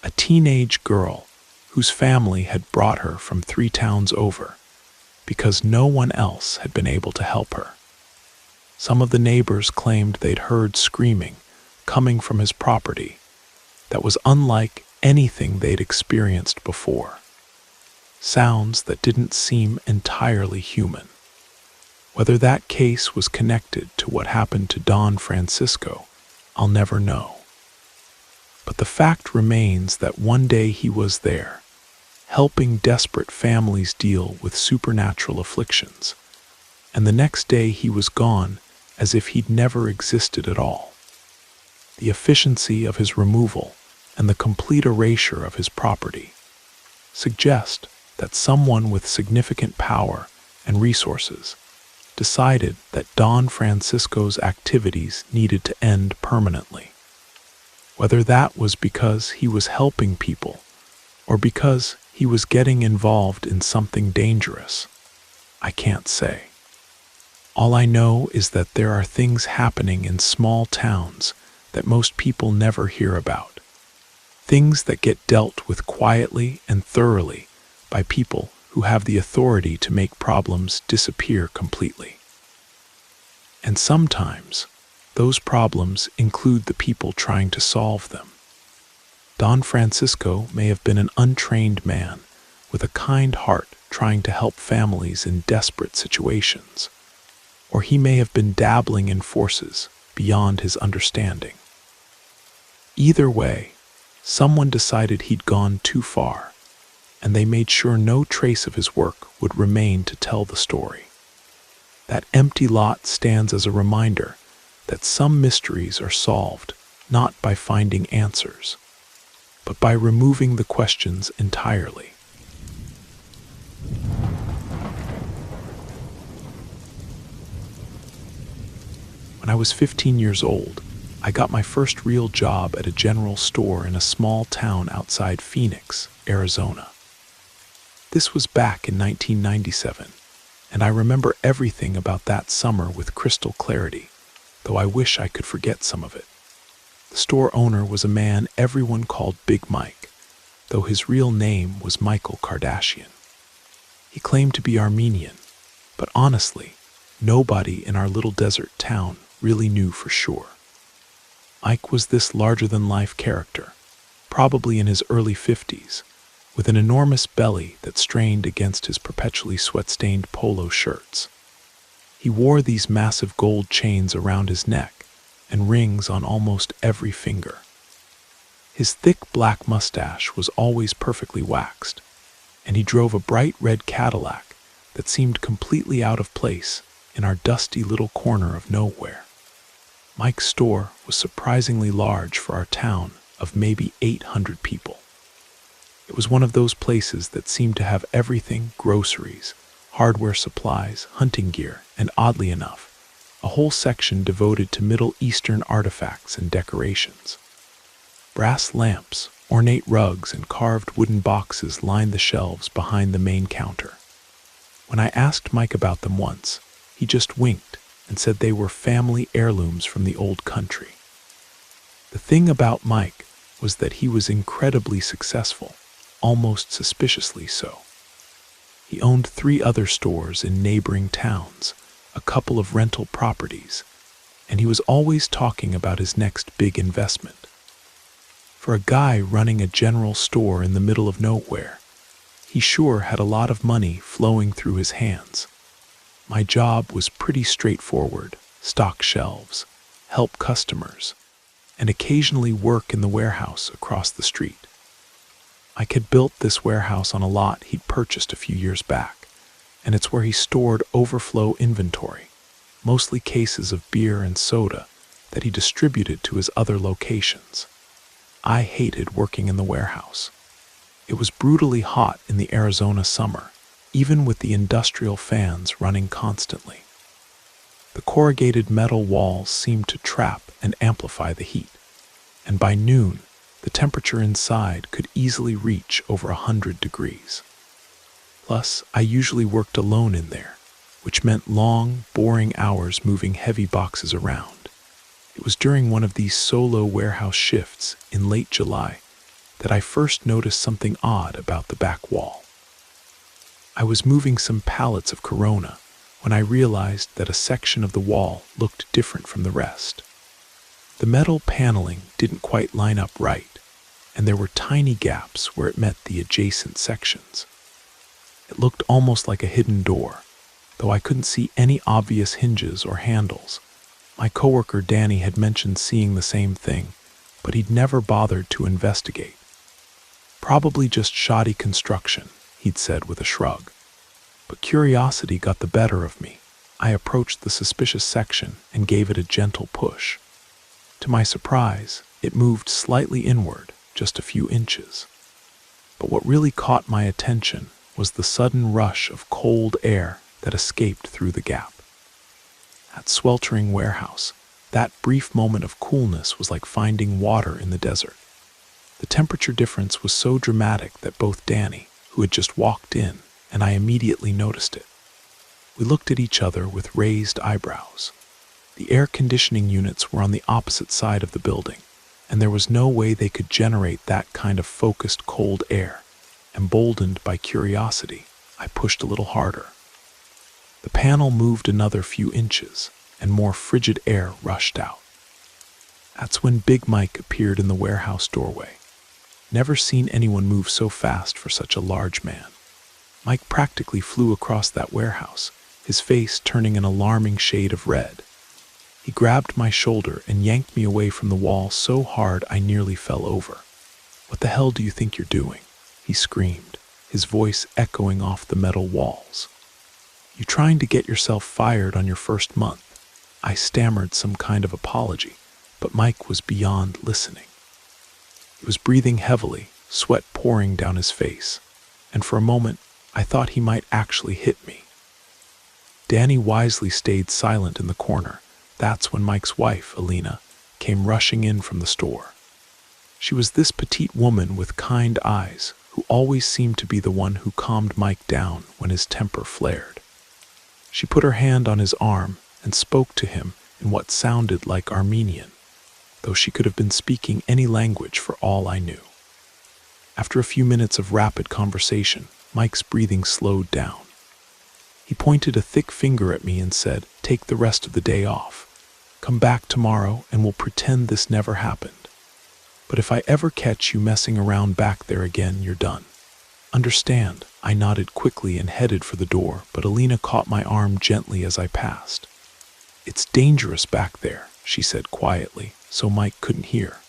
A teenage girl whose family had brought her from 3 towns over because no one else had been able to help her. Some of the neighbors claimed they'd heard screaming coming from his property that was unlike anything they'd experienced before. Sounds that didn't seem entirely human. Whether that case was connected to what happened to Don Francisco, I'll never know. But the fact remains that one day he was there, helping desperate families deal with supernatural afflictions, and the next day he was gone as if he'd never existed at all. The efficiency of his removal and the complete erasure of his property suggest that someone with significant power and resources decided that Don Francisco's activities needed to end permanently. Whether that was because he was helping people or because he was getting involved in something dangerous, I can't say. All I know is that there are things happening in small towns that most people never hear about. Things that get dealt with quietly and thoroughly by people who have the authority to make problems disappear completely. And sometimes, those problems include the people trying to solve them. Don Francisco may have been an untrained man with a kind heart trying to help families in desperate situations, or he may have been dabbling in forces beyond his understanding. Either way, someone decided he'd gone too far, and they made sure no trace of his work would remain to tell the story. That empty lot stands as a reminder that some mysteries are solved not by finding answers, but by removing the questions entirely. When I was 15 years old, I got my first real job at a general store in a small town outside Phoenix, Arizona. This was back in 1997, and I remember everything about that summer with crystal clarity, though I wish I could forget some of it. The store owner was a man everyone called Big Mike, though his real name was Michael Kardashian. He claimed to be Armenian, but honestly, nobody in our little desert town really knew for sure. Mike was this larger-than-life character, probably in his early 50s, with an enormous belly that strained against his perpetually sweat-stained polo shirts. He wore these massive gold chains around his neck and rings on almost every finger. His thick black mustache was always perfectly waxed, and he drove a bright red Cadillac that seemed completely out of place in our dusty little corner of nowhere. Mike's store was surprisingly large for our town of maybe 800 people. It was one of those places that seemed to have everything: groceries, hardware supplies, hunting gear, and oddly enough, a whole section devoted to Middle Eastern artifacts and decorations. Brass lamps, ornate rugs, and carved wooden boxes lined the shelves behind the main counter. When I asked Mike about them once, he just winked and said they were family heirlooms from the old country. The thing about Mike was that he was incredibly successful, almost suspiciously so. He owned 3 other stores in neighboring towns, a couple of rental properties, and he was always talking about his next big investment. For a guy running a general store in the middle of nowhere, he sure had a lot of money flowing through his hands. My job was pretty straightforward: stock shelves, help customers, and occasionally work in the warehouse across the street. Mike had built this warehouse on a lot he'd purchased a few years back, and it's where he stored overflow inventory, mostly cases of beer and soda that he distributed to his other locations. I hated working in the warehouse. It was brutally hot in the Arizona summer, even with the industrial fans running constantly. The corrugated metal walls seemed to trap and amplify the heat, and by noon, the temperature inside could easily reach over 100 degrees. Plus, I usually worked alone in there, which meant long, boring hours moving heavy boxes around. It was during one of these solo warehouse shifts in late July that I first noticed something odd about the back wall. I was moving some pallets of Corona when I realized that a section of the wall looked different from the rest. The metal paneling didn't quite line up right, and there were tiny gaps where it met the adjacent sections. It looked almost like a hidden door, though I couldn't see any obvious hinges or handles. My coworker Danny had mentioned seeing the same thing, but he'd never bothered to investigate. Probably just shoddy construction, he'd said with a shrug. But curiosity got the better of me. I approached the suspicious section and gave it a gentle push. To my surprise, it moved slightly inward, just a few inches. But what really caught my attention was the sudden rush of cold air that escaped through the gap. That sweltering warehouse, that brief moment of coolness was like finding water in the desert. The temperature difference was so dramatic that both Danny, who had just walked in, and I immediately noticed it. We looked at each other with raised eyebrows. The air conditioning units were on the opposite side of the building, and there was no way they could generate that kind of focused cold air. Emboldened by curiosity, I pushed a little harder. The panel moved another few inches, and more frigid air rushed out. That's when Big Mike appeared in the warehouse doorway. Never seen anyone move so fast for such a large man. Mike practically flew across that warehouse, his face turning an alarming shade of red. He grabbed my shoulder and yanked me away from the wall so hard I nearly fell over. "What the hell do you think you're doing?" he screamed, his voice echoing off the metal walls. "You trying to get yourself fired on your first month?" I stammered some kind of apology, but Mike was beyond listening. He was breathing heavily, sweat pouring down his face, and for a moment I thought he might actually hit me. Danny wisely stayed silent in the corner. That's when Mike's wife, Alina, came rushing in from the store. She was this petite woman with kind eyes who always seemed to be the one who calmed Mike down when his temper flared. She put her hand on his arm and spoke to him in what sounded like Armenian, though she could have been speaking any language for all I knew. After a few minutes of rapid conversation, Mike's breathing slowed down. He pointed a thick finger at me and said, "Take the rest of the day off. Come back tomorrow and we'll pretend this never happened. But if I ever catch you messing around back there again, you're done. Understand?" I nodded quickly and headed for the door, but Alina caught my arm gently as I passed. "It's dangerous back there," she said quietly, so Mike couldn't hear.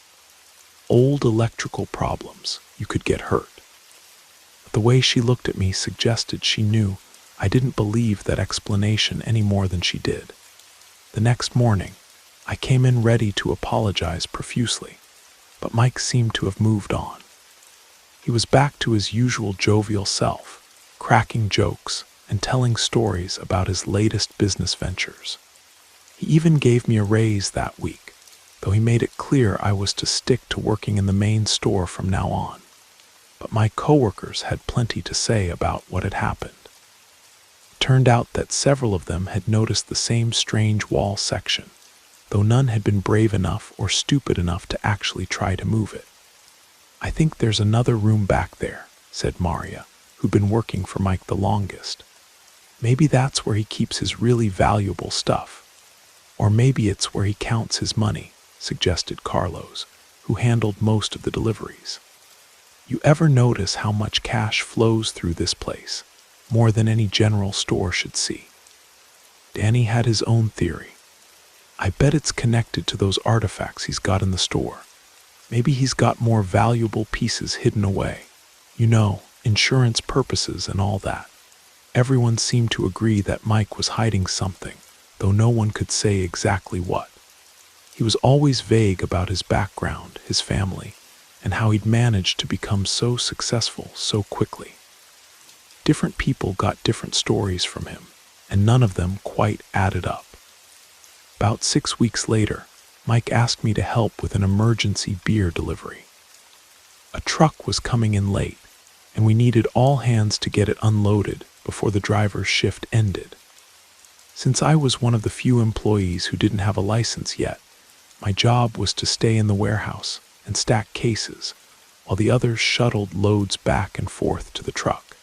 "Old electrical problems. You could get hurt." But the way she looked at me suggested she knew I didn't believe that explanation any more than she did. The next morning, I came in ready to apologize profusely, but Mike seemed to have moved on. He was back to his usual jovial self, cracking jokes and telling stories about his latest business ventures. He even gave me a raise that week, though he made it clear I was to stick to working in the main store from now on. But my coworkers had plenty to say about what had happened. It turned out that several of them had noticed the same strange wall section, though none had been brave enough or stupid enough to actually try to move it. "I think there's another room back there," said Maria, who'd been working for Mike the longest. "Maybe that's where he keeps his really valuable stuff. Or maybe it's where he counts his money," suggested Carlos, who handled most of the deliveries. "You ever notice how much cash flows through this place? More than any general store should see." Danny had his own theory. I bet it's connected to those artifacts he's got in the store. Maybe he's got more valuable pieces hidden away. You know, insurance purposes and all that. Everyone seemed to agree that Mike was hiding something, though no one could say exactly what. He was always vague about his background, his family, and how he'd managed to become so successful so quickly. Different people got different stories from him, and none of them quite added up. About 6 weeks later, Mike asked me to help with an emergency beer delivery. A truck was coming in late, and we needed all hands to get it unloaded before the driver's shift ended. Since I was one of the few employees who didn't have a license yet, my job was to stay in the warehouse and stack cases, while the others shuttled loads back and forth to the truck.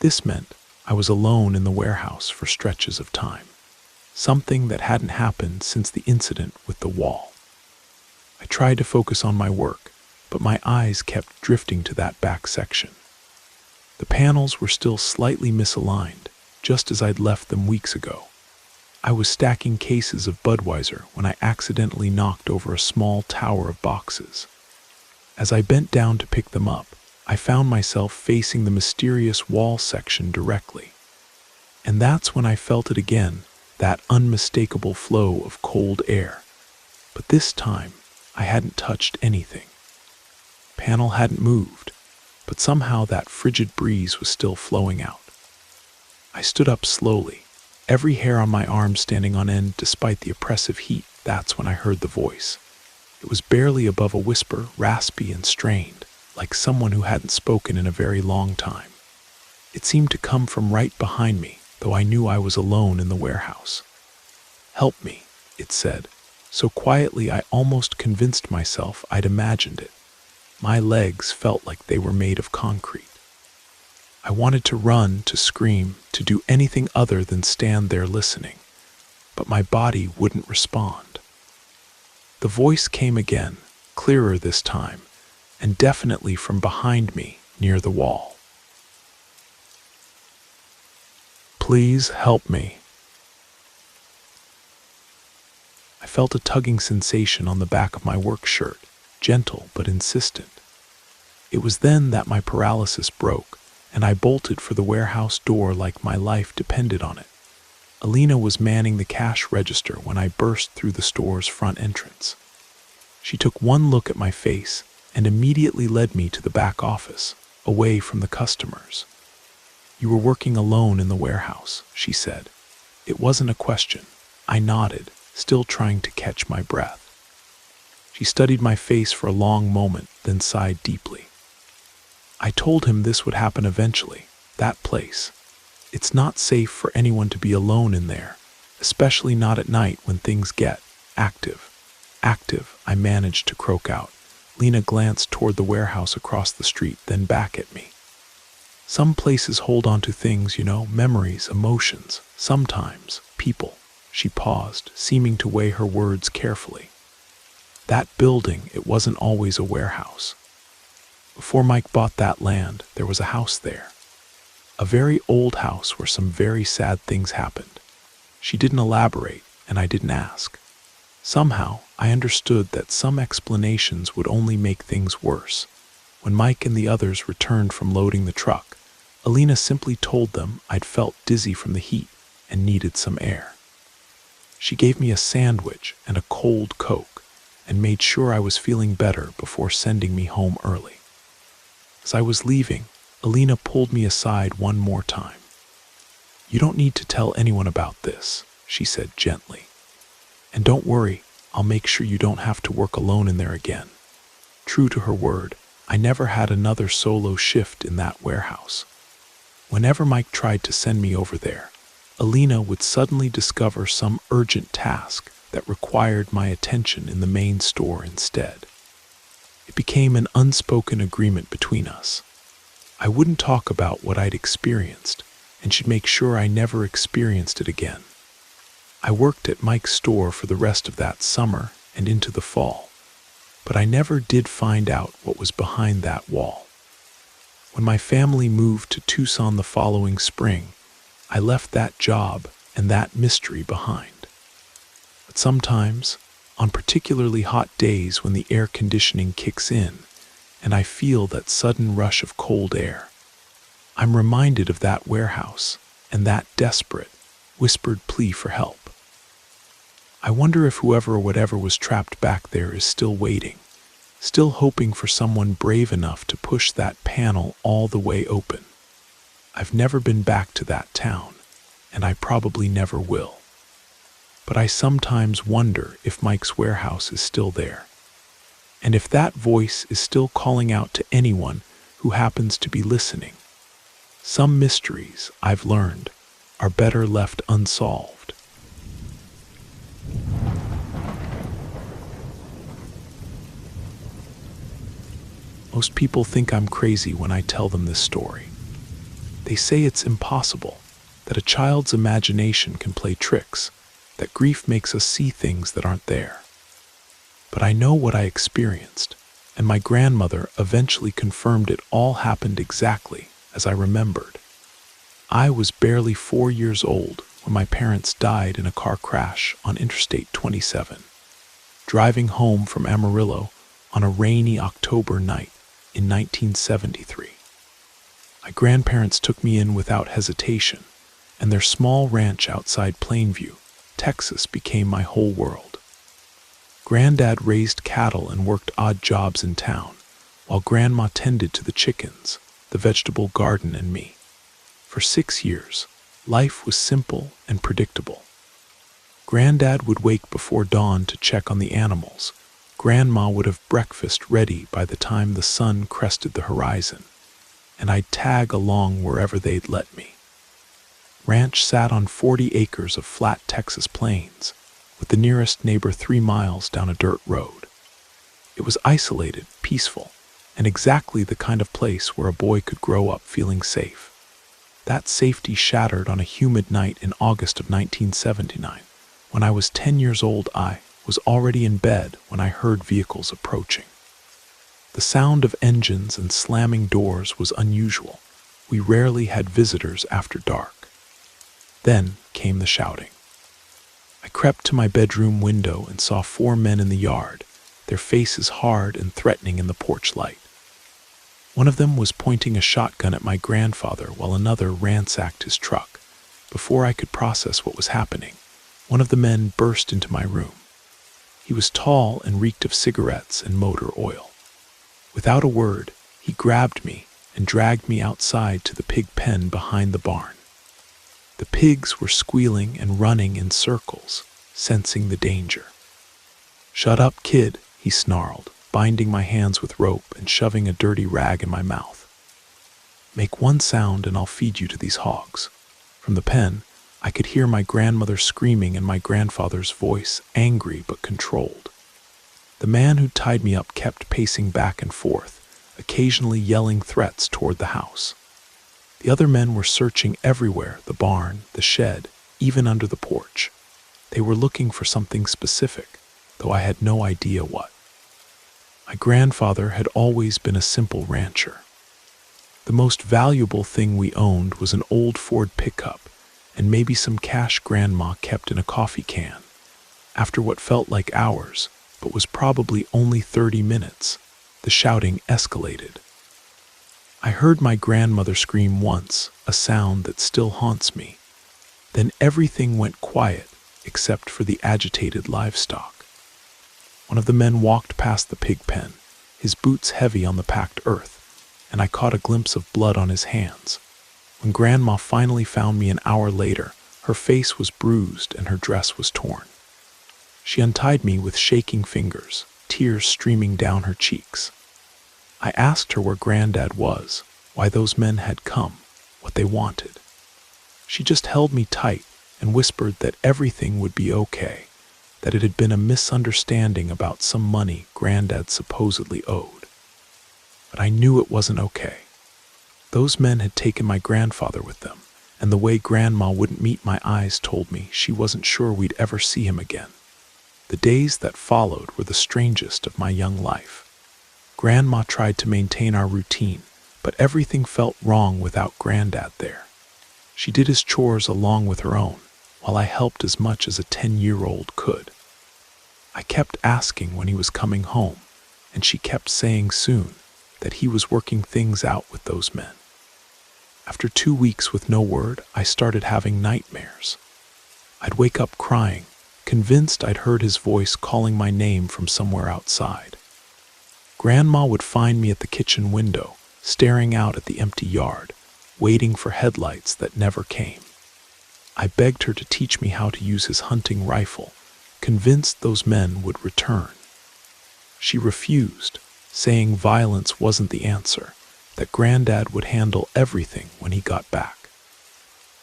This meant I was alone in the warehouse for stretches of time, something that hadn't happened since the incident with the wall. I tried to focus on my work, but my eyes kept drifting to that back section. The panels were still slightly misaligned, just as I'd left them weeks ago. I was stacking cases of Budweiser when I accidentally knocked over a small tower of boxes. As I bent down to pick them up, I found myself facing the mysterious wall section directly. And that's when I felt it again, that unmistakable flow of cold air. But this time, I hadn't touched anything. Panel hadn't moved, but somehow that frigid breeze was still flowing out. I stood up slowly, every hair on my arm standing on end despite the oppressive heat. That's when I heard the voice. It was barely above a whisper, raspy and strained, like someone who hadn't spoken in a very long time. It seemed to come from right behind me, though I knew I was alone in the warehouse. "Help me," it said, so quietly I almost convinced myself I'd imagined it. My legs felt like they were made of concrete. I wanted to run, to scream, to do anything other than stand there listening, but my body wouldn't respond. The voice came again, clearer this time, and definitely from behind me, near the wall. "Please help me." I felt a tugging sensation on the back of my work shirt, gentle but insistent. It was then that my paralysis broke, and I bolted for the warehouse door like my life depended on it. Alina was manning the cash register when I burst through the store's front entrance. She took one look at my face and immediately led me to the back office, away from the customers. "You were working alone in the warehouse," she said. It wasn't a question. I nodded, still trying to catch my breath. She studied my face for a long moment, then sighed deeply. I told him this would happen eventually, that place. It's not safe for anyone to be alone in there, especially not at night when things get active. Active, I managed to croak out. Lena glanced toward the warehouse across the street, then back at me. "Some places hold on to things, memories, emotions, sometimes people." She paused, seeming to weigh her words carefully. "That building, it wasn't always a warehouse. Before Mike bought that land, there was a house there. A very old house where some very sad things happened. She didn't elaborate, and I didn't ask. Somehow, I understood that some explanations would only make things worse. When Mike and the others returned from loading the truck, Alina simply told them I'd felt dizzy from the heat and needed some air. She gave me a sandwich and a cold Coke and made sure I was feeling better before sending me home early. As I was leaving, Alina pulled me aside one more time. "You don't need to tell anyone about this," she said gently. "And don't worry, I'll make sure you don't have to work alone in there again." True to her word, I never had another solo shift in that warehouse. Whenever Mike tried to send me over there, Alina would suddenly discover some urgent task that required my attention in the main store instead. It became an unspoken agreement between us. I wouldn't talk about what I'd experienced, and she'd make sure I never experienced it again. I worked at Mike's store for the rest of that summer and into the fall, but I never did find out what was behind that wall. When my family moved to Tucson the following spring, I left that job and that mystery behind. But sometimes, on particularly hot days when the air conditioning kicks in, and I feel that sudden rush of cold air, I'm reminded of that warehouse and that desperate, whispered plea for help. I wonder if whoever or whatever was trapped back there is still waiting, still hoping for someone brave enough to push that panel all the way open. I've never been back to that town, and I probably never will. But I sometimes wonder if Mike's warehouse is still there, and if that voice is still calling out to anyone who happens to be listening. Some mysteries, I've learned, are better left unsolved. Most people think I'm crazy when I tell them this story. They say it's impossible, that a child's imagination can play tricks, that grief makes us see things that aren't there. But I know what I experienced, and my grandmother eventually confirmed it all happened exactly as I remembered. I was barely 4 years old when my parents died in a car crash on Interstate 27, driving home from Amarillo on a rainy October night in 1973. My grandparents took me in without hesitation, and their small ranch outside Plainview, Texas, became my whole world. Granddad raised cattle and worked odd jobs in town, while Grandma tended to the chickens, the vegetable garden, and me. For 6 years, life was simple and predictable. Granddad would wake before dawn to check on the animals. Grandma would have breakfast ready by the time the sun crested the horizon, and I'd tag along wherever they'd let me. Ranch sat on 40 acres of flat Texas plains, with the nearest neighbor 3 miles down a dirt road. It was isolated, peaceful, and exactly the kind of place where a boy could grow up feeling safe. That safety shattered on a humid night in August of 1979. When I was 10 years old, I was already in bed when I heard vehicles approaching. The sound of engines and slamming doors was unusual. We rarely had visitors after dark. Then came the shouting. I crept to my bedroom window and saw 4 men in the yard, their faces hard and threatening in the porch light. One of them was pointing a shotgun at my grandfather while another ransacked his truck. Before I could process what was happening, one of the men burst into my room. He was tall and reeked of cigarettes and motor oil. Without a word, he grabbed me and dragged me outside to the pig pen behind the barn. The pigs were squealing and running in circles, sensing the danger. "Shut up, kid," he snarled, binding my hands with rope and shoving a dirty rag in my mouth. "Make one sound and I'll feed you to these hogs." From the pen, I could hear my grandmother screaming and my grandfather's voice, angry but controlled. The man who tied me up kept pacing back and forth, occasionally yelling threats toward the house. The other men were searching everywhere, the barn, the shed, even under the porch. They were looking for something specific, though I had no idea what. My grandfather had always been a simple rancher. The most valuable thing we owned was an old Ford pickup and maybe some cash Grandma kept in a coffee can. After what felt like hours, but was probably only 30 minutes, the shouting escalated. I heard my grandmother scream once, a sound that still haunts me. Then everything went quiet except for the agitated livestock. One of the men walked past the pig pen, his boots heavy on the packed earth, and I caught a glimpse of blood on his hands. When Grandma finally found me an hour later, her face was bruised and her dress was torn. She untied me with shaking fingers, tears streaming down her cheeks. I asked her where Granddad was, why those men had come, what they wanted. She just held me tight and whispered that everything would be okay, that it had been a misunderstanding about some money Granddad supposedly owed. But I knew it wasn't okay. Those men had taken my grandfather with them, and the way Grandma wouldn't meet my eyes told me she wasn't sure we'd ever see him again. The days that followed were the strangest of my young life. Grandma tried to maintain our routine, but everything felt wrong without Granddad there. She did his chores along with her own, while I helped as much as a 10-year-old could. I kept asking when he was coming home, and she kept saying soon, that he was working things out with those men. After 2 weeks with no word, I started having nightmares. I'd wake up crying, convinced I'd heard his voice calling my name from somewhere outside. Grandma would find me at the kitchen window, staring out at the empty yard, waiting for headlights that never came. I begged her to teach me how to use his hunting rifle, convinced those men would return. She refused, saying violence wasn't the answer, that Granddad would handle everything when he got back.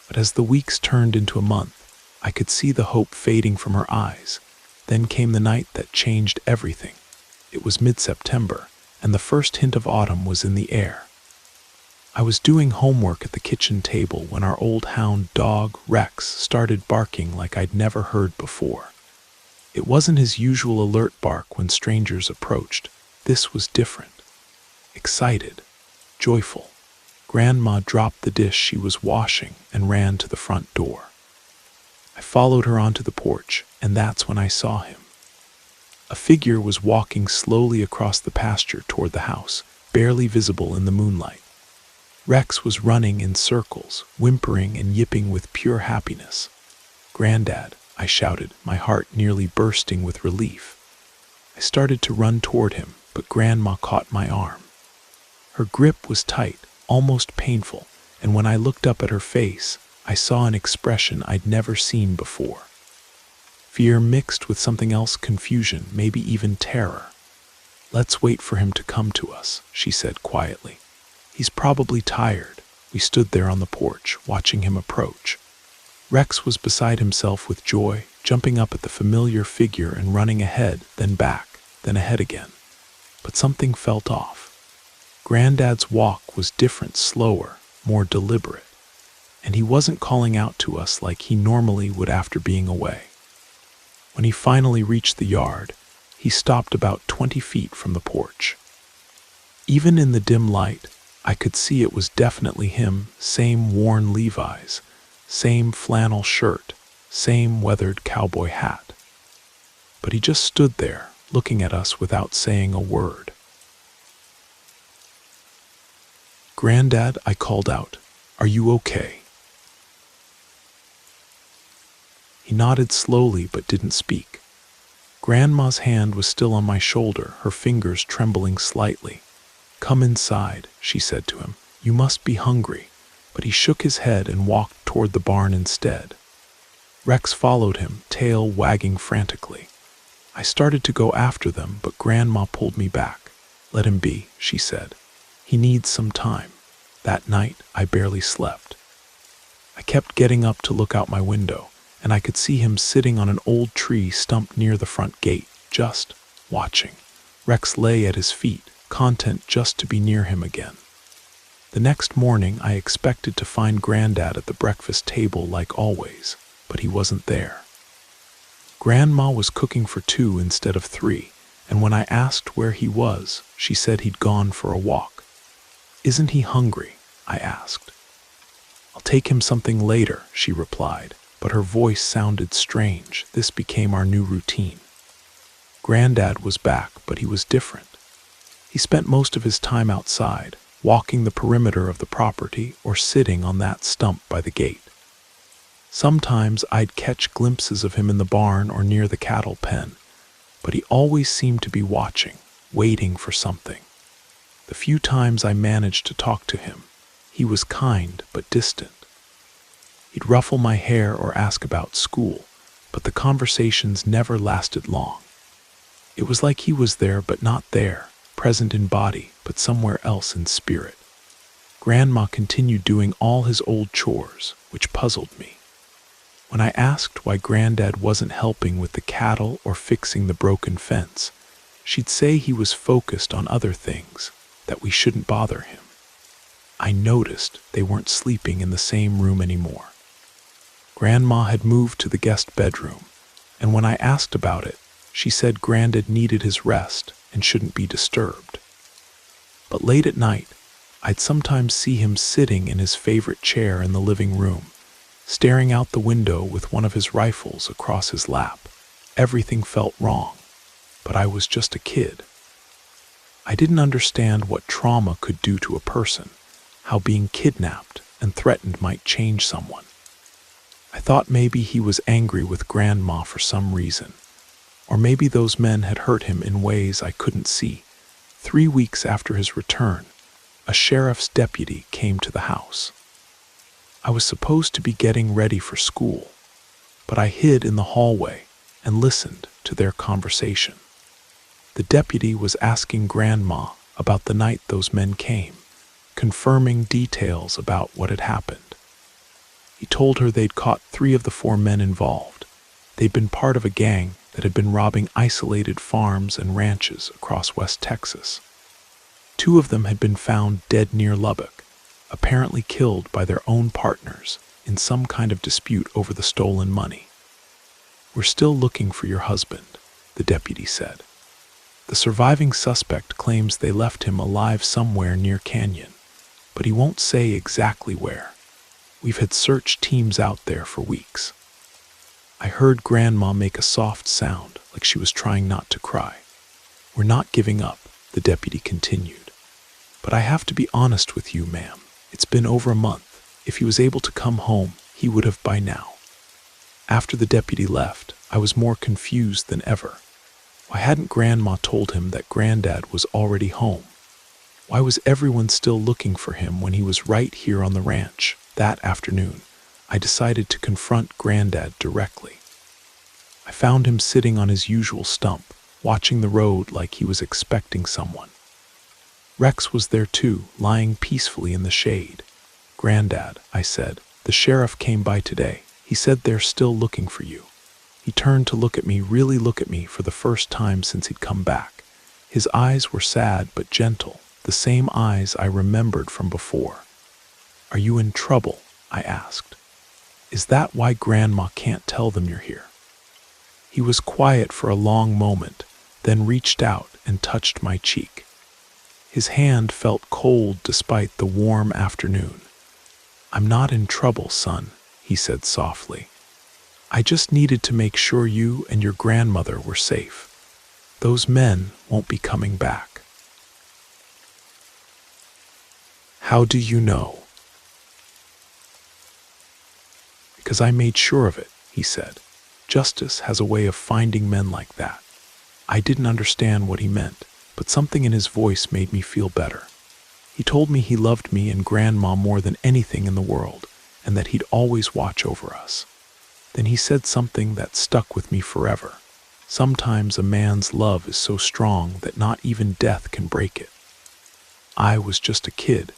But as the weeks turned into a month, I could see the hope fading from her eyes. Then came the night that changed everything. It was mid-September, and the first hint of autumn was in the air. I was doing homework at the kitchen table when our old hound dog, Rex, started barking like I'd never heard before. It wasn't his usual alert bark when strangers approached. This was different. Excited, joyful. Grandma dropped the dish she was washing and ran to the front door. I followed her onto the porch, and that's when I saw him. A figure was walking slowly across the pasture toward the house, barely visible in the moonlight. Rex was running in circles, whimpering and yipping with pure happiness. "Granddad," I shouted, my heart nearly bursting with relief. I started to run toward him, but Grandma caught my arm. Her grip was tight, almost painful, and when I looked up at her face, I saw an expression I'd never seen before. Fear mixed with something else, confusion, maybe even terror. "Let's wait for him to come to us," she said quietly. "He's probably tired." We stood there on the porch, watching him approach. Rex was beside himself with joy, jumping up at the familiar figure and running ahead, then back, then ahead again. But something felt off. Granddad's walk was different, slower, more deliberate. And he wasn't calling out to us like he normally would after being away. When he finally reached the yard, he stopped about 20 feet from the porch. Even in the dim light, I could see it was definitely him, same worn Levi's, same flannel shirt, same weathered cowboy hat. But he just stood there, looking at us without saying a word. "Granddad," I called out, "are you okay?" He nodded slowly but didn't speak. Grandma's hand was still on my shoulder, her fingers trembling slightly. "Come inside," she said to him. "You must be hungry." But he shook his head and walked toward the barn instead. Rex followed him, tail wagging frantically. I started to go after them, but Grandma pulled me back. "Let him be," she said. "He needs some time." That night, I barely slept. I kept getting up to look out my window, and I could see him sitting on an old tree stump near the front gate, just watching. Rex lay at his feet, content just to be near him again. The next morning, I expected to find Granddad at the breakfast table like always, but he wasn't there. Grandma was cooking for 2 instead of 3, and when I asked where he was, she said he'd gone for a walk. "Isn't he hungry?" I asked. "I'll take him something later," she replied, but her voice sounded strange. This became our new routine. Granddad was back, but he was different. He spent most of his time outside, walking the perimeter of the property or sitting on that stump by the gate. Sometimes I'd catch glimpses of him in the barn or near the cattle pen, but he always seemed to be watching, waiting for something. The few times I managed to talk to him, he was kind but distant. He'd ruffle my hair or ask about school, but the conversations never lasted long. It was like he was there but not there, present in body but somewhere else in spirit. Grandma continued doing all his old chores, which puzzled me. When I asked why Granddad wasn't helping with the cattle or fixing the broken fence, she'd say he was focused on other things, that we shouldn't bother him. I noticed they weren't sleeping in the same room anymore. Grandma had moved to the guest bedroom, and when I asked about it, she said Granddad needed his rest and shouldn't be disturbed. But late at night, I'd sometimes see him sitting in his favorite chair in the living room, staring out the window with one of his rifles across his lap. Everything felt wrong. but I was just a kid. I didn't understand what trauma could do to a person, how being kidnapped and threatened might change someone. I thought maybe he was angry with Grandma for some reason, or maybe those men had hurt him in ways I couldn't see. 3 weeks after his return, a sheriff's deputy came to the house. I was supposed to be getting ready for school, but I hid in the hallway and listened to their conversation. The deputy was asking Grandma about the night those men came, confirming details about what had happened. He told her they'd caught 3 of the 4 men involved. They'd been part of a gang that had been robbing isolated farms and ranches across West Texas. 2 of them had been found dead near Lubbock, apparently killed by their own partners in some kind of dispute over the stolen money. "We're still looking for your husband," the deputy said. "The surviving suspect claims they left him alive somewhere near Canyon, but he won't say exactly where. We've had search teams out there for weeks." I heard Grandma make a soft sound like she was trying not to cry. "We're not giving up," the deputy continued. "But I have to be honest with you, ma'am. It's been over a month. If he was able to come home, he would have by now." After the deputy left, I was more confused than ever. Why hadn't Grandma told him that Granddad was already home? Why was everyone still looking for him when he was right here on the ranch? That afternoon, I decided to confront Granddad directly. I found him sitting on his usual stump, watching the road like he was expecting someone. Rex was there too, lying peacefully in the shade. "Granddad," I said, "the sheriff came by today. He said they're still looking for you." He turned to look at me, really look at me for the first time since he'd come back. His eyes were sad but gentle, the same eyes I remembered from before. "Are you in trouble?" I asked. "Is that why Grandma can't tell them you're here?" He was quiet for a long moment, then reached out and touched my cheek. His hand felt cold despite the warm afternoon. "I'm not in trouble, son," he said softly. "I just needed to make sure you and your grandmother were safe. Those men won't be coming back." "How do you know?" "Because I made sure of it," he said. "Justice has a way of finding men like that." I didn't understand what he meant, but something in his voice made me feel better. He told me he loved me and Grandma more than anything in the world, and that he'd always watch over us. Then he said something that stuck with me forever. Sometimes a man's love is so strong that not even death can break it. I was just a kid.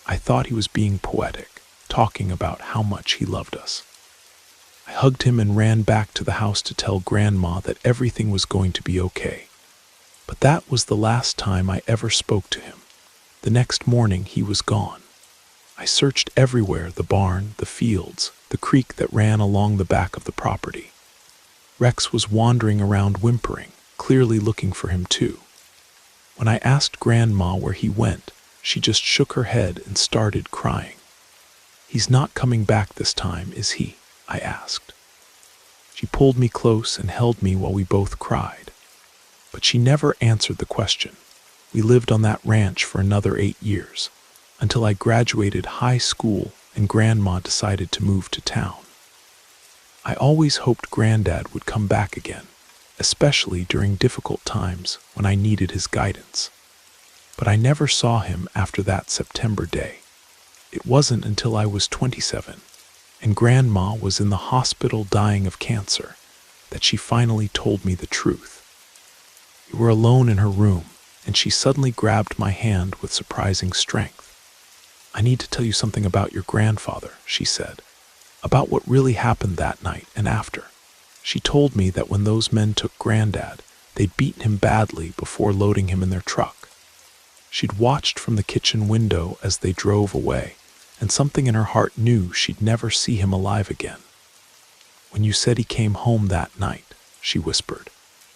I thought he was being poetic, talking about how much he loved us. I hugged him and ran back to the house to tell Grandma that everything was going to be okay. But that was the last time I ever spoke to him. The next morning he was gone. I searched everywhere, the barn, the fields, the creek that ran along the back of the property. Rex was wandering around whimpering, clearly looking for him too. When I asked Grandma where he went, she just shook her head and started crying. "He's not coming back this time, is he?" I asked. She pulled me close and held me while we both cried. But she never answered the question. We lived on that ranch for another 8 years, until I graduated high school and Grandma decided to move to town. I always hoped Granddad would come back again, especially during difficult times when I needed his guidance. But I never saw him after that September day. It wasn't until I was 27 and Grandma was in the hospital dying of cancer that she finally told me the truth. We were alone in her room, and she suddenly grabbed my hand with surprising strength. "I need to tell you something about your grandfather," she said, "about what really happened that night and after." She told me that when those men took Granddad, they'd beaten him badly before loading him in their truck. She'd watched from the kitchen window as they drove away, and something in her heart knew she'd never see him alive again. "When you said he came home that night," she whispered,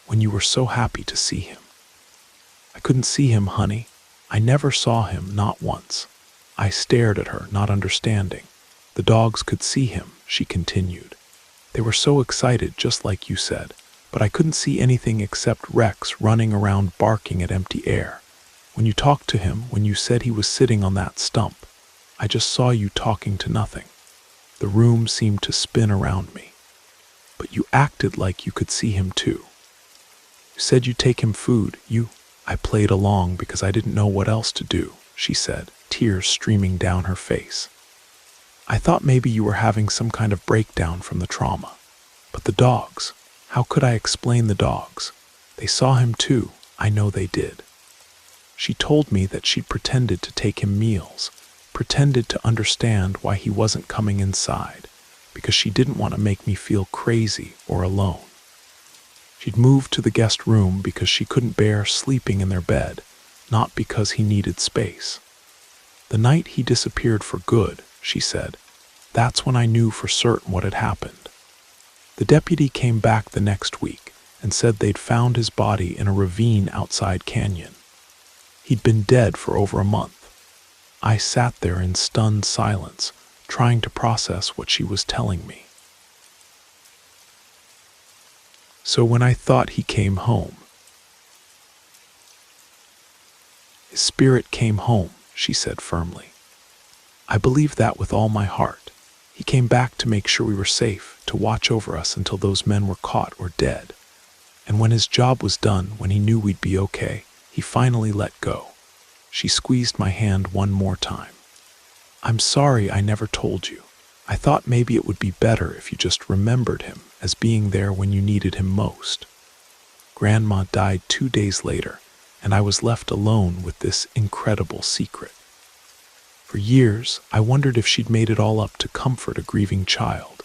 "when you were so happy to see him." "I couldn't see him, honey. I never saw him, not once." I stared at her, not understanding. "The dogs could see him," she continued. "They were so excited, just like you said. but I couldn't see anything except Rex running around barking at empty air. When you talked to him, when you said he was sitting on that stump, I just saw you talking to nothing. The room seemed to spin around me. But you acted like you could see him too. You said you'd take him food. I played along because I didn't know what else to do, she said, tears streaming down her face. I thought maybe you were having some kind of breakdown from the trauma. But the dogs, how could I explain the dogs? They saw him too, I know they did. She told me that she'd pretended to take him meals, pretended to understand why he wasn't coming inside, because she didn't want to make me feel crazy or alone. She'd moved to the guest room because she couldn't bear sleeping in their bed, not because he needed space. The night he disappeared for good, she said, that's when I knew for certain what had happened. The deputy came back the next week and said they'd found his body in a ravine outside Canyon. He'd been dead for over a month. I sat there in stunned silence, trying to process what she was telling me. So when I thought he came home, his spirit came home, she said firmly. I believe that with all my heart. He came back to make sure we were safe, to watch over us until those men were caught or dead. And when his job was done, when he knew we'd be okay, he finally let go. She squeezed my hand one more time. I'm sorry I never told you. I thought maybe it would be better if you just remembered him as being there when you needed him most. Grandma died 2 days later, and I was left alone with this incredible secret. For years, I wondered if she'd made it all up to comfort a grieving child,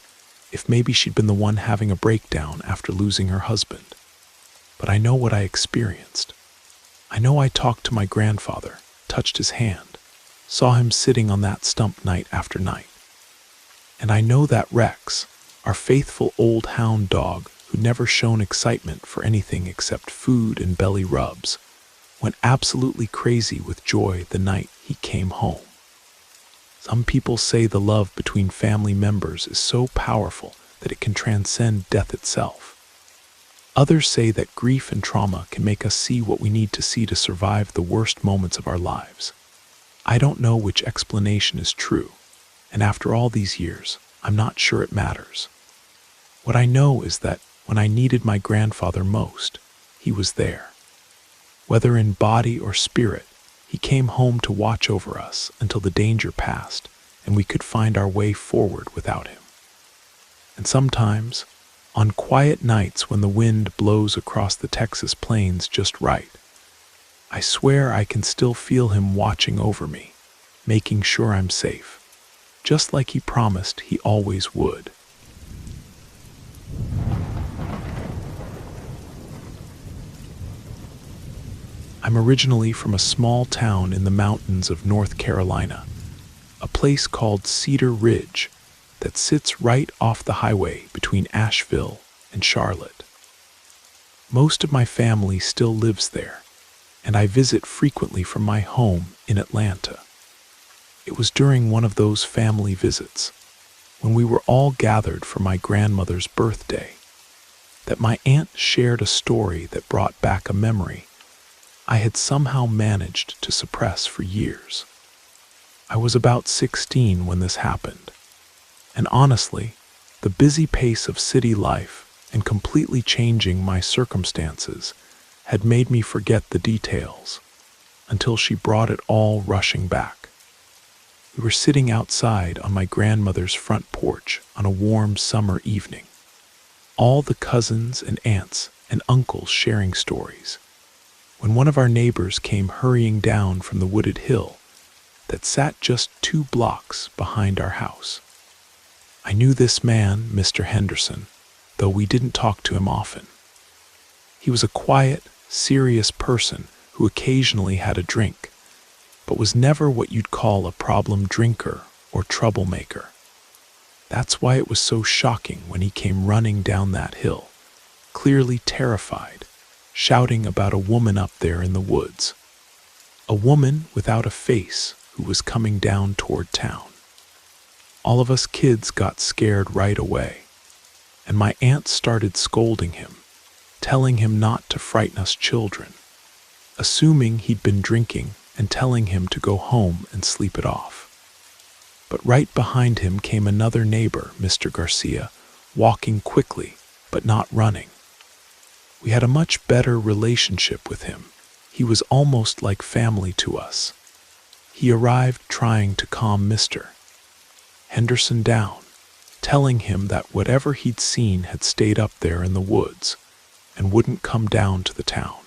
if maybe she'd been the one having a breakdown after losing her husband. But I know what I experienced. I know I talked to my grandfather, touched his hand, saw him sitting on that stump night after night. And I know that Rex, our faithful old hound dog who'd never shown excitement for anything except food and belly rubs, went absolutely crazy with joy the night he came home. Some people say the love between family members is so powerful that it can transcend death itself. Others say that grief and trauma can make us see what we need to see to survive the worst moments of our lives. I don't know which explanation is true, and after all these years, I'm not sure it matters. What I know is that when I needed my grandfather most, he was there. Whether in body or spirit, he came home to watch over us until the danger passed and we could find our way forward without him. And sometimes, on quiet nights when the wind blows across the Texas plains just right, I swear I can still feel him watching over me, making sure I'm safe, just like he promised he always would. I'm originally from a small town in the mountains of North Carolina, a place called Cedar Ridge that sits right off the highway between Asheville and Charlotte. Most of my family still lives there, and I visit frequently from my home in Atlanta. It was during one of those family visits, when we were all gathered for my grandmother's birthday, that my aunt shared a story that brought back a memory I had somehow managed to suppress for years. I was about 16 when this happened, and honestly, the busy pace of city life and completely changing my circumstances had made me forget the details until she brought it all rushing back. We were sitting outside on my grandmother's front porch on a warm summer evening, all the cousins and aunts and uncles sharing stories, when one of our neighbors came hurrying down from the wooded hill that sat just 2 blocks behind our house. I knew this man, Mr. Henderson, though we didn't talk to him often. He was a quiet, serious person who occasionally had a drink, but was never what you'd call a problem drinker or troublemaker. That's why it was so shocking when he came running down that hill, clearly terrified, shouting about a woman up there in the woods. A woman without a face who was coming down toward town. All of us kids got scared right away, and my aunt started scolding him, telling him not to frighten us children, assuming he'd been drinking and telling him to go home and sleep it off. But right behind him came another neighbor, Mr. Garcia, walking quickly but not running. We had a much better relationship with him. He was almost like family to us. He arrived trying to calm Mr. Henderson down, telling him that whatever he'd seen had stayed up there in the woods and wouldn't come down to the town.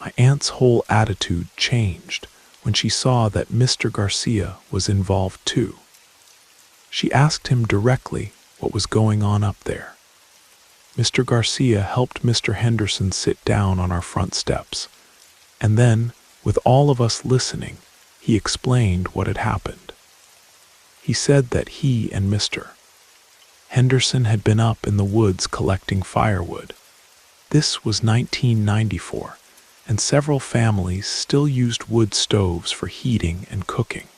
My aunt's whole attitude changed when she saw that Mr. Garcia was involved too. She asked him directly what was going on up there. Mr. Garcia helped Mr. Henderson sit down on our front steps, and then, with all of us listening, he explained what had happened. He said that he and Mr. Henderson had been up in the woods collecting firewood. This was 1994, and several families still used wood stoves for heating and cooking.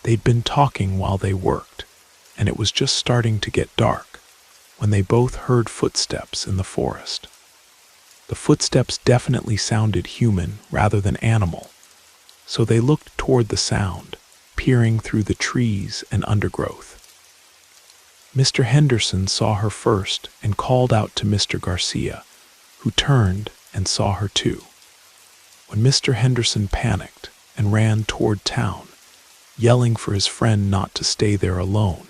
They'd been talking while they worked, and it was just starting to get dark when they both heard footsteps in the forest. The footsteps definitely sounded human rather than animal, so they looked toward the sound, peering through the trees and undergrowth. Mr. Henderson saw her first and called out to Mr. Garcia, who turned and saw her too. When Mr. Henderson panicked and ran toward town, yelling for his friend not to stay there alone,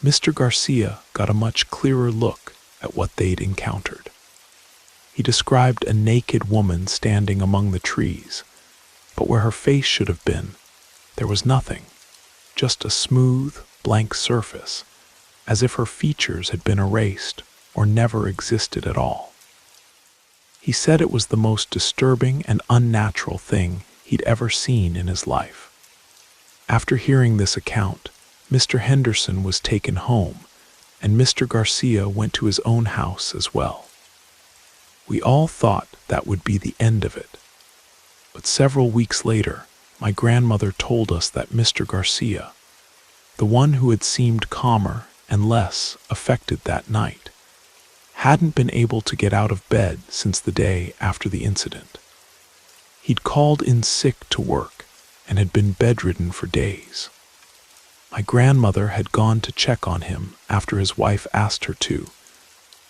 Mr. Garcia got a much clearer look at what they'd encountered. He described a naked woman standing among the trees, but where her face should have been, there was nothing, just a smooth, blank surface, as if her features had been erased or never existed at all. He said it was the most disturbing and unnatural thing he'd ever seen in his life. After hearing this account, Mr. Henderson was taken home, and Mr. Garcia went to his own house as well. We all thought that would be the end of it. But several weeks later, my grandmother told us that Mr. Garcia, the one who had seemed calmer and less affected that night, hadn't been able to get out of bed since the day after the incident. He'd called in sick to work and had been bedridden for days. My grandmother had gone to check on him after his wife asked her to,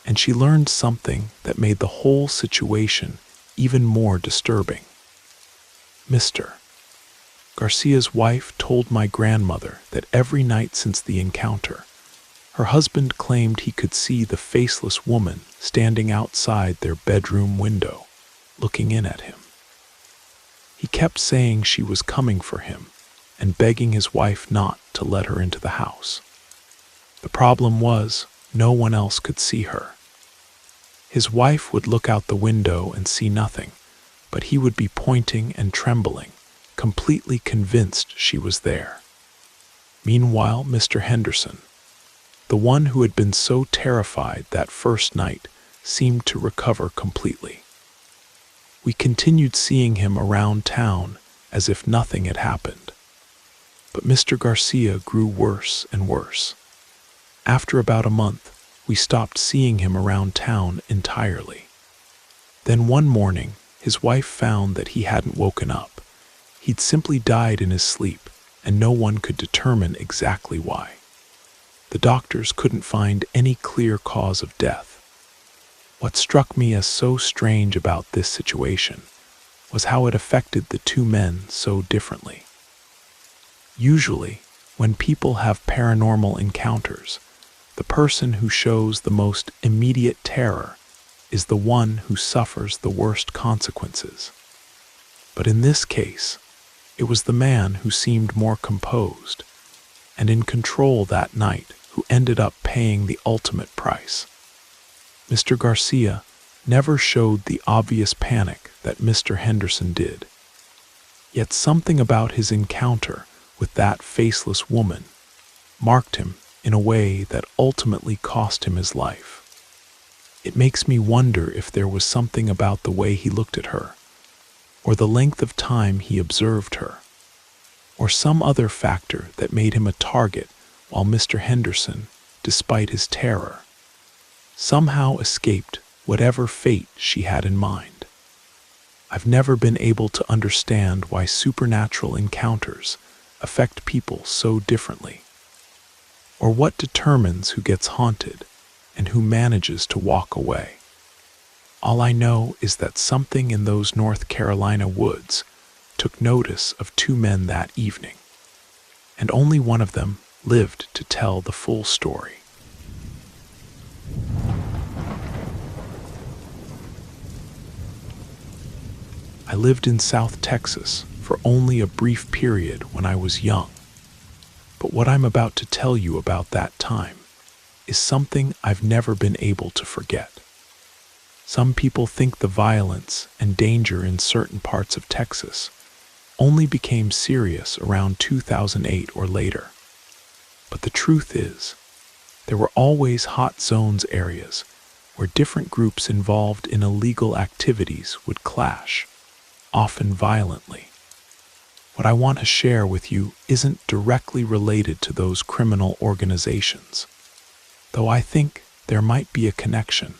and she learned something that made the whole situation even more disturbing. Mr. Garcia's wife told my grandmother that every night since the encounter, her husband claimed he could see the faceless woman standing outside their bedroom window, looking in at him. He kept saying she was coming for him and begging his wife not to let her into the house. The problem was, no one else could see her. His wife would look out the window and see nothing, but he would be pointing and trembling, completely convinced she was there. Meanwhile, Mr. Henderson, the one who had been so terrified that first night, seemed to recover completely. We continued seeing him around town as if nothing had happened. But Mr. Garcia grew worse and worse. After about a month, we stopped seeing him around town entirely. Then one morning, his wife found that he hadn't woken up. He'd simply died in his sleep, and no one could determine exactly why. The doctors couldn't find any clear cause of death. What struck me as so strange about this situation was how it affected the two men so differently. Usually, when people have paranormal encounters, the person who shows the most immediate terror is the one who suffers the worst consequences. But in this case, it was the man who seemed more composed and in control that night who ended up paying the ultimate price. Mr. Garcia never showed the obvious panic that Mr. Henderson did. Yet something about his encounter with that faceless woman marked him in a way that ultimately cost him his life. It makes me wonder if there was something about the way he looked at her, or the length of time he observed her, or some other factor that made him a target while Mr. Henderson, despite his terror, somehow escaped whatever fate she had in mind. I've never been able to understand why supernatural encounters affect people so differently, or what determines who gets haunted and who manages to walk away. All I know is that something in those North Carolina woods took notice of two men that evening, and only one of them lived to tell the full story. I lived in South Texas for only a brief period when I was young, but what I'm about to tell you about that time is something I've never been able to forget. Some people think the violence and danger in certain parts of Texas only became serious around 2008 or later. But the truth is, there were always hot zones areas where different groups involved in illegal activities would clash, often violently. What I want to share with you isn't directly related to those criminal organizations, though I think there might be a connection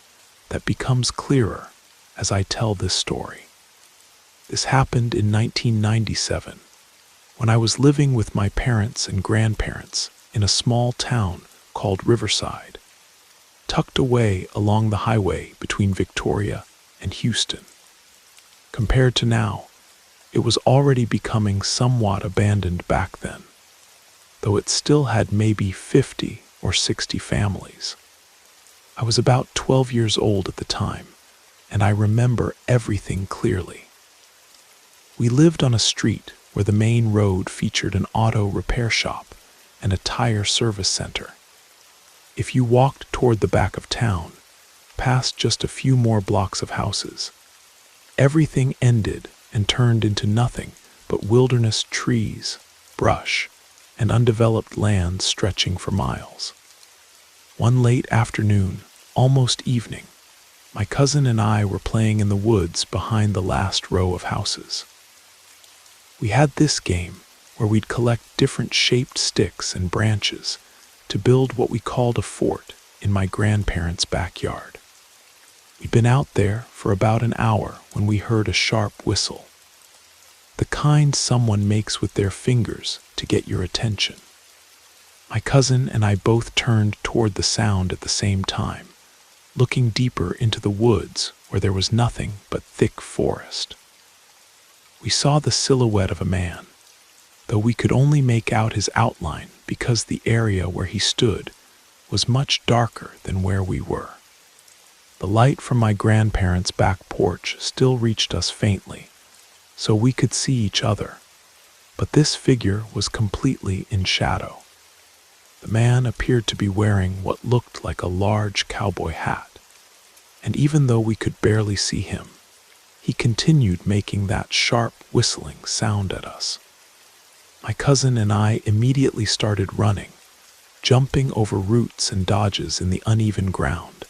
that becomes clearer as I tell this story. This happened in 1997, when I was living with my parents and grandparents in a small town called Riverside, tucked away along the highway between Victoria and Houston. Compared to now, it was already becoming somewhat abandoned back then, though it still had maybe 50 or 60 families. I was about 12 years old at the time, and I remember everything clearly. We lived on a street where the main road featured an auto repair shop and a tire service center. If you walked toward the back of town, past just a few more blocks of houses, everything ended and turned into nothing but wilderness trees, brush, and undeveloped land stretching for miles. One late afternoon, almost evening, my cousin and I were playing in the woods behind the last row of houses. We had this game where we'd collect different shaped sticks and branches to build what we called a fort in my grandparents' backyard. We'd been out there for about an hour when we heard a sharp whistle, the kind someone makes with their fingers to get your attention. My cousin and I both turned toward the sound at the same time, looking deeper into the woods where there was nothing but thick forest. We saw the silhouette of a man, though we could only make out his outline because the area where he stood was much darker than where we were. The light from my grandparents' back porch still reached us faintly, so we could see each other, but this figure was completely in shadow. The man appeared to be wearing what looked like a large cowboy hat, and even though we could barely see him, he continued making that sharp whistling sound at us. My cousin and I immediately started running, jumping over roots and dodges in the uneven ground,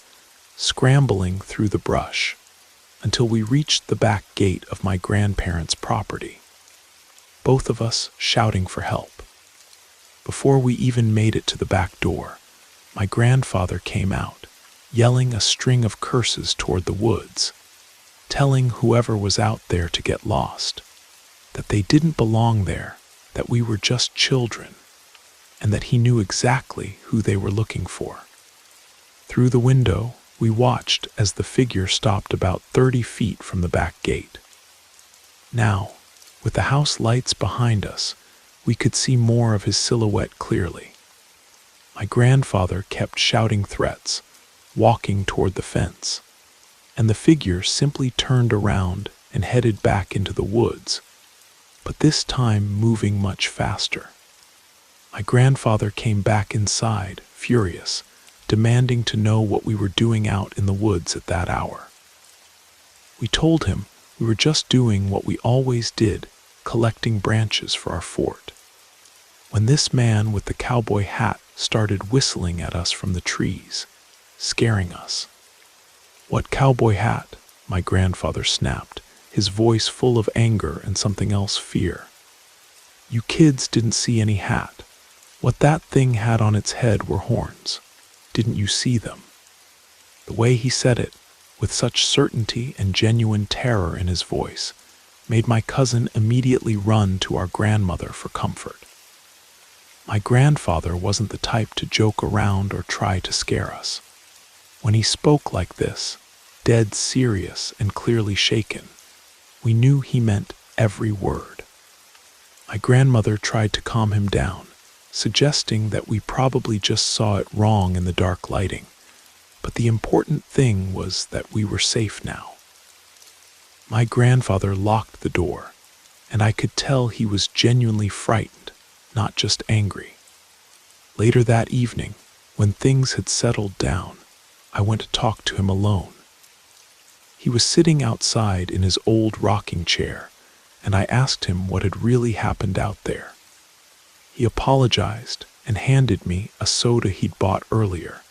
scrambling through the brush, until we reached the back gate of my grandparents' property, both of us shouting for help. Before we even made it to the back door, my grandfather came out, yelling a string of curses toward the woods, telling whoever was out there to get lost, that they didn't belong there, that we were just children, and that he knew exactly who they were looking for. Through the window, we watched as the figure stopped about 30 feet from the back gate. Now, with the house lights behind us, we could see more of his silhouette clearly. My grandfather kept shouting threats, walking toward the fence, and the figure simply turned around and headed back into the woods, but this time moving much faster. My grandfather came back inside, furious, demanding to know what we were doing out in the woods at that hour. We told him we were just doing what we always did, collecting branches for our fort, when this man with the cowboy hat started whistling at us from the trees, scaring us. "What cowboy hat?" my grandfather snapped, his voice full of anger and something else, fear. "You kids didn't see any hat. What that thing had on its head were horns. Didn't you see them?" The way he said it, with such certainty and genuine terror in his voice, made my cousin immediately run to our grandmother for comfort. My grandfather wasn't the type to joke around or try to scare us. When he spoke like this, dead serious and clearly shaken, we knew he meant every word. My grandmother tried to calm him down, suggesting that we probably just saw it wrong in the dark lighting, but the important thing was that we were safe now. My grandfather locked the door, and I could tell he was genuinely frightened, not just angry. Later that evening, when things had settled down, I went to talk to him alone. He was sitting outside in his old rocking chair, and I asked him what had really happened out there. He apologized and handed me a soda he'd bought earlier,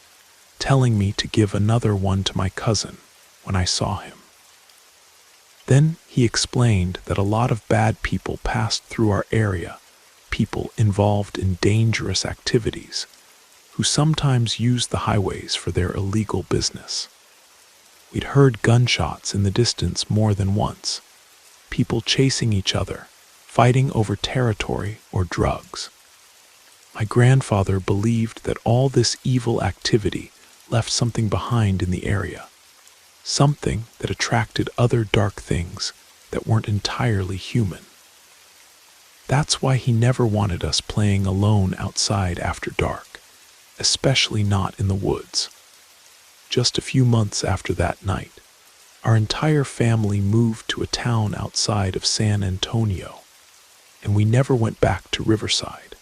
telling me to give another one to my cousin when I saw him. Then he explained that a lot of bad people passed through our area, people involved in dangerous activities, who sometimes used the highways for their illegal business. We'd heard gunshots in the distance more than once, people chasing each other, fighting over territory or drugs. My grandfather believed that all this evil activity left something behind in the area, something that attracted other dark things that weren't entirely human. That's why he never wanted us playing alone outside after dark, especially not in the woods. Just a few months after that night, our entire family moved to a town outside of San Antonio, and we never went back to Riverside.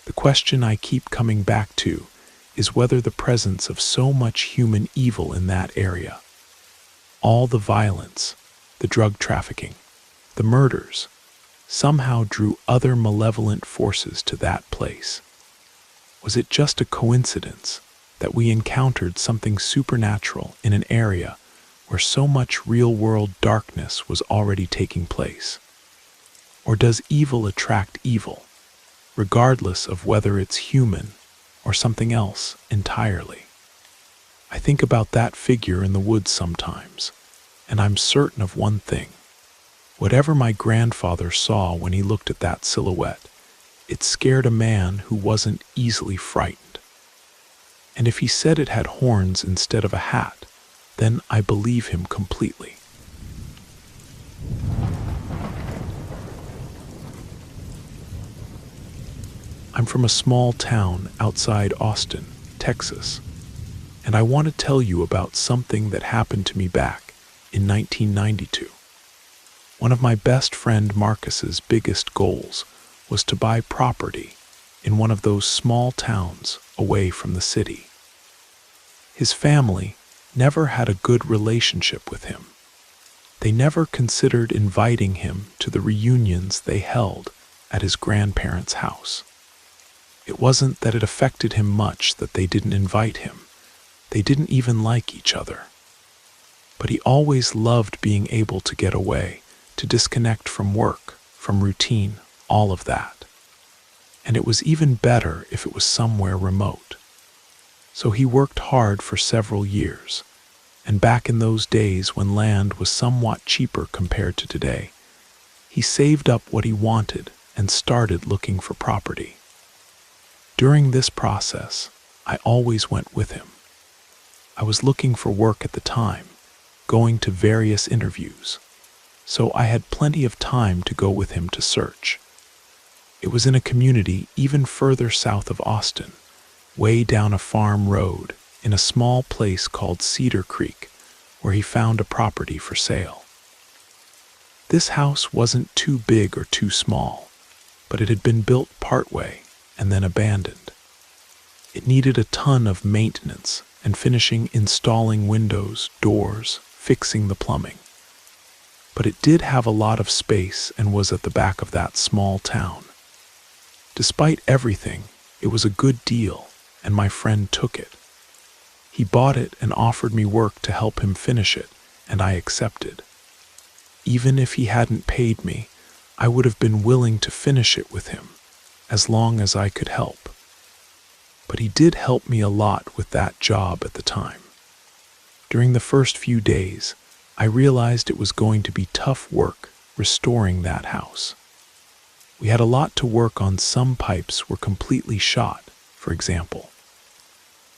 The question I keep coming back to is whether the presence of so much human evil in that area, all the violence, the drug trafficking, the murders, somehow drew other malevolent forces to that place. Was it just a coincidence that we encountered something supernatural in an area where so much real-world darkness was already taking place? Or does evil attract evil, regardless of whether it's human or something else entirely? I think about that figure in the woods sometimes, and I'm certain of one thing. Whatever my grandfather saw when he looked at that silhouette, it scared a man who wasn't easily frightened. And if he said it had horns instead of a hat, then I believe him completely. I'm from a small town outside Austin, Texas, and I want to tell you about something that happened to me back in 1992. One of my best friend Marcus's biggest goals was to buy property in one of those small towns away from the city. His family never had a good relationship with him. They never considered inviting him to the reunions they held at his grandparents' house. It wasn't that it affected him much that they didn't invite him. They didn't even like each other. But he always loved being able to get away, to disconnect from work, from routine, all of that. And it was even better if it was somewhere remote. So he worked hard for several years, and back in those days when land was somewhat cheaper compared to today, he saved up what he wanted and started looking for property. During this process, I always went with him. I was looking for work at the time, going to various interviews, so I had plenty of time to go with him to search. It was in a community even further south of Austin, way down a farm road in a small place called Cedar Creek, where he found a property for sale. This house wasn't too big or too small, but it had been built partway and then abandoned. It needed a ton of maintenance and finishing installing windows, doors, fixing the plumbing. But it did have a lot of space and was at the back of that small town. Despite everything, it was a good deal, and my friend took it. He bought it and offered me work to help him finish it, and I accepted. Even if he hadn't paid me, I would have been willing to finish it with him, as long as I could help. But he did help me a lot with that job at the time. During the first few days, I realized it was going to be tough work restoring that house. We had a lot to work on. Some pipes were completely shot, for example.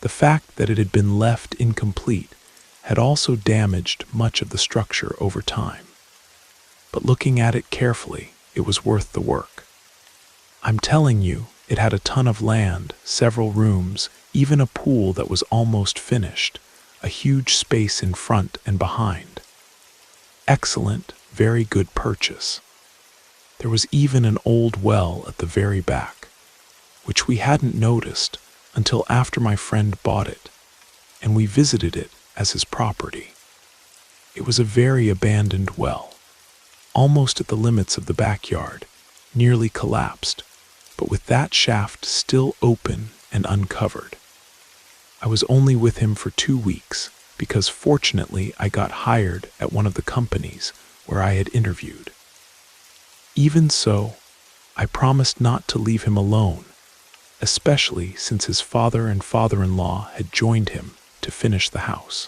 The fact that it had been left incomplete had also damaged much of the structure over time. But looking at it carefully, it was worth the work. I'm telling you, it had a ton of land, several rooms, even a pool that was almost finished, a huge space in front and behind. Excellent, very good purchase. There was even an old well at the very back, which we hadn't noticed until after my friend bought it, and we visited it as his property. It was a very abandoned well, almost at the limits of the backyard, nearly collapsed, but with that shaft still open and uncovered. I was only with him for 2 weeks because fortunately I got hired at one of the companies where I had interviewed. Even so, I promised not to leave him alone, especially since his father and father-in-law had joined him to finish the house.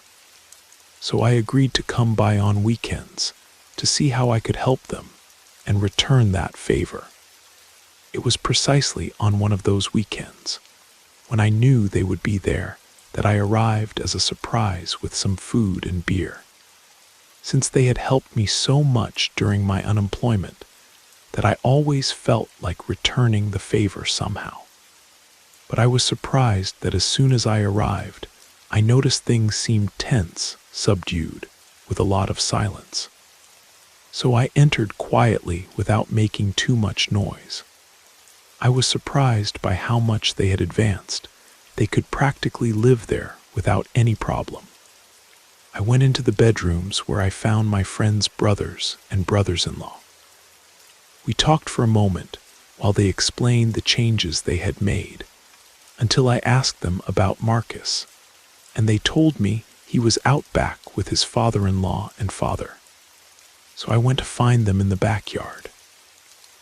So I agreed to come by on weekends to see how I could help them and return that favor. It was precisely on one of those weekends, when I knew they would be there, that I arrived as a surprise with some food and beer. Since they had helped me so much during my unemployment, that I always felt like returning the favor somehow. But I was surprised that as soon as I arrived, I noticed things seemed tense, subdued, with a lot of silence. So I entered quietly without making too much noise. I was surprised by how much they had advanced. They could practically live there without any problem. I went into the bedrooms where I found my friend's brothers and brothers-in-law. We talked for a moment while they explained the changes they had made, until I asked them about Marcus, and they told me he was out back with his father-in-law and father. So I went to find them in the backyard.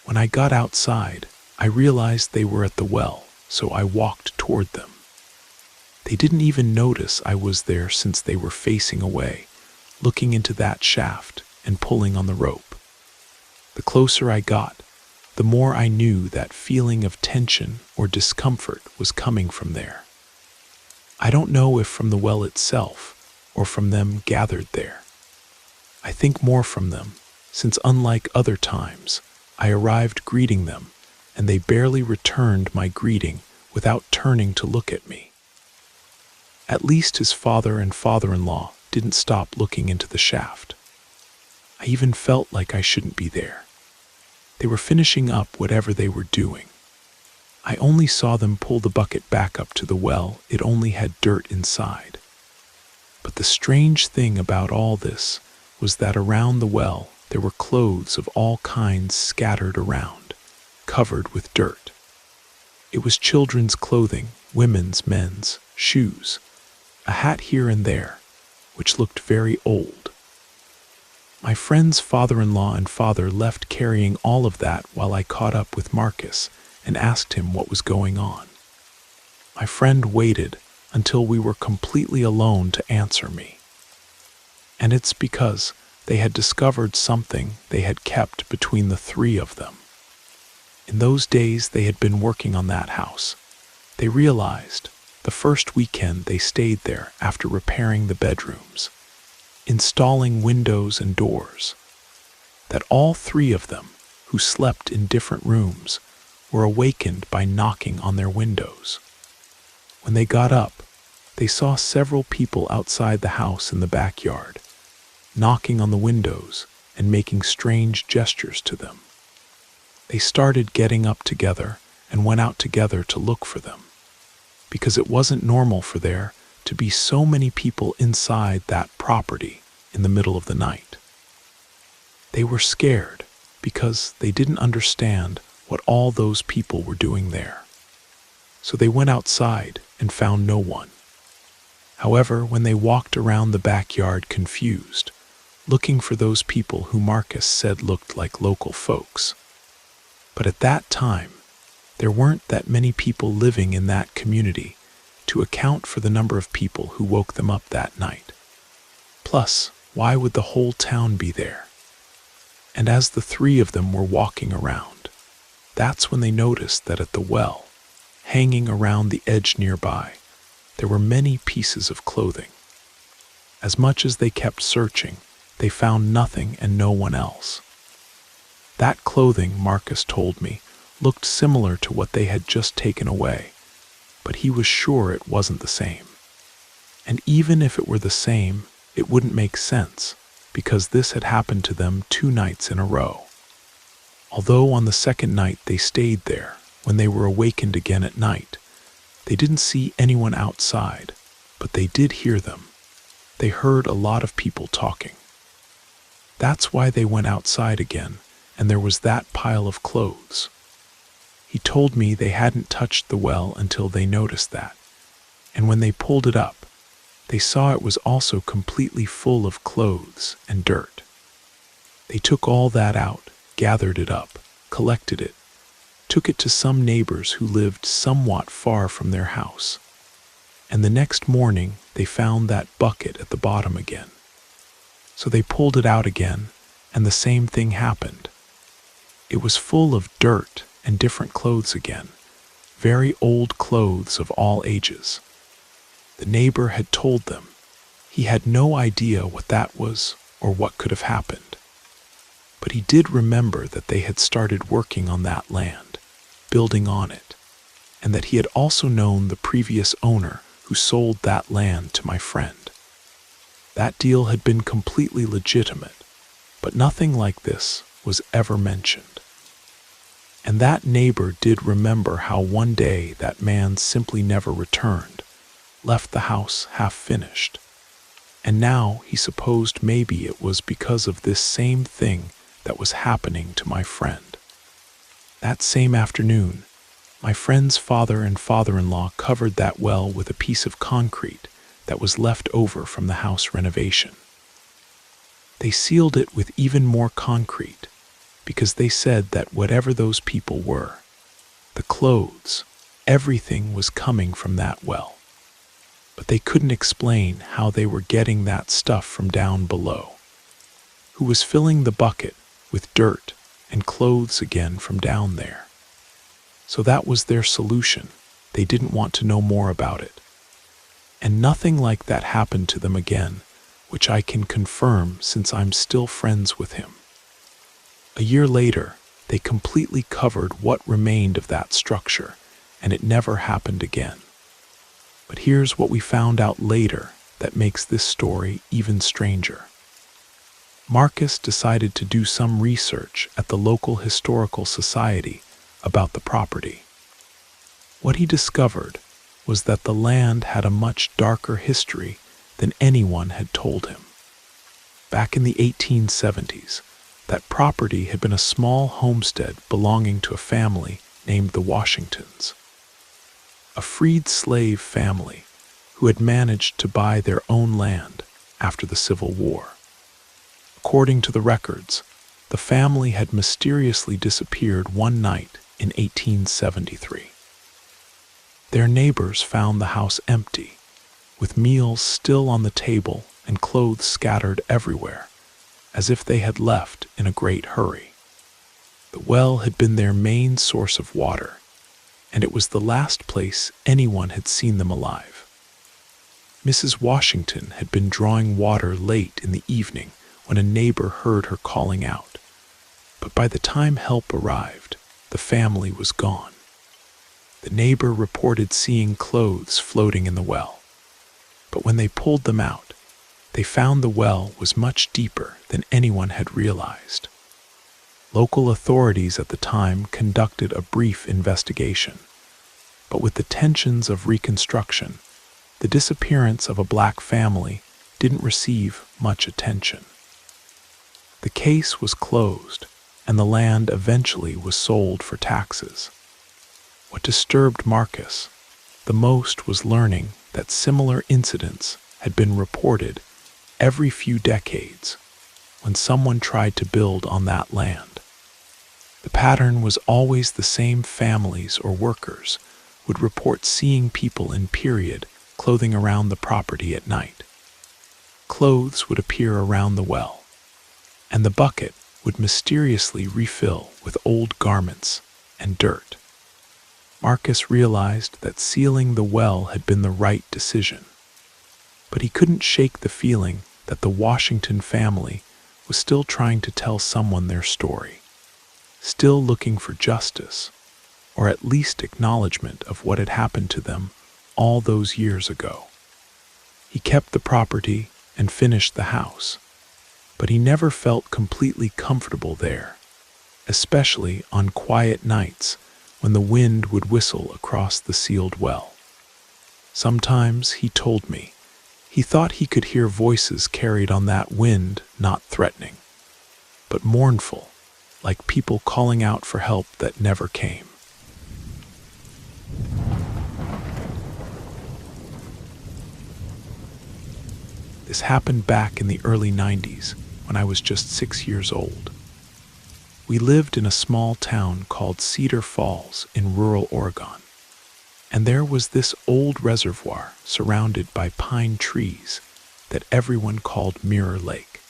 When I got outside, I realized they were at the well, so I walked toward them. They didn't even notice I was there since they were facing away, looking into that shaft and pulling on the rope. The closer I got, the more I knew that feeling of tension or discomfort was coming from there. I don't know if from the well itself or from them gathered there. I think more from them, since unlike other times, I arrived greeting them, and they barely returned my greeting without turning to look at me. At least his father and father-in-law didn't stop looking into the shaft. I even felt like I shouldn't be there. They were finishing up whatever they were doing. I only saw them pull the bucket back up to the well. It only had dirt inside. But the strange thing about all this was that around the well there were clothes of all kinds scattered around, covered with dirt. It was children's clothing, women's, men's, shoes, a hat here and there, which looked very old. My friend's father-in-law and father left carrying all of that while I caught up with Marcus and asked him what was going on. My friend waited until we were completely alone to answer me. And it's because they had discovered something they had kept between the 3 of them. In those days they had been working on that house. They realized, the first weekend they stayed there after repairing the bedrooms, installing windows and doors, that all 3 of them, who slept in different rooms, were awakened by knocking on their windows. When they got up, they saw several people outside the house in the backyard, knocking on the windows and making strange gestures to them. They started getting up together and went out together to look for them, because it wasn't normal for there to be so many people inside that property in the middle of the night. They were scared because they didn't understand what all those people were doing there. So they went outside and found no one. However, when they walked around the backyard confused, looking for those people who Marcus said looked like local folks. But at that time, there weren't that many people living in that community to account for the number of people who woke them up that night. Plus, why would the whole town be there? And as the three of them were walking around, that's when they noticed that at the well, hanging around the edge nearby, there were many pieces of clothing. As much as they kept searching, they found nothing and no one else. That clothing, Marcus told me, looked similar to what they had just taken away, but he was sure it wasn't the same. And even if it were the same, it wouldn't make sense, because this had happened to them 2 nights in a row. Although on the second night they stayed there, when they were awakened again at night, they didn't see anyone outside, but they did hear them. They heard a lot of people talking. That's why they went outside again, and there was that pile of clothes. He told me they hadn't touched the well until they noticed that, and when they pulled it up, they saw it was also completely full of clothes and dirt. They took all that out, gathered it up, collected it, took it to some neighbors who lived somewhat far from their house. And the next morning, they found that bucket at the bottom again. So they pulled it out again, and the same thing happened. It was full of dirt and different clothes again, very old clothes of all ages. The neighbor had told them he had no idea what that was or what could have happened. But he did remember that they had started working on that land, building on it, and that he had also known the previous owner who sold that land to my friend. That deal had been completely legitimate, but nothing like this was ever mentioned. And that neighbor did remember how one day that man simply never returned, left the house half finished. And now he supposed maybe it was because of this same thing that was happening to my friend. That same afternoon, my friend's father and father-in-law covered that well with a piece of concrete that was left over from the house renovation. They sealed it with even more concrete because they said that whatever those people were, the clothes, everything was coming from that well. But they couldn't explain how they were getting that stuff from down below. Who was filling the bucket with dirt and clothes again from down there? So that was their solution. They didn't want to know more about it. And nothing like that happened to them again, which I can confirm since I'm still friends with him. A year later, they completely covered what remained of that structure, and it never happened again. But here's what we found out later that makes this story even stranger. Marcus decided to do some research at the local historical society about the property. What he discovered was that the land had a much darker history than anyone had told him. Back in the 1870s, that property had been a small homestead belonging to a family named the Washingtons, a freed slave family who had managed to buy their own land after the Civil War. According to the records, the family had mysteriously disappeared one night in 1873. Their neighbors found the house empty, with meals still on the table and clothes scattered everywhere, as if they had left in a great hurry. The well had been their main source of water, and it was the last place anyone had seen them alive. Mrs. Washington had been drawing water late in the evening when a neighbor heard her calling out, but by the time help arrived, the family was gone. The neighbor reported seeing clothes floating in the well, but when they pulled them out, they found the well was much deeper than anyone had realized. Local authorities at the time conducted a brief investigation, but with the tensions of Reconstruction, the disappearance of a black family didn't receive much attention. The case was closed, and the land eventually was sold for taxes. What disturbed Marcus the most was learning that similar incidents had been reported every few decades when someone tried to build on that land. The pattern was always the same families or workers would report seeing people in period clothing around the property at night. clothes would appear around the well, and the bucket would mysteriously refill with old garments and dirt. Marcus realized that sealing the well had been the right decision, but he couldn't shake the feeling that the Washington family was still trying to tell someone their story, still looking for justice, or at least acknowledgement of what had happened to them all those years ago. He kept the property and finished the house, but he never felt completely comfortable there, especially on quiet nights when the wind would whistle across the sealed well. Sometimes, he told me, he thought he could hear voices carried on that wind, not threatening, but mournful, like people calling out for help that never came. This happened back in the early 90s, when I was just 6 years old. We lived in a small town called Cedar Falls in rural Oregon, and there was this old reservoir surrounded by pine trees that everyone called Mirror Lake.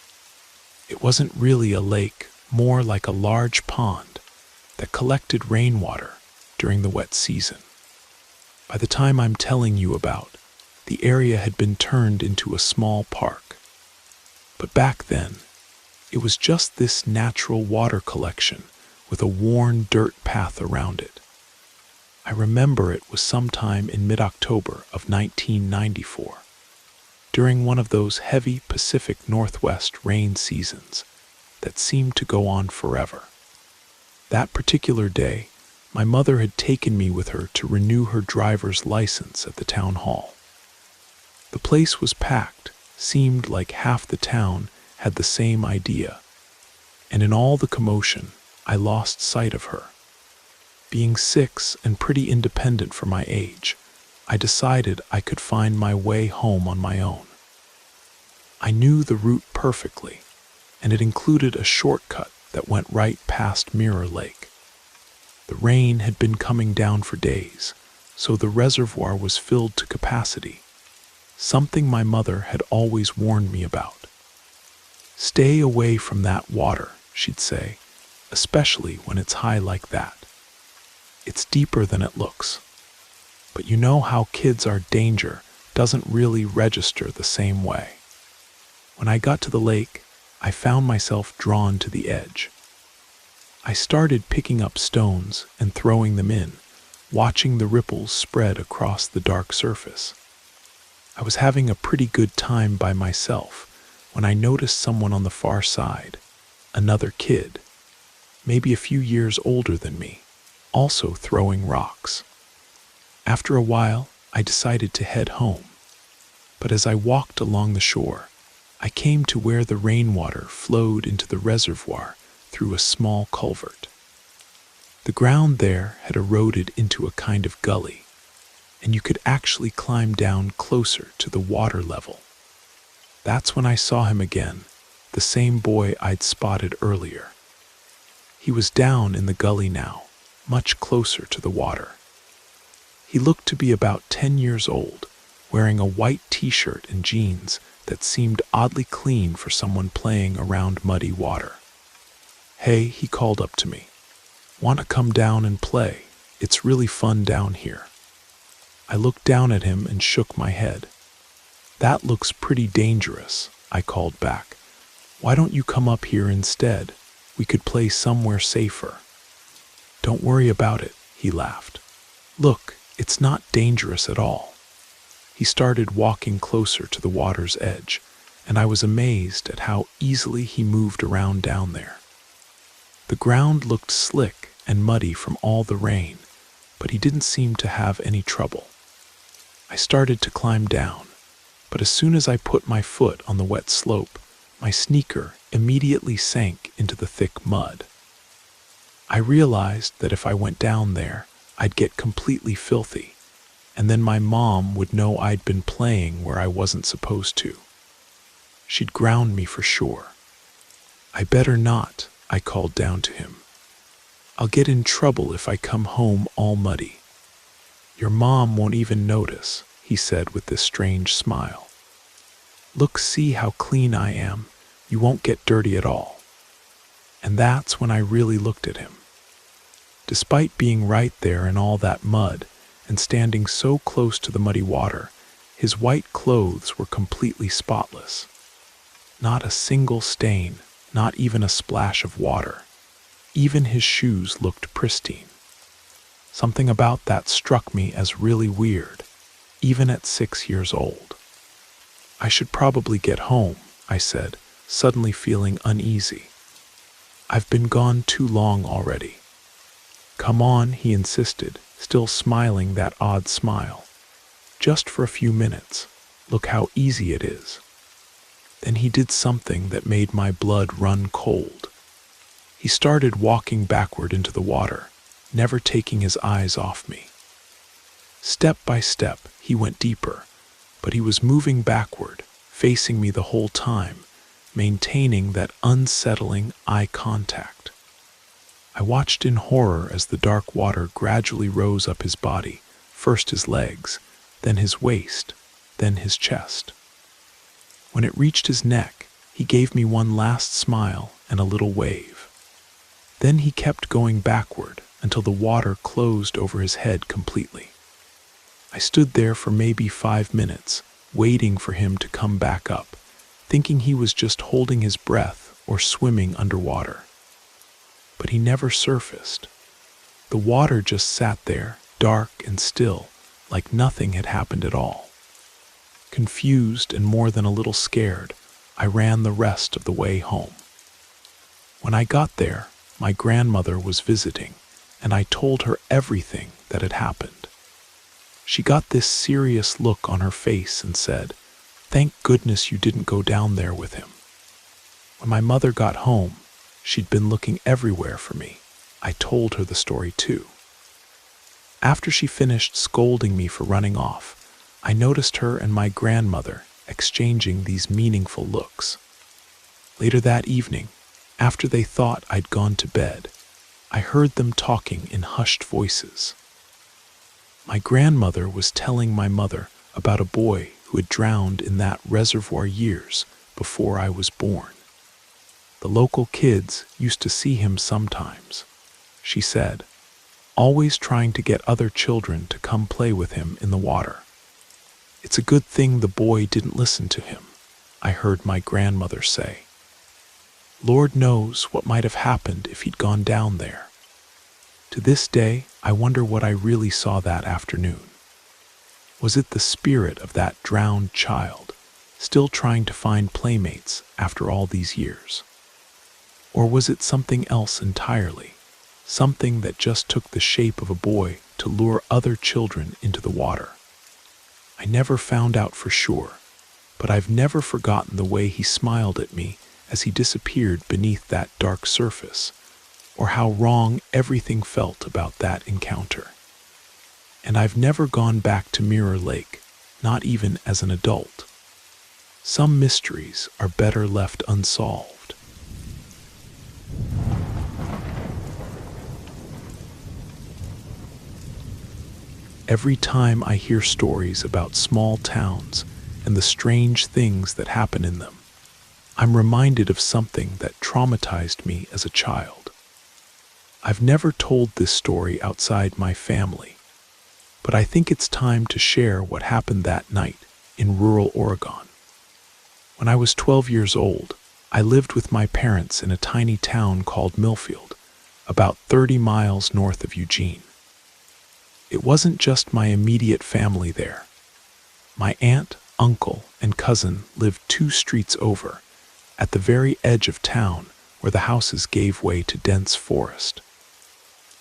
It wasn't really a lake, more like a large pond that collected rainwater during the wet season. By the time I'm telling you about, the area had been turned into a small park. But back then, it was just this natural water collection with a worn dirt path around it. I remember it was sometime in mid-October of 1994, during one of those heavy Pacific Northwest rain seasons that seemed to go on forever. That particular day, my mother had taken me with her to renew her driver's license at the town hall. The place was packed, seemed like half the town had the same idea, and in all the commotion, I lost sight of her. Being 6 and pretty independent for my age, I decided I could find my way home on my own. I knew the route perfectly, and it included a shortcut that went right past Mirror Lake. The rain had been coming down for days, so the reservoir was filled to capacity, something my mother had always warned me about. Stay away from that water, she'd say, especially when it's high like that. It's deeper than it looks. But you know how kids are, danger doesn't really register the same way. When I got to the lake, I found myself drawn to the edge. I started picking up stones and throwing them in, watching the ripples spread across the dark surface. I was having a pretty good time by myself when I noticed someone on the far side, another kid, maybe a few years older than me, also throwing rocks. After a while, I decided to head home, but as I walked along the shore, I came to where the rainwater flowed into the reservoir through a small culvert. The ground there had eroded into a kind of gully, and you could actually climb down closer to the water level. That's when I saw him again, the same boy I'd spotted earlier. He was down in the gully now, much closer to the water. He looked to be about 10 years old, wearing a white t-shirt and jeans that seemed oddly clean for someone playing around muddy water. "Hey," he called up to me. "Want to come down and play? It's really fun down here." I looked down at him and shook my head. "That looks pretty dangerous," I called back. "Why don't you come up here instead? We could play somewhere safer." "Don't worry about it," he laughed. "Look, it's not dangerous at all." He started walking closer to the water's edge, and I was amazed at how easily he moved around down there. The ground looked slick and muddy from all the rain, but he didn't seem to have any trouble. I started to climb down, but as soon as I put my foot on the wet slope, my sneaker immediately sank into the thick mud. I realized that if I went down there, I'd get completely filthy, and then my mom would know I'd been playing where I wasn't supposed to. She'd ground me for sure. "I better not," I called down to him. "I'll get in trouble if I come home all muddy." "Your mom won't even notice," he said with this strange smile. "Look, see how clean I am. You won't get dirty at all." And that's when I really looked at him. Despite being right there in all that mud and standing so close to the muddy water, his white clothes were completely spotless. Not a single stain, not even a splash of water. Even his shoes looked pristine. Something about that struck me as really weird, even at 6 years old. "I should probably get home," I said, suddenly feeling uneasy. "I've been gone too long already." "Come on," he insisted, still smiling that odd smile. "Just for a few minutes. Look how easy it is." Then he did something that made my blood run cold. He started walking backward into the water, never taking his eyes off me. Step by step, he went deeper, but he was moving backward, facing me the whole time, maintaining that unsettling eye contact. I watched in horror as the dark water gradually rose up his body, first his legs, then his waist, then his chest. When it reached his neck, he gave me one last smile and a little wave. Then he kept going backward until the water closed over his head completely. I stood there for maybe 5 minutes, waiting for him to come back up, thinking he was just holding his breath or swimming underwater. But he never surfaced. The water just sat there, dark and still, like nothing had happened at all. Confused and more than a little scared, I ran the rest of the way home. When I got there, my grandmother was visiting, and I told her everything that had happened. She got this serious look on her face and said, "Thank goodness you didn't go down there with him." When my mother got home, she'd been looking everywhere for me. I told her the story too. After she finished scolding me for running off, I noticed her and my grandmother exchanging these meaningful looks. Later that evening, after they thought I'd gone to bed, I heard them talking in hushed voices. My grandmother was telling my mother about a boy who had drowned in that reservoir years before I was born. The local kids used to see him sometimes, she said, always trying to get other children to come play with him in the water. "It's a good thing the boy didn't listen to him," I heard my grandmother say. Lord knows what might have happened if he'd gone down there. To this day, I wonder what I really saw that afternoon. Was it the spirit of that drowned child, still trying to find playmates after all these years? Or was it something else entirely, something that just took the shape of a boy to lure other children into the water? I never found out for sure, but I've never forgotten the way he smiled at me as he disappeared beneath that dark surface, or how wrong everything felt about that encounter. And I've never gone back to Mirror Lake, not even as an adult. Some mysteries are better left unsolved. Every time I hear stories about small towns and the strange things that happen in them, I'm reminded of something that traumatized me as a child. I've never told this story outside my family, but I think it's time to share what happened that night in rural Oregon. When I was 12 years old, I lived with my parents in a tiny town called Millfield, about 30 miles north of Eugene. It wasn't just my immediate family there. My aunt, uncle, and cousin lived 2 streets over, at the very edge of town where the houses gave way to dense forest.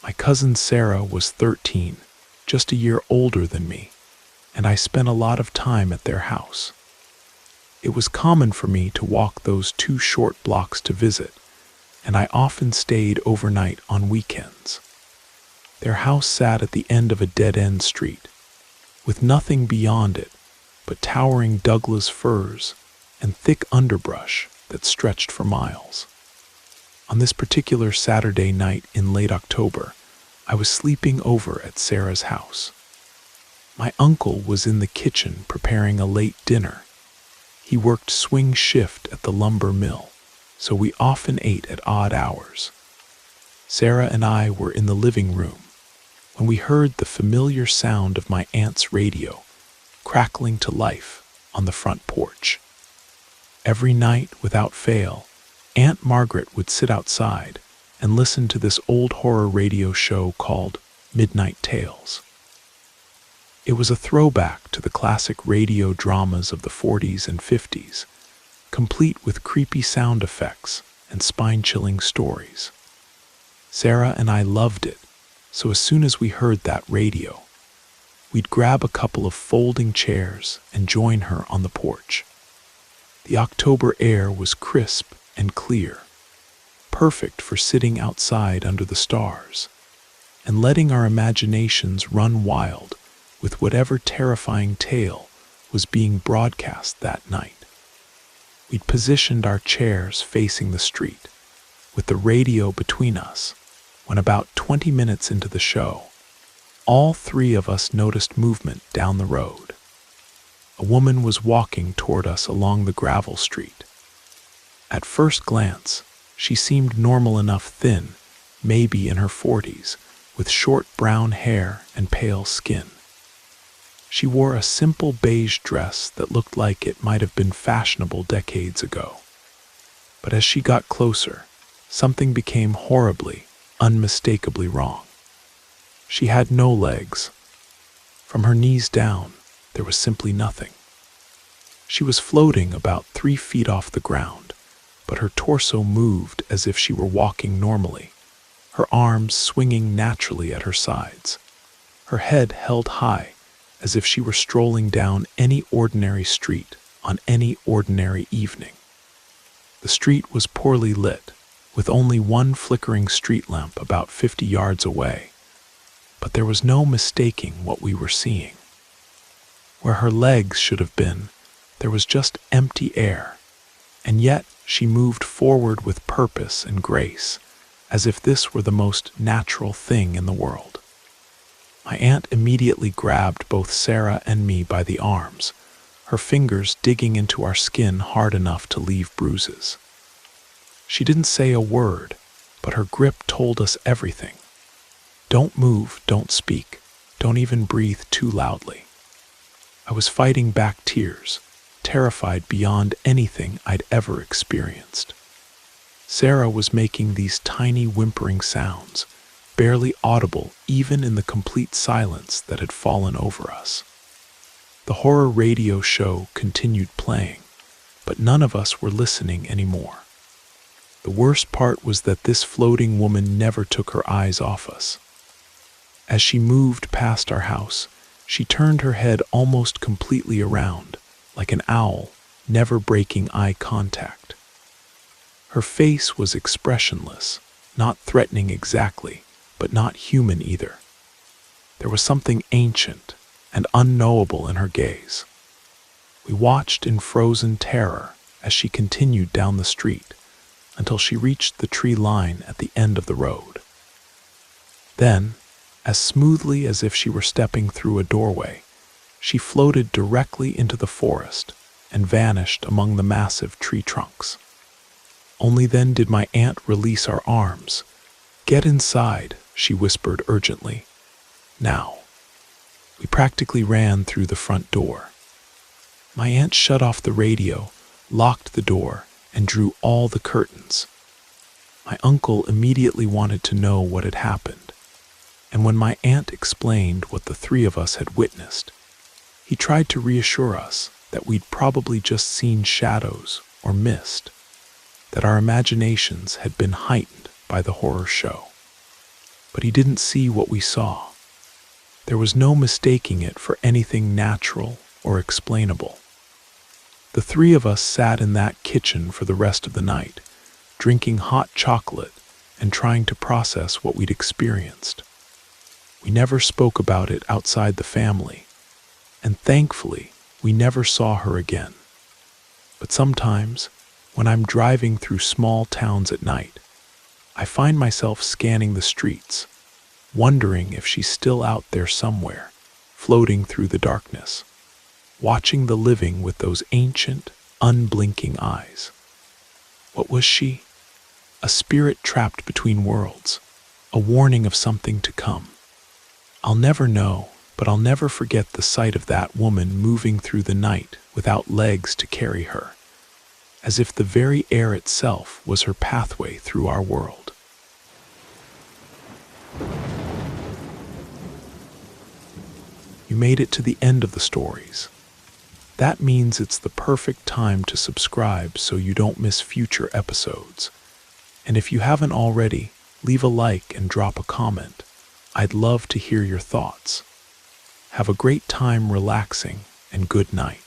My cousin Sarah was 13, just a year older than me, and I spent a lot of time at their house. It was common for me to walk those 2 short blocks to visit, and I often stayed overnight on weekends. Their house sat at the end of a dead-end street, with nothing beyond it but towering Douglas firs and thick underbrush that stretched for miles. On this particular Saturday night in late October, I was sleeping over at Sarah's house. My uncle was in the kitchen preparing a late dinner, He worked swing shift at the lumber mill, so we often ate at odd hours. Sarah and I were in the living room when we heard the familiar sound of my aunt's radio crackling to life on the front porch. Every night, without fail, Aunt Margaret would sit outside and listen to this old horror radio show called Midnight Tales. It was a throwback to the classic radio dramas of the 40s and 50s, complete with creepy sound effects and spine-chilling stories. Sarah and I loved it, so as soon as we heard that radio, we'd grab a couple of folding chairs and join her on the porch. The October air was crisp and clear, perfect for sitting outside under the stars and letting our imaginations run wild with whatever terrifying tale was being broadcast that night. We'd positioned our chairs facing the street, with the radio between us, when about 20 minutes into the show, all three of us noticed movement down the road. A woman was walking toward us along the gravel street. At first glance, she seemed normal enough thin, maybe in her 40s, with short brown hair and pale skin. She wore a simple beige dress that looked like it might have been fashionable decades ago. But as she got closer, something became horribly, unmistakably wrong. She had no legs. From her knees down, there was simply nothing. She was floating about 3 feet off the ground, but her torso moved as if she were walking normally, her arms swinging naturally at her sides, her head held high as if she were strolling down any ordinary street on any ordinary evening. The street was poorly lit, with only one flickering street lamp about 50 yards away, but there was no mistaking what we were seeing. Where her legs should have been, there was just empty air, and yet she moved forward with purpose and grace, as if this were the most natural thing in the world. My aunt immediately grabbed both Sarah and me by the arms, her fingers digging into our skin hard enough to leave bruises. She didn't say a word, but her grip told us everything. Don't move, don't speak, don't even breathe too loudly. I was fighting back tears, terrified beyond anything I'd ever experienced. Sarah was making these tiny whimpering sounds, barely audible even in the complete silence that had fallen over us. The horror radio show continued playing, but none of us were listening anymore. The worst part was that this floating woman never took her eyes off us. As she moved past our house, she turned her head almost completely around, like an owl, never breaking eye contact. Her face was expressionless, not threatening exactly, but not human either. There was something ancient and unknowable in her gaze. We watched in frozen terror as she continued down the street until she reached the tree line at the end of the road. Then, as smoothly as if she were stepping through a doorway, she floated directly into the forest and vanished among the massive tree trunks. Only then did my aunt release our arms. "Get inside," she whispered urgently. "Now." We practically ran through the front door. My aunt shut off the radio, locked the door, and drew all the curtains. My uncle immediately wanted to know what had happened, and when my aunt explained what the three of us had witnessed, he tried to reassure us that we'd probably just seen shadows or mist, that our imaginations had been heightened by the horror show. But he didn't see what we saw. There was no mistaking it for anything natural or explainable. The three of us sat in that kitchen for the rest of the night, drinking hot chocolate and trying to process what we'd experienced. We never spoke about it outside the family, and thankfully, we never saw her again. But sometimes, when I'm driving through small towns at night, I find myself scanning the streets, wondering if she's still out there somewhere, floating through the darkness, watching the living with those ancient, unblinking eyes. What was she? A spirit trapped between worlds, a warning of something to come. I'll never know, but I'll never forget the sight of that woman moving through the night without legs to carry her, as if the very air itself was her pathway through our world. You made it to the end of the stories. That means it's the perfect time to subscribe so you don't miss future episodes. And if you haven't already, leave a like and drop a comment. I'd love to hear your thoughts. Have a great time relaxing, and good night.